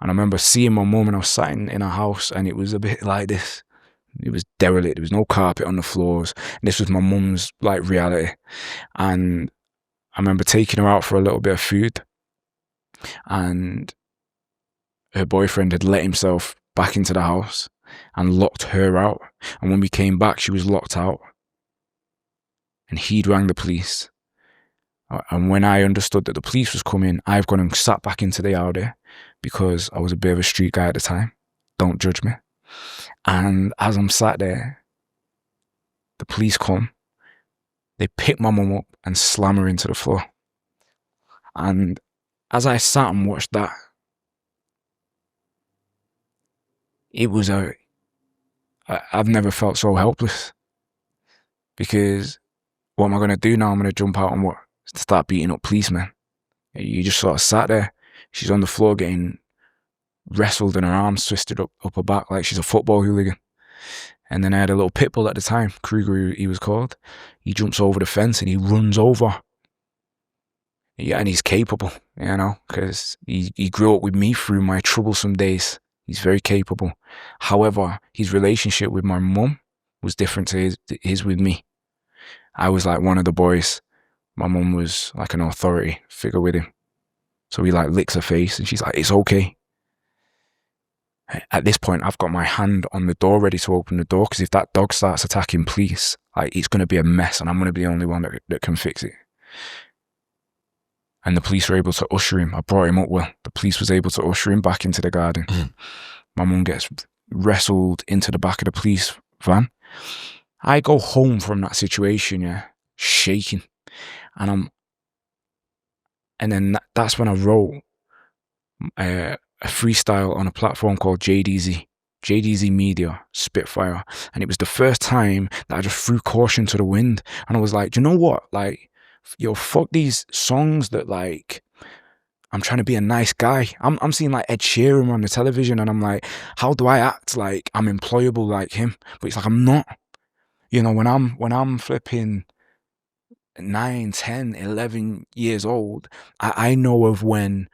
And I remember seeing my mum, and I was sat in a house, and it was a bit like this. It was derelict. There was no carpet on the floors. And this was my mum's like reality. And I remember taking her out for a little bit of food, and her boyfriend had let himself back into the house. and locked her out. And when we came back, she was locked out. And he'd rang the police. And when I understood that the police was coming, I've gone and sat back into the Audi because I was a bit of a street guy at the time. Don't judge me. And as I'm sat there, the police come. They pick my mum up and slam her into the floor. And as I sat and watched that, it was I've never felt so helpless. Because what am I going to do now? I'm going to jump out and what? Start beating up policemen. You just sort of sat there. She's on the floor getting wrestled and her arms twisted up her back like she's a football hooligan. And then I had a little pit bull at the time, Kruger he was called. He jumps over the fence and he runs over. Yeah, and he's capable, you know, because he grew up with me through my troublesome days. He's very capable. However, his relationship with my mum was different to his with me. I was like one of the boys. My mum was like an authority figure with him. So he like licks her face and she's like, it's okay. At this point, I've got my hand on the door ready to open the door because if that dog starts attacking police, like it's going to be a mess and I'm going to be the only one that can fix it. And the police were able to usher him. I brought him up well. The police was able to usher him back into the garden. My mum gets wrestled into the back of the police van. I go home from that situation, yeah, shaking. And then that's when I wrote a freestyle on a platform called JDZ Media, Spitfire. And it was the first time that I just threw caution to the wind. And I was like, do you know what? Like, yo, fuck these songs that like, I'm trying to be a nice guy. I'm seeing like Ed Sheeran on the television and I'm like, how do I act like I'm employable like him? But it's like, I'm not. You know, when I'm flipping 9, 10, 11 years old, I know of when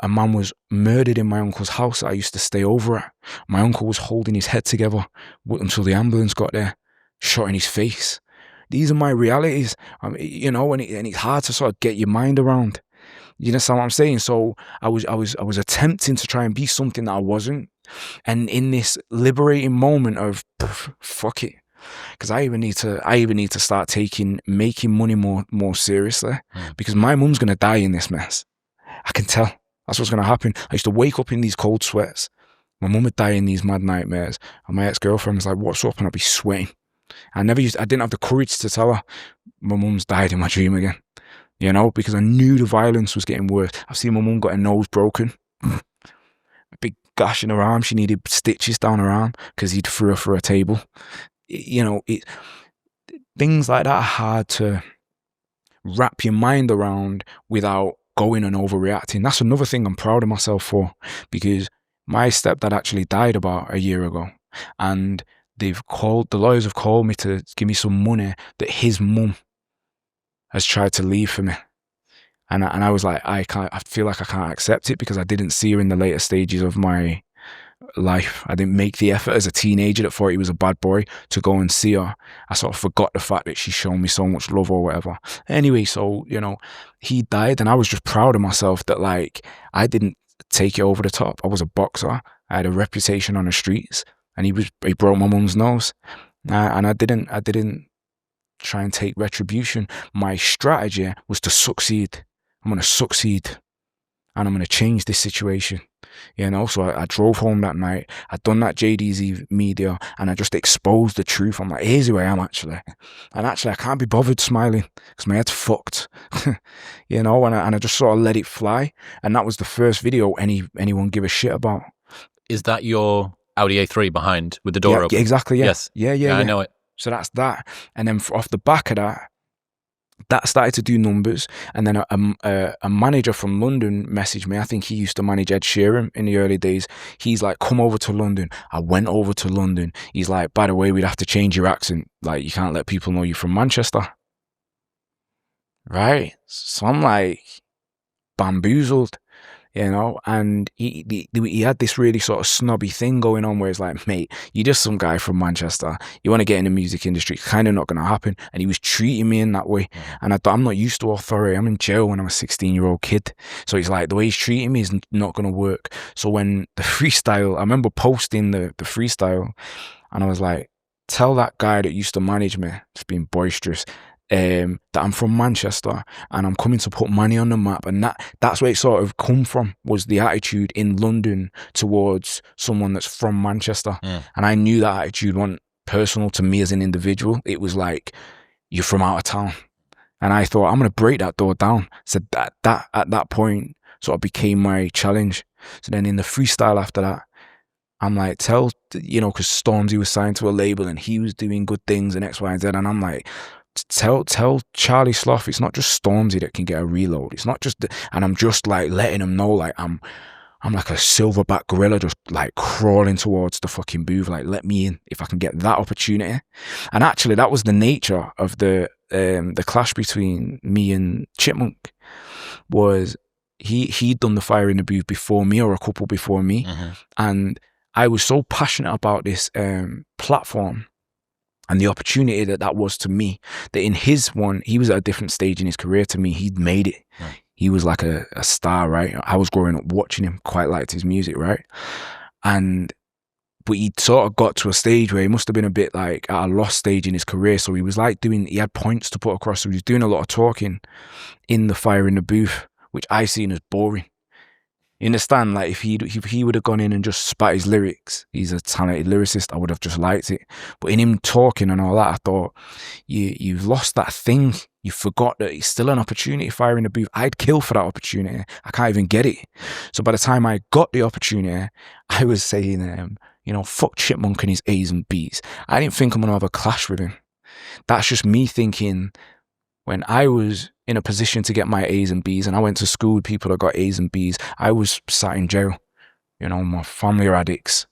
a man was murdered in my uncle's house that I used to stay over at. My uncle was holding his head together until the ambulance got there, shot in his face. These are my realities, you know, and it's hard to sort of get your mind around. You understand what I'm saying? So I was attempting to try and be something that I wasn't. And in this liberating moment of fuck it. Because I even need to start making money more seriously. Because my mum's gonna die in this mess. I can tell. That's what's gonna happen. I used to wake up in these cold sweats. My mum would die in these mad nightmares. And my ex-girlfriend was like, what's up? And I'd be sweating. I didn't have the courage to tell her my mum's died in my dream again. You know, because I knew the violence was getting worse. I've seen my mum got her nose broken. A big gash in her arm. She needed stitches down her arm because he'd threw her for a table. You know, things like that are hard to wrap your mind around without going and overreacting. That's another thing I'm proud of myself for, because my stepdad actually died about a year ago, and the lawyers have called me to give me some money that his mum has tried to leave for me. And I was like, I feel like I can't accept it because I didn't see her in the later stages of my life. I didn't make the effort as a teenager that thought he was a bad boy to go and see her. I sort of forgot the fact that she's shown me so much love or whatever. Anyway, so, you know, he died and I was just proud of myself that like, I didn't take it over the top. I was a boxer. I had a reputation on the streets and he broke my mum's nose. And I didn't try and take retribution. My strategy was to succeed. I'm going to succeed and I'm going to change this situation. You know, so I drove home that night. I'd done that JDZ Media and I just exposed the truth. I'm like, here's who I am actually. And actually I can't be bothered smiling because my head's fucked. You know, and I just sort of let it fly. And that was the first video anyone give a shit about. Is that your Audi A3 behind with the door open? Yeah, exactly, yeah. Yes. Yeah. I know it. So that's that. And then off the back of that started to do numbers. And then a manager from London messaged me. I think he used to manage Ed Sheeran in the early days. He's like, come over to London. I went over to London. He's like, by the way, we'd have to change your accent. Like, you can't let people know you're from Manchester. Right? So I'm like, bamboozled. you know, and he had this really sort of snobby thing going on where it's like, mate, you're just some guy from Manchester, you want to get in the music industry, it's kind of not going to happen. And he was treating me in that way. And I thought, I'm not used to authority. I'm in jail when I'm a 16-year-old kid. So he's like, the way he's treating me is not going to work. So when the freestyle, I remember posting the freestyle, and I was like, tell that guy that used to manage me, just being boisterous, that I'm from Manchester and I'm coming to put money on the map. And that's where it sort of come from, was the attitude in London towards someone that's from Manchester. And I knew that attitude wasn't personal to me as an individual. It was like, you're from out of town. And I thought, I'm going to break that door down. So that at that point sort of became my challenge. So then in the freestyle after that, I'm like, tell, you know, because Stormzy was signed to a label and he was doing good things and X, Y, and Z. And I'm like, tell Charlie Sloth, it's not just Stormzy that can get a reload. It's not just, and I'm just like letting him know, like, I'm like a silverback gorilla just like crawling towards the fucking booth, like, let me in if I can get that opportunity. And actually that was the nature of the clash between me and Chipmunk, was he'd done the Fire in the Booth before me, or a couple before me. And I was so passionate about this platform and the opportunity that was to me, that in his one, he was at a different stage in his career to me. He'd made it. He was like a star, right? I was growing up watching him, quite liked his music, right? But he sort of got to a stage where he must have been a bit like at a lost stage in his career. So he was like he had points to put across. So he was doing a lot of talking in the Fire in the Booth, which I seen as boring. You understand? Like, if he would have gone in and just spat his lyrics, he's a talented lyricist, I would have just liked it. But in him talking and all that, I thought, you've lost that thing. You forgot that it's still an opportunity, Fire in the Booth. I'd kill for that opportunity. I can't even get it. So by the time I got the opportunity, I was saying, you know, fuck Chipmunk and his A's and B's. I didn't think I'm going to have a clash with him. That's just me thinking, when I was in a position to get my A's and B's, and I went to school with people that got A's and B's, I was sat in jail. You know, my family are addicts.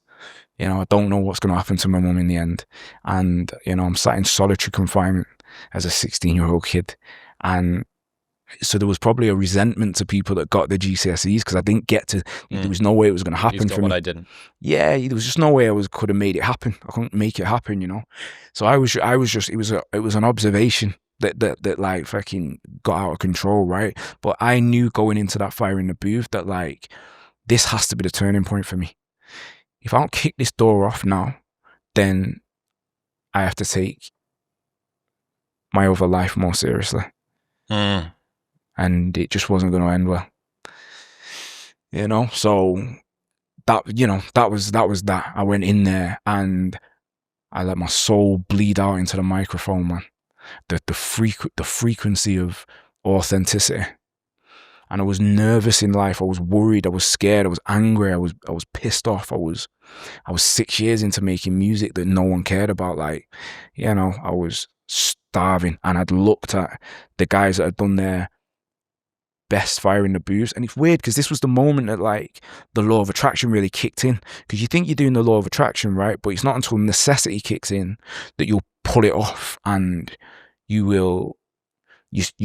You know, I don't know what's going to happen to my mum in the end. And, you know, I'm sat in solitary confinement as a 16-year-old kid. And so there was probably a resentment to people that got the GCSEs, because I didn't get to, there was no way it was going to happen for me. What I didn't. Yeah, there was just no way could have made it happen. I couldn't make it happen, you know. So I was just, it was an observation that like fucking got out of control, right? But I knew going into that Fire in the Booth that, like, this has to be the turning point for me. If I don't kick this door off now, then I have to take my other life more seriously. And it just wasn't going to end well. You know, so that was that. I went in there and I let my soul bleed out into the microphone, man. The frequency of authenticity. And I was nervous in life. I was worried. I was scared. I was angry. I was pissed off. I was 6 years into making music that no one cared about. Like, you know, I was starving, and I'd looked at the guys that had done their best Fire in the Booths. And it's weird, because this was the moment that, like, the law of attraction really kicked in. Because you think you're doing the law of attraction, right? But it's not until necessity kicks in that you'll pull it off, and you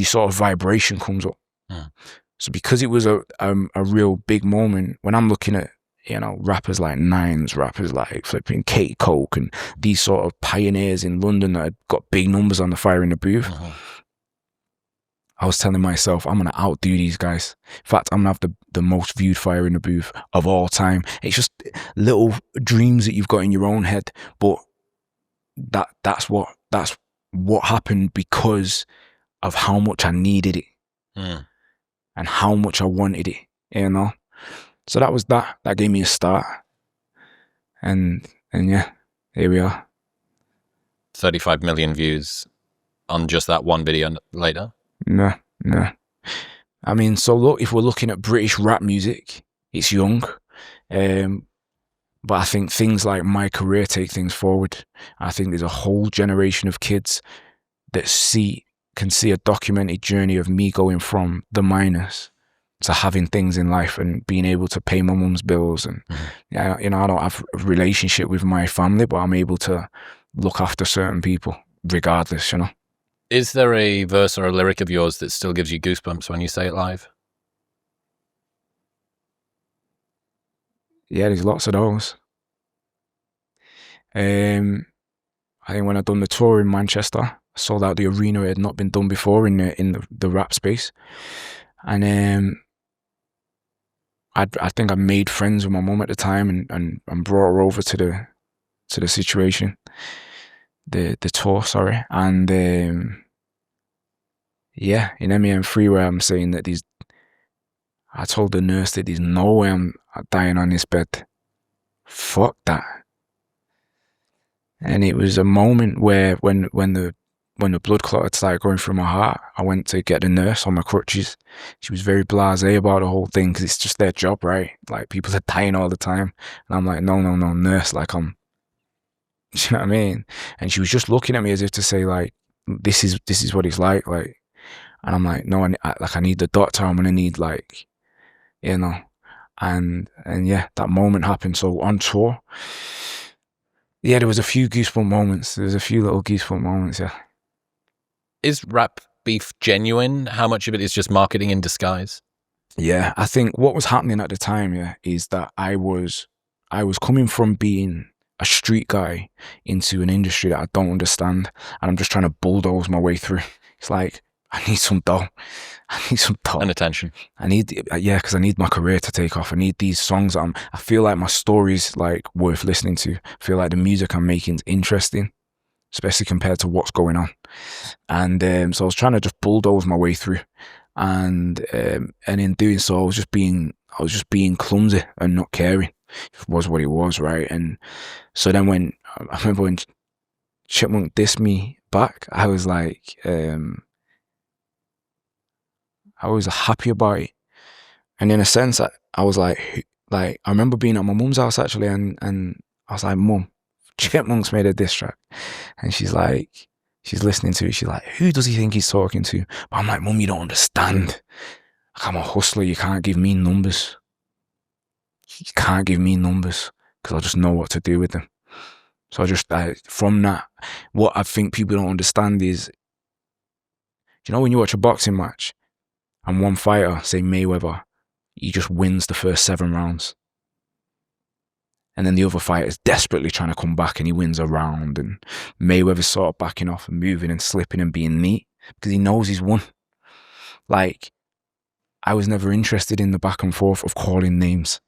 sort of vibration comes up. So because it was a real big moment, when I'm looking at, you know, rappers like Nines, rappers like flipping Kate Coke, and these sort of pioneers in London that had got big numbers on the Fire in the Booth, I was telling myself, I'm going to outdo these guys. In fact, I'm going to have the most viewed Fire in the Booth of all time. It's just little dreams that you've got in your own head, but that's what happened because of how much I needed it. And how much I wanted it, you know. So that was that gave me a start. And yeah, here we are. 35 million views on just that one video later? No. I mean, so look, if we're looking at British rap music, it's young. But I think things like my career take things forward. I think there's a whole generation of kids that can see a documented journey of me going from the minus to having things in life and being able to pay my mum's bills. And, you know, I don't have a relationship with my family, but I'm able to look after certain people regardless, you know. Is there a verse or a lyric of yours that still gives you goosebumps when you say it live? Yeah, there's lots of those. I think when I done the tour in Manchester, I sold out the arena. It had not been done before in the rap space, and I think I made friends with my mum at the time and brought her over to the situation, the tour, sorry, and yeah, in MEM3 where I'm saying that I told the nurse that there's no way I'm dying on this bed. Fuck that. And it was a moment where when the blood clot had started going through my heart, I went to get the nurse on my crutches. She was very blasé about the whole thing because it's just their job, right? Like, people are dying all the time. And I'm like, no, nurse, like, you know what I mean? And she was just looking at me as if to say, like, this is what it's like. And I'm like, no, I need the doctor. I'm gonna need, like, you know. And yeah, that moment happened. So on tour, yeah, there was a few goosebump moments. There was a few little goosebump moments, yeah. Is rap beef genuine? How much of it is just marketing in disguise? Yeah, I think what was happening at the time, yeah, is that I was coming from being a street guy into an industry that I don't understand, and I'm just trying to bulldoze my way through. It's like, I need some dough. I need some dough. And attention. I need, yeah, because I need my career to take off. I need these songs. I feel like my story's, like, worth listening to. I feel like the music I'm making is interesting, especially compared to what's going on. And so I was trying to just bulldoze my way through. And in doing so, I was just being clumsy and not caring. It was what it was, right? And so then I remember when Chipmunk dissed me back, I was like, I was happy about it. And in a sense, I was like, I remember being at my mum's house actually, and I was like, Mum, Chipmunk's made a diss track. And she's listening to it. She's like, who does he think he's talking to? But I'm like, Mum, you don't understand. I'm a hustler. You can't give me numbers. You can't give me numbers because I'll just know what to do with them. So from that, what I think people don't understand is, you know, when you watch a boxing match and one fighter, say Mayweather, he just wins the first 7 rounds. And then the other fighter is desperately trying to come back and he wins a round, and Mayweather's sort of backing off and moving and slipping and being neat because he knows he's won. Like, I was never interested in the back and forth of calling names.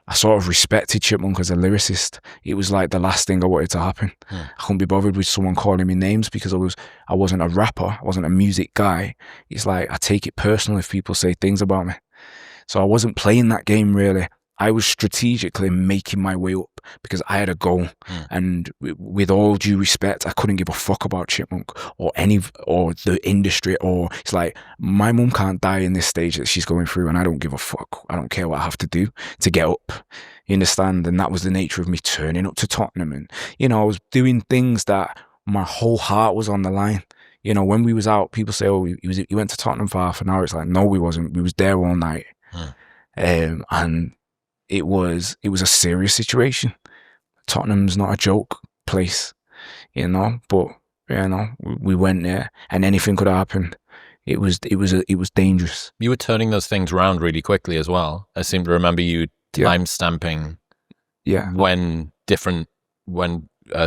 I sort of respected Chipmunk as a lyricist. It was like the last thing I wanted to happen. I couldn't be bothered with someone calling me names because I wasn't a rapper. I wasn't a music guy. It's like, I take it personal if people say things about me. So I wasn't playing that game really. I was strategically making my way up because I had a goal. And with all due respect, I couldn't give a fuck about Chipmunk or the industry. Or it's like, my mum can't die in this stage that she's going through, and I don't give a fuck. I don't care what I have to do to get up. You understand? And that was the nature of me turning up to Tottenham. And, you know, I was doing things that my whole heart was on the line. You know, when we was out, people say, oh, he went to Tottenham for half an hour. It's like, no, we wasn't. We was there all night. And it was a serious situation. Tottenham's not a joke place, you know, but, you know, we went there and anything could have happened. It was dangerous. You were turning those things around really quickly as well. I seem to remember you time-stamping when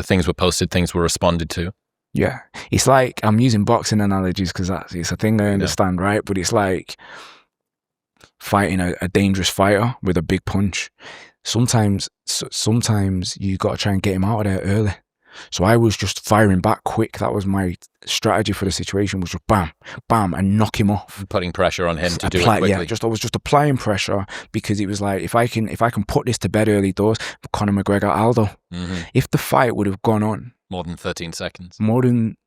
things were posted, things were responded to. Yeah. It's like, I'm using boxing analogies because it's a thing I understand, right? But it's like fighting a dangerous fighter with a big punch. Sometimes you got to try and get him out of there early. So I was just firing back quick. That was my strategy for the situation, was just bam, bam, and knock him off. Putting pressure on him to do it quickly. Yeah, I was just applying pressure because it was like, if I can put this to bed early doors, Conor McGregor, Aldo. If the fight would have gone on more than 13 seconds, more than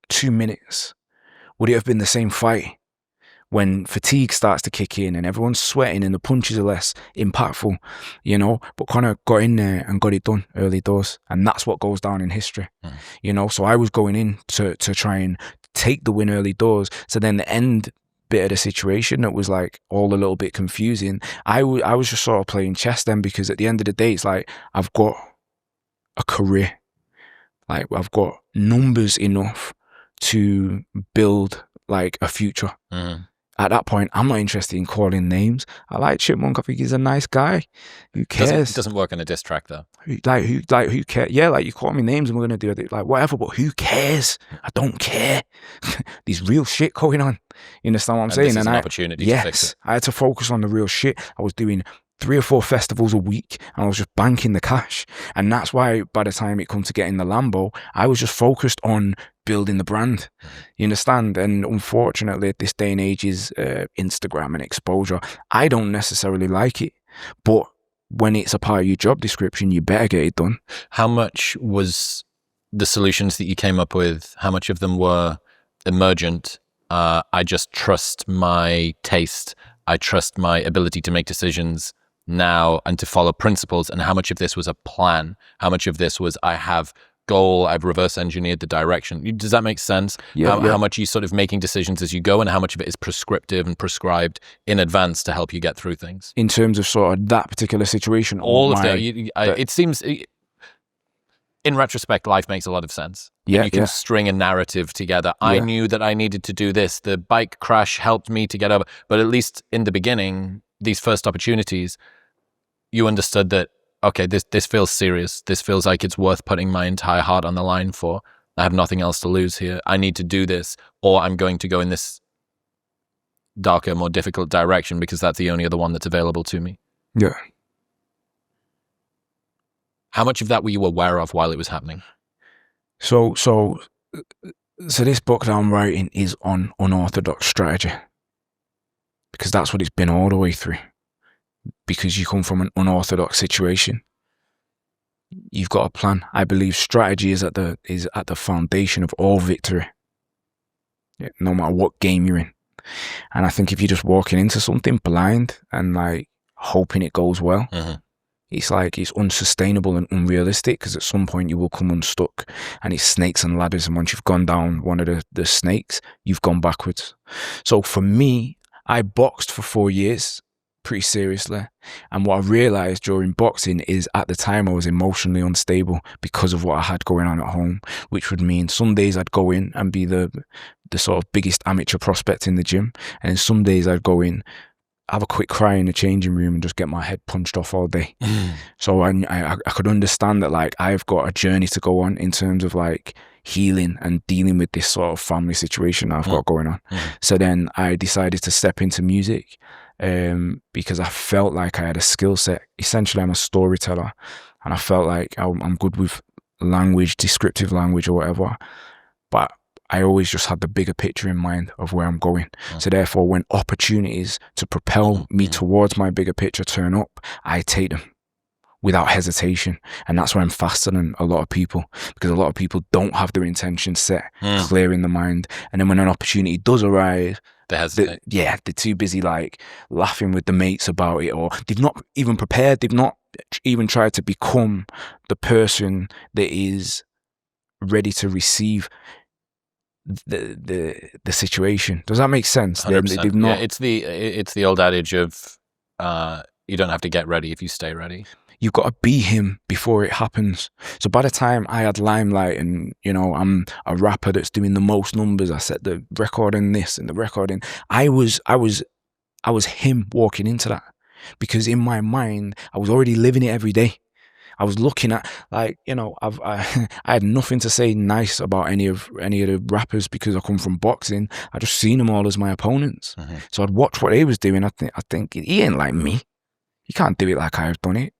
2 minutes, would it have been the same fight? When fatigue starts to kick in and everyone's sweating and the punches are less impactful, you know, but Conor got in there and got it done early doors, and that's what goes down in history, you know. So I was going in to try and take the win early doors. So then the end bit of the situation that was like all a little bit confusing, I was just sort of playing chess then, because at the end of the day, it's like, I've got a career, like I've got numbers enough to build like a future. At that point, I'm not interested in calling names. I like Chipmunk. I think he's a nice guy. Who cares? Doesn't work on a diss track though. Who cares? Yeah, like you call me names and we're gonna do it, like whatever. But who cares? I don't care. There's real shit going on. You understand what I'm saying? This is an opportunity to fix it. I had to focus on the real shit. I was doing 3 or 4 festivals a week and I was just banking the cash. And that's why by the time it come to getting the Lambo, I was just focused on building the brand. You understand? And unfortunately at this day and age is Instagram and exposure. I don't necessarily like it, but when it's a part of your job description, you better get it done. How much was the solutions that you came up with, how much of them were emergent? I just trust my taste. I trust my ability to make decisions now and to follow principles. And how much of this was a plan? How much of this was I have goal, I've reverse engineered the direction? Does that make sense? How much you sort of making decisions as you go, and how much of it is prescriptive and prescribed in advance to help you get through things? In terms of sort of that particular situation? All of that. It seems, in retrospect, life makes a lot of sense. Yeah, you can string a narrative together. I knew that I needed to do this. The bike crash helped me to get over. But at least in the beginning, these first opportunities, you understood that, okay, this feels serious. This feels like it's worth putting my entire heart on the line for. I have nothing else to lose here. I need to do this, or I'm going to go in this darker, more difficult direction because that's the only other one that's available to me. Yeah. How much of that were you aware of while it was happening? So this book that I'm writing is on unorthodox strategy, because that's what it's been all the way through. Because you come from an unorthodox situation, you've got a plan. I believe strategy is at the foundation of all victory, no matter what game you're in. And I think if you're just walking into something blind and like hoping it goes well, it's like it's unsustainable and unrealistic, because at some point you will come unstuck, and it's snakes and ladders, and once you've gone down one of the snakes, you've gone backwards. So for me, I boxed for 4 years pretty seriously, and what I realized during boxing is at the time I was emotionally unstable because of what I had going on at home, which would mean some days I'd go in and be the sort of biggest amateur prospect in the gym, and then some days I'd go in, have a quick cry in the changing room and just get my head punched off all day. So I could understand that like I've got a journey to go on in terms of like healing and dealing with this sort of family situation that I've got going on. So then I decided to step into music because I felt like I had a skill set. Essentially, I'm a storyteller, and I felt like I'm good with language, descriptive language or whatever, but I always just had the bigger picture in mind of where I'm going. So therefore, when opportunities to propel me towards my bigger picture turn up, I take them without hesitation. And that's why I'm faster than a lot of people, because a lot of people don't have their intentions set clear in the mind. And then when an opportunity does arrive, they hesitate. They're too busy like laughing with the mates about it, or they've not even prepared. They've not even tried to become the person that is ready to receive the situation. Does that make sense? They've not. Yeah, it's the old adage of you don't have to get ready if you stay ready. You've got to be him before it happens. So by the time I had limelight and, you know, I'm a rapper that's doing the most numbers, I set the record in this and the record in, I was him walking into that, because in my mind, I was already living it every day. I was looking at, like, you know, I had nothing to say nice about any of the rappers because I come from boxing. I just seen them all as my opponents. So I'd watch what they was doing. I think he ain't like me. He can't do it like I've done it.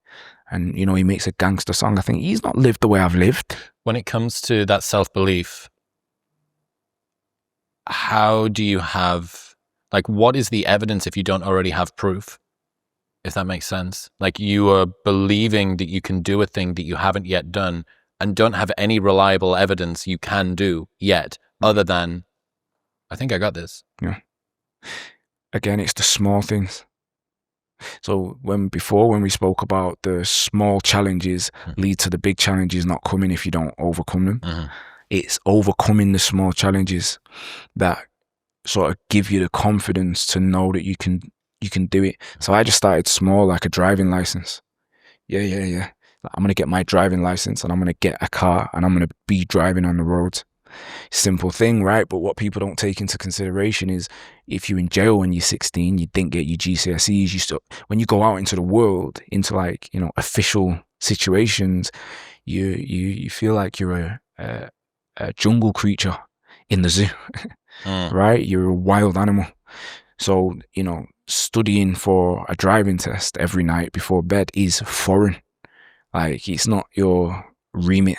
And, you know, he makes a gangster song. I think he's not lived the way I've lived. When it comes to that self-belief, how do you have, like, what is the evidence if you don't already have proof? If that makes sense. Like, you are believing that you can do a thing that you haven't yet done and don't have any reliable evidence you can do yet, other than, I think I got this. Yeah. Again, it's the small things. So when we spoke about the small challenges lead to the big challenges not coming if you don't overcome them. It's overcoming the small challenges that sort of give you the confidence to know that you can do it. So I just started small, like a driving license. Yeah. I'm going to get my driving license and I'm going to get a car and I'm going to be driving on the roads. simple thing, right? But what people don't take into consideration is if you're in jail when you're 16, you didn't get your GCSEs, when you go out into the world, into like, you know, official situations, you feel like you're a jungle creature in the zoo, right? You're a wild animal. So, you know, studying for a driving test every night before bed is foreign. Like, it's not your remit.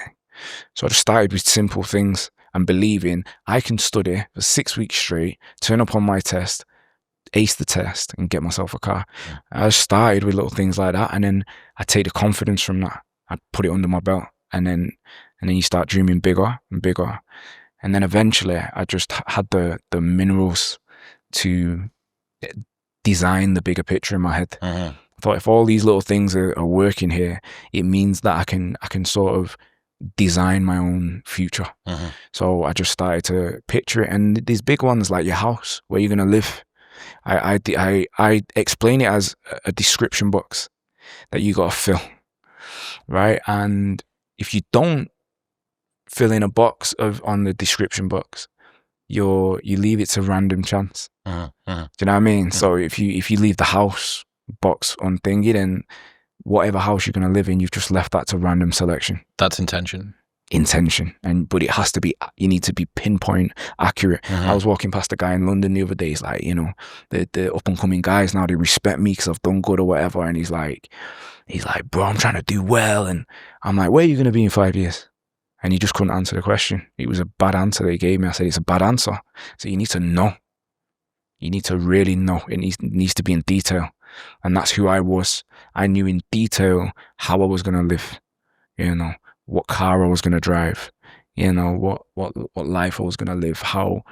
So I just started with simple things and believing I can study for 6 weeks straight, turn up on my test, ace the test, and get myself a car. I just started with little things like that, and then I take the confidence from that. I put it under my belt, and then you start dreaming bigger and bigger. And then eventually I just had the minerals to design the bigger picture in my head. I thought, if all these little things are working here, it means that I can sort of design my own future. So I just started to picture it, and these big ones like your house, where you're gonna live. I explain it as a description box that you gotta fill, right? And if you don't fill in a box on the description box, you leave it to random chance. Do you know what I mean? So if you leave the house box on thingy, then whatever house you're gonna live in, you've just left that to random selection. That's intention. But it has to be, you need to be pinpoint accurate. I was walking past a guy in London the other day. He's like, you know, the up and coming guys now, they respect me because I've done good or whatever. And he's like, bro, I'm trying to do well. And I'm like, where are you going to be in 5 years? And he just couldn't answer the question. It was a bad answer that he gave me. I said, it's a bad answer. So you need to know. You need to really know. It needs to be in detail. And that's who I was. I knew in detail how I was going to live, you know, what car I was going to drive, you know, what life I was going to live, how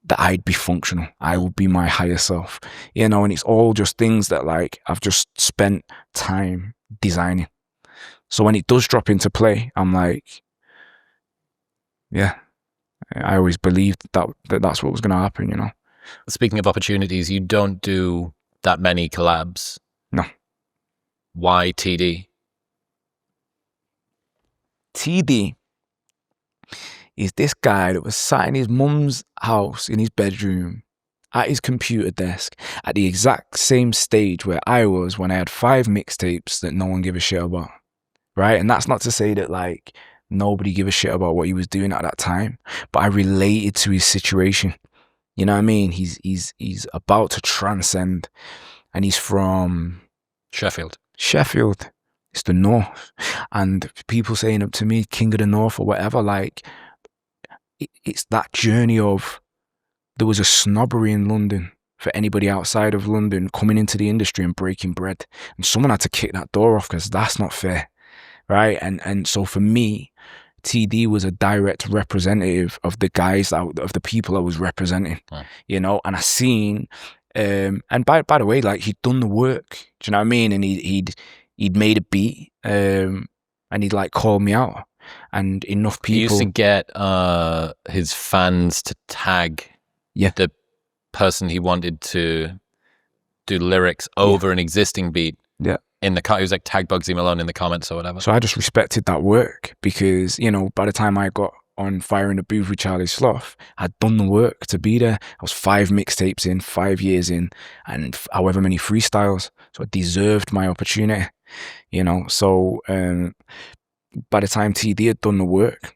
that I'd be functional. I would be my higher self, you know, and it's all just things that like I've just spent time designing. So when it does drop into play, I'm like, yeah, I always believed that's what was going to happen, you know. Speaking of opportunities, you don't do that many collabs. No. Why TD? TD is this guy that was sat in his mum's house in his bedroom at his computer desk at the exact same stage where I was when I had 5 mixtapes that no one gave a shit about, right? And that's not to say that like nobody gave a shit about what he was doing at that time, but I related to his situation. You know what I mean? He's about to transcend, and he's from Sheffield. It's the North, and people saying up to me, King of the North or whatever, like it's that journey of, there was a snobbery in London for anybody outside of London coming into the industry and breaking bread, and someone had to kick that door off because that's not fair, right? And so for me, TD was a direct representative of the guys of the people I was representing, you know. And I seen, and by the way, like he'd done the work, do you know what I mean? And he'd made a beat, and he'd like called me out, and enough people. He used to get his fans to tag the person he wanted to do lyrics over an existing beat. Yeah. In the he was like, tag Bugzy Malone in the comments or whatever. So I just respected that work because, you know, by the time I got on Fire in the Booth with Charlie Sloth, I'd done the work to be there. I was 5 mixtapes in, 5 years in, and however many freestyles. So I deserved my opportunity, you know. So by the time TD had done the work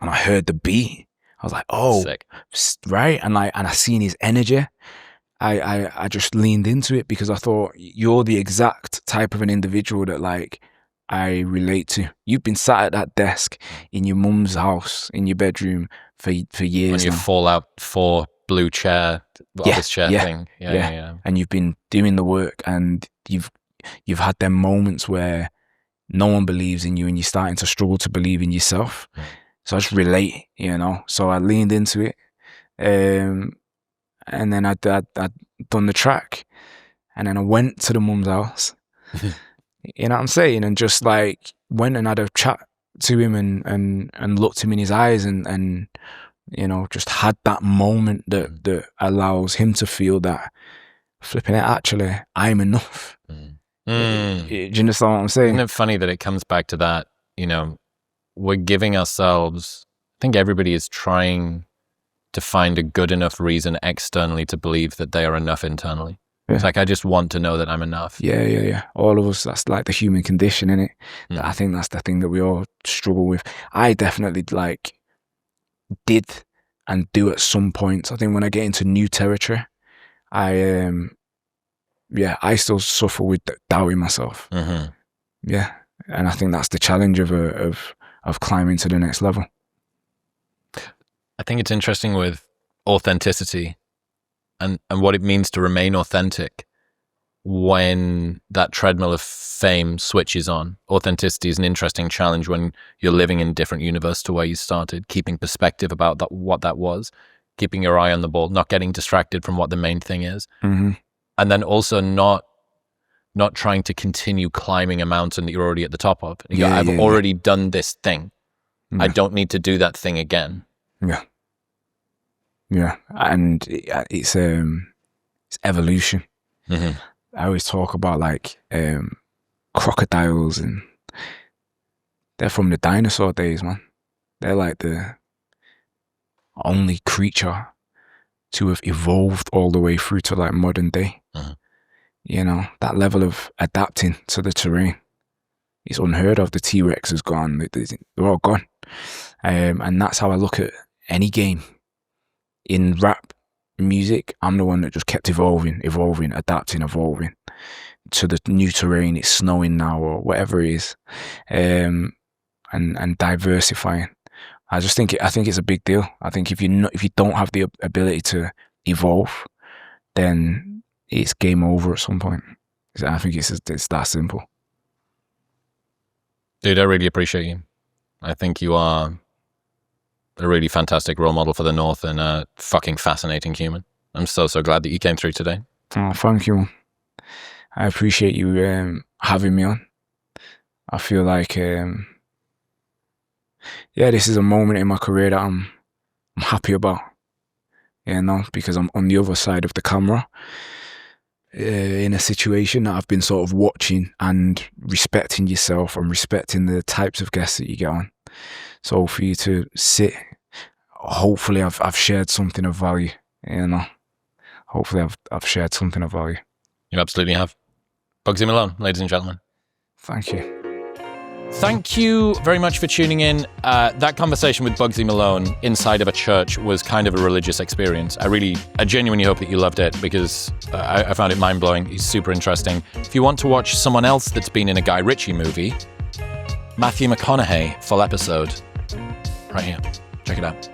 and I heard the beat, I was like, oh, sick. Right? And I seen his energy. I just leaned into it because I thought, you're the exact type of an individual that like I relate to. You've been sat at that desk in your mum's house in your bedroom for years. When you Fallout 4 blue chair, office chair thing. Yeah. And you've been doing the work, and you've had them moments where no one believes in you and you're starting to struggle to believe in yourself. So I just relate, you know. So I leaned into it. And then I'd done the track, and then I went to the mum's house, you know what I'm saying? And just like went and had a chat to him and looked him in his eyes and you know, just had that moment that allows him to feel that, flipping it, actually, I'm enough. Do you understand what I'm saying? Isn't it funny that it comes back to that, you know, we're giving ourselves think everybody is trying to find a good enough reason externally to believe that they are enough internally. Yeah. It's like, I just want to know that I'm enough. Yeah. All of us, that's like the human condition, innit? I think that's the thing that we all struggle with. I definitely like did and do at some points. I think when I get into new territory, I still suffer with doubting myself. Yeah. And I think that's the challenge of climbing to the next level. I think it's interesting with authenticity and what it means to remain authentic when that treadmill of fame switches on. Authenticity is an interesting challenge when you're living in a different universe to where you started, keeping perspective about what that was, keeping your eye on the ball, not getting distracted from what the main thing is. And then also not trying to continue climbing a mountain that you're already at the top of. I've already done this thing. I don't need to do that thing again. Yeah, and it's evolution. I always talk about like crocodiles, and they're from the dinosaur days, man. They're like the only creature to have evolved all the way through to like modern day. You know, that level of adapting to the terrain is unheard of. The T-Rex is gone. They're all gone. And that's how I look at any game. In rap music, I'm the one that just kept evolving, adapting, evolving to the new terrain. It's snowing now or whatever it is. And diversifying. I think it's a big deal. I think if you don't have the ability to evolve, then it's game over at some point. I think it's that simple. Dude, I really appreciate you. I think you are a really fantastic role model for the North and a fucking fascinating human. I'm so glad that you came through today. Oh, thank you. I appreciate you having me on. I feel like this is a moment in my career that I'm happy about, you know, because I'm on the other side of the camera in a situation that I've been sort of watching and respecting yourself and respecting the types of guests that you get on. So for you to sit, hopefully I've shared something of value, you know. Hopefully I've shared something of value. You absolutely have. Bugzy Malone, ladies and gentlemen. Thank you. Thank you very much for tuning in. That conversation with Bugzy Malone inside of a church was kind of a religious experience. I genuinely hope that you loved it because I found it mind-blowing. He's super interesting. If you want to watch someone else that's been in a Guy Ritchie movie, Matthew McConaughey, full episode, right here. Check it out.